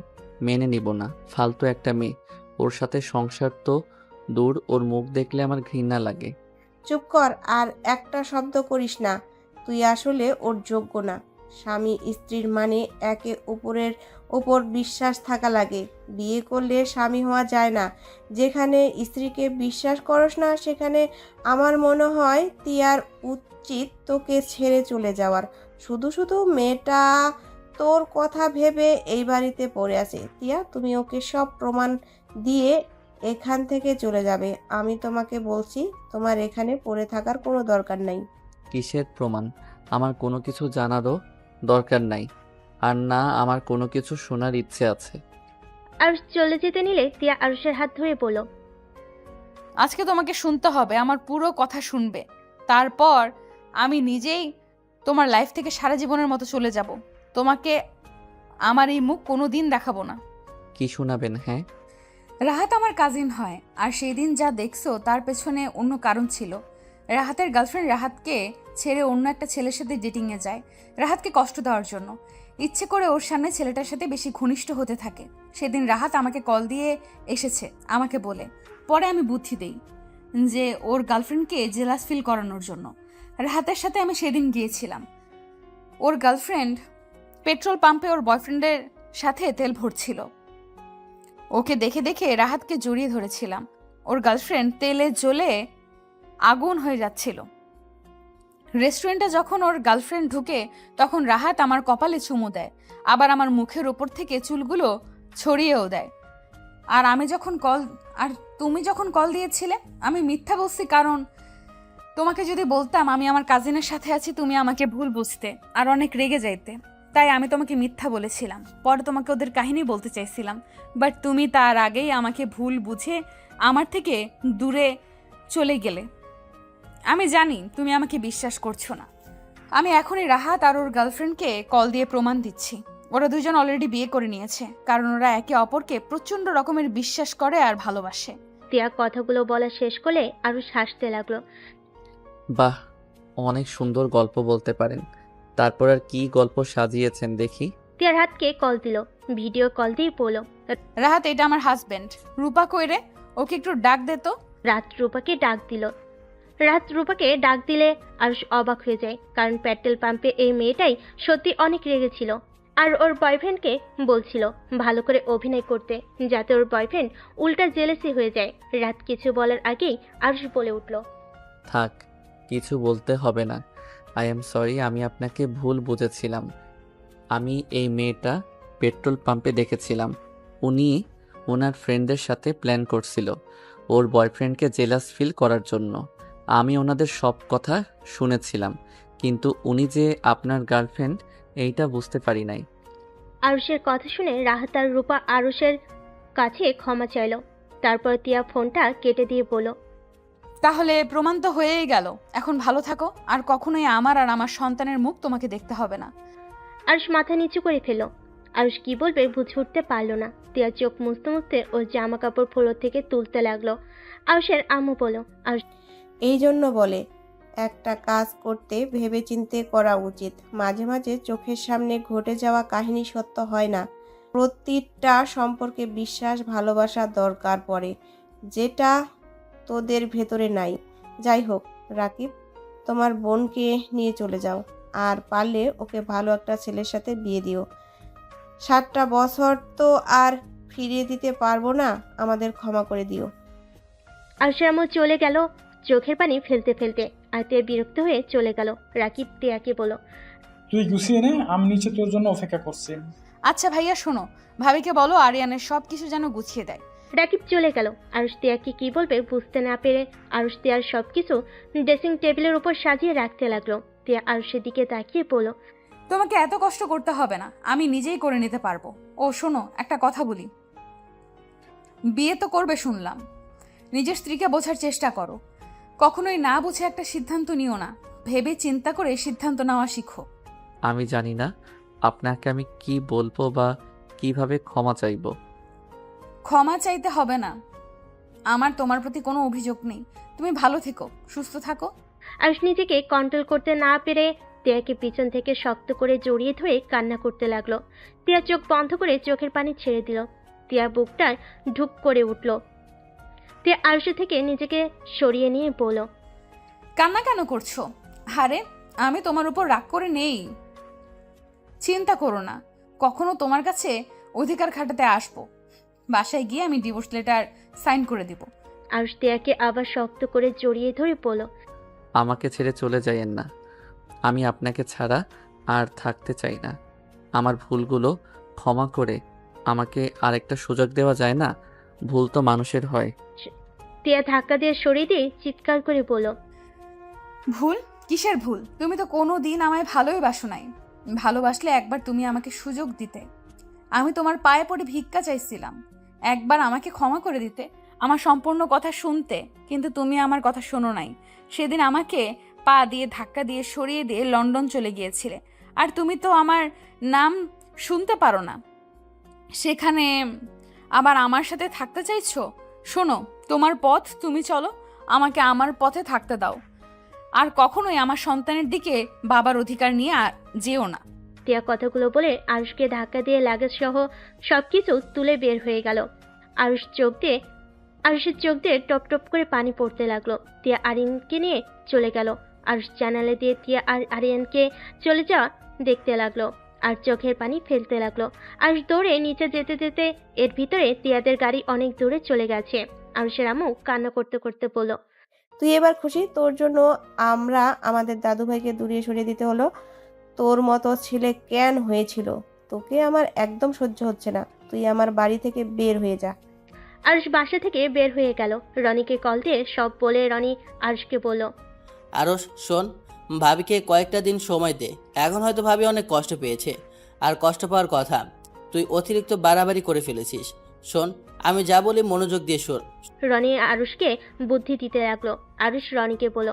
মেনে নিব না। ফালতু একটা মেয়ে, ওর সাথে সংসার তো দূর, ওর মুখ দেখলে আমার ঘৃণা লাগে। চুপ কর, আর একটা শব্দ করিস না। তুই আসলে ওর যোগ্য না। স্বামী স্ত্রীর মানে একে অপরের ওপর বিশ্বাস থাকা লাগে। বিয়ে করলে স্বামী হওয়া যায় না। যেখানে স্ত্রীকে বিশ্বাস করস না, সেখানে আমার মনে হয় তিয়ার উচিত তোকে ছেড়ে চলে যাওয়ার। শুধু শুধু মেয়েটা তোর কথা ভেবে এই বাড়িতে পড়ে আছে। তিয়া, তুমি ওকে সব প্রমাণ দিয়ে এখান থেকে চলে যাবে। আমি তোমাকে বলছি, তোমার এখানে পড়ে থাকার কোনো দরকার নাই। কিসের প্রমাণ? আমার কোনো কিছু জানারও দরকার নাই, আর না আমার কোনো কিছু শোনার ইচ্ছে আছে। আরুষ চলে যেতে নিলে তিয়া আরুষের হাত ধরে বলল, আজকে তোমাকে শুনতে হবে, আমার পুরো কথা শুনবে। তারপর আমি নিজেই তোমার লাইফ থেকে সারা জীবনের মতো চলে যাব। তোমাকে আমার এই মুখ কোনো দিন দেখাবো না। কি শোনাবেন? হ্যাঁ, রাহাত আমার কাজিন হয়, আর সেই দিন যা দেখছো তার পেছনে অন্য কারণ ছিল। রাহাতের গার্লফ্রেন্ড রাহাতকে ছেড়ে অন্য একটা ছেলের সাথে ডেটিংয়ে যায় রাহাতকে কষ্ট দেওয়ার জন্য। ইচ্ছে করে ওর সামনে ছেলেটার সাথে বেশি ঘনিষ্ঠ হতে থাকে। সেদিন রাহাত আমাকে কল দিয়ে এসেছে আমাকে বলে। পরে আমি বুদ্ধি দেই যে ওর গার্লফ্রেন্ডকে জেলাস ফিল করানোর জন্য রাহাতের সাথে আমি সেদিন গিয়েছিলাম। ওর গার্লফ্রেন্ড পেট্রোল পাম্পে ওর বয়ফ্রেন্ডের সাথে তেল ভরছিল। ওকে দেখে দেখে রাহাতকে জড়িয়ে ধরেছিলাম। ওর গার্লফ্রেন্ড তেলে জ্বলে আগুন হয়ে যাচ্ছিল। রেস্টুরেন্টে যখন ওর গার্লফ্রেন্ড ঢুকে তখন রাহাত আমার কপালে চুমু দেয়, আবার আমার মুখের ওপর থেকে চুলগুলো ছড়িয়েও দেয়। আর তুমি যখন কল দিয়েছিলে আমি মিথ্যা বলছি, কারণ তোমাকে যদি বলতাম আমি আমার কাজিনের সাথে আছি তুমি আমাকে ভুল বুঝতে আর অনেক রেগে যাইতে। তাই আমি তোমাকে মিথ্যা বলেছিলাম। পরে তোমাকে ওদের কাহিনী বলতে চাইছিলাম, বাট তুমি তার আগেই আমাকে ভুল বুঝে আমার থেকে দূরে চলে গেলে। আমি জানি তুমি আমাকে বিশ্বাস করছো না। আমি এখনই রাহাত আর ওর গার্লফ্রেন্ডকে কল দিয়ে প্রমাণ দিচ্ছি। ওরা দুজন অলরেডি বিয়ে করে নিয়েছে, কারণ ওরা একে অপরকে প্রচণ্ড রকমের বিশ্বাস করে আর ভালোবাসে। তিয়া কথাগুলো বলা শেষ করলে আরুষ হাসতে লাগলো। বাহ, অনেক সুন্দর গল্প বলতে পারেন। তারপর আর কি গল্প সাজিয়েছেন দেখি? তিয়ার হাতকে কল দিল, ভিডিও কল দিয়ে বলল, রাহাত, এটা আমার হাজবেন্ড রূপা কইরে, ওকে একটু ডাক দে তো। রাত রূপাকে ডাক দিলে আরুষ অবাক হয়ে যায়, কারণ পেট্রোল পাম্পে এই মেয়েটাই সত্যি অনেক রেগেছিল আর ওর বয়ফ্রেন্ডকে বলছিল ভালো করে অভিনয় করতে, যাতে ওর বয়ফ্রেন্ড উল্টা জেলেসি হয়ে যায়। রাত কিছু বলার আগেই আরুষ বলে উঠল, থাক, কিছু বলতে হবে না। আই এম সরি, আমি আপনাকে ভুল বুঝেছিলাম। আমি এই মেয়েটা পেট্রোল পাম্পে দেখেছিলাম। উনি ওনার ফ্রেন্ডদের সাথে প্ল্যান করছিল ওর বয়ফ্রেন্ডকে জেলাস ফিল করার জন্য। আমি ওনাদের সব কথা শুনেছিলাম, কিন্তু উনি যে আপনার গার্লফ্রেন্ড এইটা বুঝতে পারি নাই। আরুষের কথা শুনে রাহাত আর রূপা আরুষের কাছে ক্ষমা চাইল। তারপর তিয়া ফোনটা কেটে দিয়ে বলল, তাহলে প্রমাণ তো হয়েই গেল, এখন ভালো থাকো, আর কখনোই আমার আর আমার সন্তানের মুখ তোমাকে দেখতে হবে না। আরুষ মাথা নিচু করে ফেলল। আরুষ কি বলবে বুঝে উঠতে পারল না। তিয়া চোখ মুছতে মুছতে ওর জামা কাপড় ফ্লোর থেকে তুলতে লাগলো। আরুষের আম্মু বলল, এই জন্য বলে একটা কাজ করতে ভেবেচিন্তে করা উচিত। মাঝে মাঝে চোখের সামনে ঘটে যাওয়া কাহিনী সত্য হয় না। প্রতিটা সম্পর্কে বিশ্বাস ভালোবাসা দরকার পড়ে। যেটা তোদের ভেতরে নাই। যাই হোক রাকিব, তোমার বোনকে নিয়ে চলে যাও, আর পারলে ওকে ভালো একটা ছেলের সাথে বিয়ে দিও। 7টা বছর তো আর ফিরিয়ে দিতে পারবো না, আমাদের ক্ষমা করে দিও। আরশের আম্মু চলে গেল চোখের পানি ফেলতে ফেলতে। আর তিয়া বিরক্ত হয়ে চলে গেল। রাকিব তিয়াকে বলল, তুই গুছিয়ে নে, আমি নিচে তোর জন্য অপেক্ষা করছি। আচ্ছা ভাইয়া শোনো, ভাবিকে বলো আরিয়ানের সব কিছু যেন গুছিয়ে দেয়। রাকিব চলে গেল। আরুষ তিয়াকে কি বলবে বুঝতে না পেরে আরুষ তিয়ার সবকিছু ড্রেসিং টেবিলের উপর সাজিয়ে রাখতে লাগলো। তিয়া আরুষের দিকে তাকিয়ে বলল, তোমাকে এত কষ্ট করতে হবে না, আমি নিজেই করে নিতে পারবো। ও শোনো, একটা কথা বলি, বিয়ে তো করবে শুনলাম, নিজের স্ত্রীকে বোঝার চেষ্টা করো। কখনোই না বুঝে একটা সিদ্ধান্ত নিও না, ভেবে চিন্তা করে সিদ্ধান্ত নেওয়া শিখো। আমি জানি না আপনাকে আমি কি বলবো বা কিভাবে ক্ষমা চাইবো। ক্ষমা চাইতে হবে না, আমার তোমার প্রতি কোনো অভিযোগ নেই। তুমি ভালো থেকো, সুস্থ থাকো। আরুষ নিজেকে কন্ট্রোল করতে না পেরে তিয়াকে পিছন থেকে শক্ত করে জড়িয়ে ধরে কান্না করতে লাগলো। তিয়া চোখ বন্ধ করে চোখের পানি ছেড়ে দিল। তিয়া বুকটার ঢুক করে উঠল। তিয়া আরুষের থেকে নিজেকে সরিয়ে নিয়ে বলল, কান্না কেন করছো? আরে আমি তোমার উপর রাগ করে নেই, চিন্তা করো না, কখনো তোমার কাছে অধিকার খাটাতে আসবো। বাসায় গিয়ে আমি ডিভোর্স লেটার সাইন করে দিব। আরুষ তিয়াকে আবার শক্ত করে জড়িয়ে ধরে বলল, আমাকে ছেড়ে চলে যাইয়েন না, আমি আপনাকে ছাড়া আর থাকতে চাই না। আমার ভুলগুলো ক্ষমা করে আমাকে আরেকটা সুযোগ দেওয়া যায় না? ভুল তো মানুষের হয়। তিয়া ধাক্কা দিয়ে সরিয়ে দিয়ে চিৎকার করে বলল, ভুল? কিসের ভুল? তুমি তো কোনো দিন আমায় ভালোই বাসো নাই। ভালোবাসলে একবার তুমি আমাকে সুযোগ দিতে। আমি তোমার পায়ে পড়ে ভিক্ষা চাইছিলাম, একবার আমাকে ক্ষমা করে দিতে, আমার সম্পূর্ণ কথা শুনতে, কিন্তু তুমি আমার কথা শোনো নাই। সেদিন আমাকে পা দিয়ে ধাক্কা দিয়ে সরিয়ে দিয়ে লন্ডন চলে গিয়েছিলে। আর তুমি তো আমার নাম শুনতে পারো না, সেখানে আবার আমার সাথে থাকতে চাইছো? শোনো, তোমার পথ তুমি চলো, আমাকে আমার পথে থাকতে দাও। আর কখনোই আমার সন্তানের দিকে বাবার অধিকার নিয়ে যেও না। তিয়া কথাগুলো বলে আরুষকে ধাক্কা দিয়ে লাগেজ সহ সবকিছু তুলে বের হয়ে গেল। আরুষের চোখ দিয়ে টপ টপ করে পানি পড়তে লাগলো। তিয়া আরিয়ানকে নিয়ে চলে গেল। আরুষ জানালে দিয়ে তিয়া আর আরিয়ানকে চলে যাওয়া দেখতে লাগলো আর চোখের পানি ফেলতে লাগলো। আরুষ দৌড়ে নিচে যেতে যেতে এর ভিতরে তিয়াদের গাড়ি অনেক দূরে চলে গেছে। আরুষের আম্মু কান্না করতে করতে বলল, তুই এবার খুশি? তোর জন্য আমরা আমাদের দাদুভাইকে দূরে সরিয়ে দিতে হলো। তোর মতো ছেলে কেন হয়েছিল? তোকে আমার একদম সহ্য হচ্ছে না, তুই আমার বাড়ি থেকে বের হয়ে যা। আরুষ বাসা থেকে বের হয়ে গেল। রনিকে কল দিয়ে সব বলে রনি আরুষকে বলল, আরস শোন, ভাবিকে কয়েকটা দিন সময় দে। এখন হয়তো ভাবি অনেক কষ্ট পেয়েছে, আর কষ্ট পাওয়ার কথা। তুই অতিরিক্ত বাড়াবাড়ি করে ফেলেছিস। শোন, আমি যা বলি মনোযোগ দিয়ে শোন। রনি আরুষকে বুদ্ধি দিতে লাগলো। আরুষ রনিকে বলল,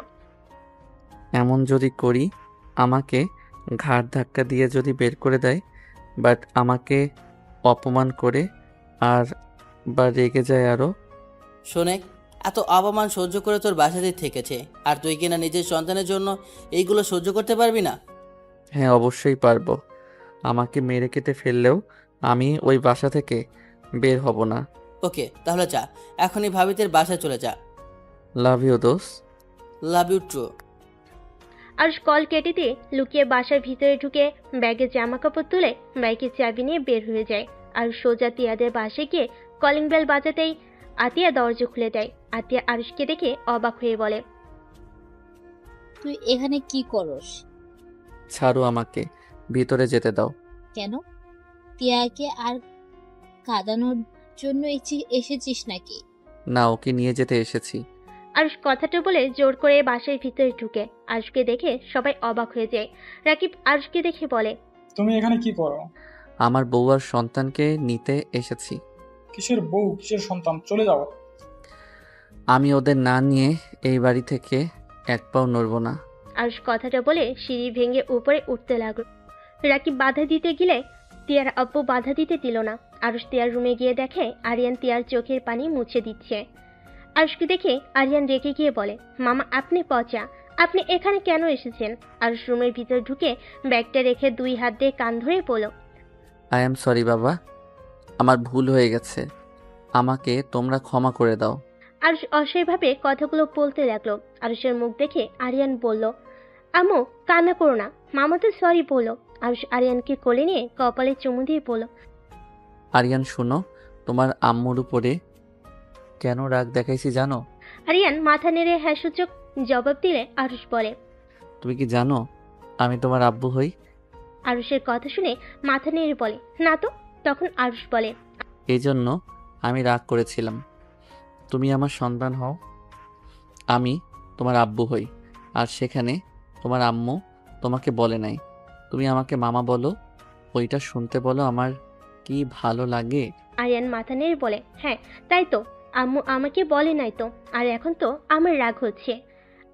এমন যদি করি, আমাকে ঘাড় ধাক্কা দিয়ে যদি বের করে দেয়, বাট আমাকে অপমান করে আর বা রেগে যায় আরও। শোনে, এত অপমান সহ্য করে তোর বাসাতেই থেকেছে, আর তুই কিনা নিজের সন্তানের জন্য এইগুলো সহ্য করতে পারবি না? হ্যাঁ অবশ্যই পারবো। আমাকে মেরে কেটে ফেললেও আমি ওই বাসা থেকে বের হব না। ওকে, তাহলে যা, এখনই ভাবিতের বাসায় চলে যা। লাভ ইউ দোস। Love you true. Arush call কেটে দিয়ে লুকিয়ে বাসার ভিতরে ঢুকে ব্যাগে জামা কাপড় তুলে বাইকের চাবি নিয়ে বের হয়ে যায়। আর সোজা তিয়াদের বাসায় গিয়ে কলিং বেল বাজাতেই আতিয়া দরজা খুলে দেয়। আতিয়া আরুষকে দেখে অবাক হয়ে বলে, তুই এখানে কি করস? ছাড়ো আমাকে, ভিতরে যেতে দাও। কেন? তিয়াকে আর কাঁদানোর জন্য এসেছিস নাকি? না, ওকে নিয়ে যেতে এসেছি। আরুষ কথাটা বলে জোর করে বাসার ভিতরে ঢুকে। আরুষকে দেখে সবাই অবাক হয়ে যায়। রাকিব আরুষকে দেখে বলে, তুমি এখানে কি করো? আমার বউ আর সন্তানকে নিতে এসেছি। কিসের বউ, কিসের সন্তান? চলে যাও। আমি ওদের না নিয়ে এই বাড়ি থেকে এক পাও নড়ব না। আরুষ কথাটা বলে সিঁড়ি ভেঙে উপরে উঠতে লাগলো। রাকিব বাধা দিতে গেলে তিয়ার আব্বু বাধা দিতে দিল না। আরুষ তিয়ার রুমে গিয়ে দেখে আরিয়ান তিয়ার চোখের পানি মুছে দিচ্ছে। আরুষকে দেখে আরিয়ান রেগে গিয়ে বলে, মামা আপনি পচা, আপনি এখানে কেন এসেছেন? আরুষ রুমের ভিতর ঢুকে ব্যাগটা রেখে 2 হাত দিয়ে কান ধরে বলল, আই এম সরি বাবা, আমার ভুল হয়ে গেছে, আমাকে তোমরা ক্ষমা করে দাও। আরুষ অসহায়ভাবে কথাগুলো বলতে লাগলো। আরুষের মুখ দেখে আরিয়ান বলল, আম্মু কান্না করো না, মামা তো সরি বলো। আরুষ আরিয়ানকে কোলে নিয়ে কপালে চুমু দিয়ে বলল, আরিয়ান শোনো, তোমার আম্মুর উপরে কেন রাগ দেখাইছি জানো? আরিয়ান মাথা নেড়ে হ্যাঁ সূচক জবাব দিলে আরুষ বলে, তুমি কি জানো আমি তোমার আব্বু হই? আরুষের কথা শুনে মাথা নেড়ে বলে, না তো। তখন আরুষ বলে, এই জন্য আমি রাগ করেছিলাম। তুমি আমার সন্তান হও, আমি তোমার আব্বু হই। আর সেখানে তোমার আম্মু তোমাকে বলে নাই তুমি আমাকে মামা বলো, ওইটা শুনতে বলো আমার কি ভালো লাগে। আরিয়ান মাথা নেড়ে বলে, হ্যাঁ তাই তো, আম্মু আমাকে বলে নাই তো। আর এখন তো আমার রাগ হচ্ছে।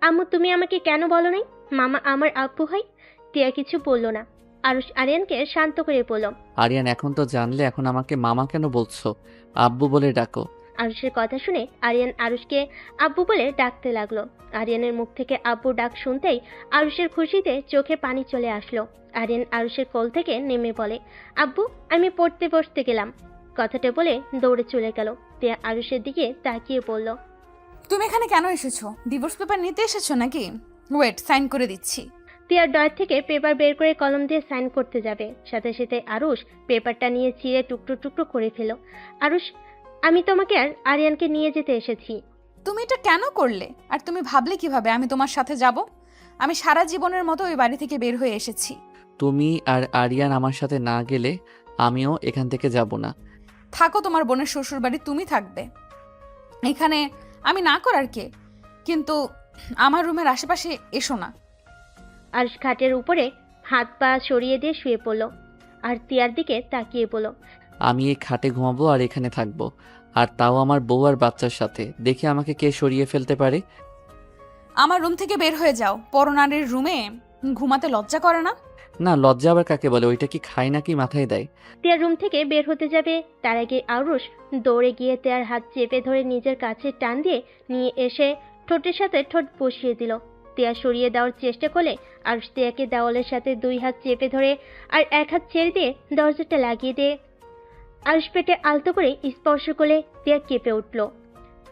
আম্মু তুমি আমাকে কেন বলো নাই মামা আমার আব্বু হয়? টিয়া কিছু বলল না। আরুষ আরিয়ানকে শান্ত করে বলল, আরিয়ান এখন তো জানলে, এখন আমাকে মামা কেন বলছো? আব্বু বলে ডাকো। আরুষের কথা শুনে আরিয়ান আরুষকে আব্বু বলে ডাকতে লাগলো। আরিয়ানের মুখ থেকে আব্বু ডাক শুনতেই আরুষের খুশিতে চোখে পানি চলে আসলো। আরিয়ান আরুষের কোল থেকে নেমে বলে, আব্বু আমি পড়তে বসতে গেলাম। কথাটা বলে দৌড়ে চলে গেল। টিয়া আরুষের দিকে তাকিয়ে বলল, তুমি এখানে কেন এসেছো? ডিভোর্স পেপার নিতে এসেছো নাকি? ওয়েট, সাইন করে দিচ্ছি। টিয়ার ড্রয়ার থেকে পেপার বের করে কলম দিয়ে সাইন করতে যাবে, সাথে সাথে আরুষ পেপারটা নিয়ে চিড়ে টুকরো টুকরো করে ফেলো। আরুষ আমি তোমাকে আর আরিয়ানকে নিয়ে যেতে এসেছি। তুমি এটা কেন করলে? আর তুমি ভাবলে কিভাবে আমি তোমার সাথে যাব? আমি সারা জীবনের মতো ওই বাড়ি থেকে বের হয়ে এসেছি। তুমি আর আরিয়ান আমার সাথে না গেলে আমিও এখান থেকে যাব না। থাকো তোমার বোনের শ্বশুর বাড়ি, তুমি থাকবে এখানে, আমি না করার কে? কিন্তু আমার রুমের আশেপাশে এসো না। আরুষ খাটের উপরে হাত পা সরিয়ে দিয়ে শুয়ে পড়ল আর টিয়ার দিকে তাকিয়ে বলল, আমি এই খাটে ঘুমাবো আর এখানে থাকবো, আর তাও আমার বউ আর বাচ্চার সাথে। দেখি আমাকে কে সরিয়ে ফেলতে পারে। আমার রুম থেকে বের হয়ে যাও। পরনারীর রুমে ঘুমাতে লজ্জা করে না? না, লজ্জা আবার কাকে বলে? ওইটা কি খায় নাকি মাথায় দেয়? টিয়ার রুম থেকে বের হতে যাবে, তার আগে আরুষ দৌড়ে গিয়ে টিয়ার হাত চেপে ধরে নিজের কাছে টান দিয়ে নিয়ে এসে ঠোঁটের সাথে ঠোঁট বসিয়ে দিল। টিয়া সরিয়ে দেওয়ার চেষ্টা করলে আরুষ টিয়াকে দেওয়ালের সাথে দুই হাত চেপে ধরে আর এক হাত ছেড়ে দিয়ে দরজাটা লাগিয়ে দিয়ে আরুষ পেটে আলতো করে স্পর্শ করলে টিয়া কেঁপে উঠল।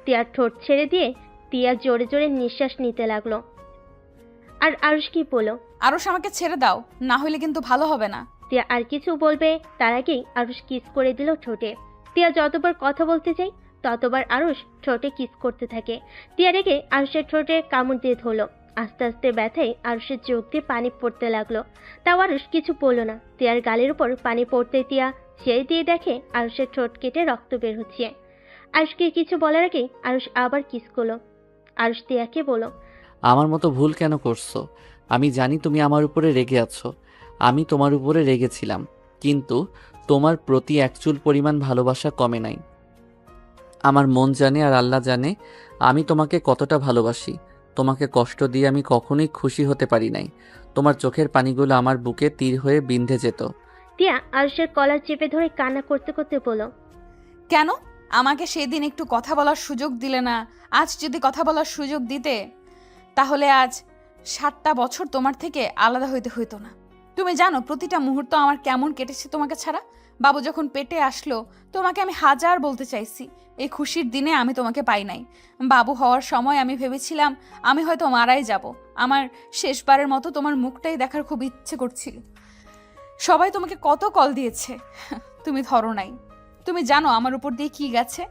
টিয়ার ঠোঁট ছেড়ে দিয়ে টিয়া জোরে জোরে নিঃশ্বাস নিতে লাগলো। আর আরুষ কি বলল, আরুষ আমাকে ছেড়ে দাও, না হলে কিন্তু ভালো হবে না। টিয়া আর কিছু বলবে তার আগেই আরুষ কিস করে দিল ঠোঁটে। টিয়া যতবার কথা বলতে চাই ততবার আরুষ ঠোঁটে কিস করতে থাকে। টিয়া রেগে আরুষের ঠোঁটে কামড় দিয়ে ধরল। আস্তে আস্তে ব্যথায় আরুষের চোখ দিয়ে পানি পড়তে লাগলো। তাও আরুষ কিছু বলল না। টিয়ার গালের উপর পানি পড়তে টিয়া সেই দিয়ে দেখে আরুষের ঠোঁট কেটে রক্ত বের হচ্ছে। আরুষকে কিছু বলার আগেই আরুষ আবার কিস করলো। আরুষ টিয়াকে বলল, আমার মতো ভুল কেন করছো? আমি জানি তুমি আমার উপরে রেগে আছো, আমি তোমার উপরে রেগেছিলাম, কিন্তু তোমার প্রতি এক চুল পরিমাণ ভালোবাসা কমে নাই। আমার মন জানে আর আল্লাহ জানে আমি তোমাকে কতটা ভালোবাসি। তোমাকে কষ্ট দিয়ে আমি কখনোই খুশি হতে পারি নাই। তোমার চোখের পানিগুলো আমার বুকে তীর হয়ে বিঁধে যেত। টিয়া আরুষের কলার চেপে ধরে কান্না করতে করতে বলল, কেন আমাকে সেদিন একটু কথা বলার সুযোগ দিলে না? আজ যদি কথা বলার সুযোগ দিতে, তাহলে আজ 7টা বছর তোমার থেকে আলাদা হইতে হইতো না। তুমি জানো প্রতিটা মুহূর্ত আমার কেমন কেটেছে তোমাকে ছাড়া। বাবু যখন পেটে আসলো তোমাকে আমি হাজার বলতে চাইছি, এই খুশির দিনে আমি তোমাকে পাই নাই। বাবু হওয়ার সময় আমি ভেবেছিলাম আমি হয়তো মারাই যাব। আমার শেষবারের মতো তোমার মুখটাই দেখার খুব ইচ্ছে করছিল। সবাই তোমাকে কত কল দিয়েছে, তুমি ধরো নাই। তুমি জানো আমার উপর দিয়ে কি গেছে?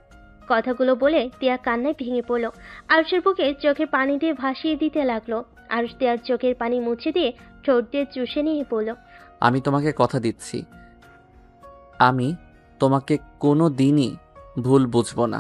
কথাগুলো বলে টিয়া কান্নায় ভেঙে পড়ল। আরুষের বুকে চোখে পানি দিয়ে ভাসিয়ে দিতে লাগলো। আরুষ টিয়ার চোখের পানি মুছে দিয়ে ঠোঁট দিয়ে চুষে নিয়ে বলল, আমি তোমাকে কথা দিচ্ছি, আমি তোমাকে কোনো দিনই ভুল বুঝবো না।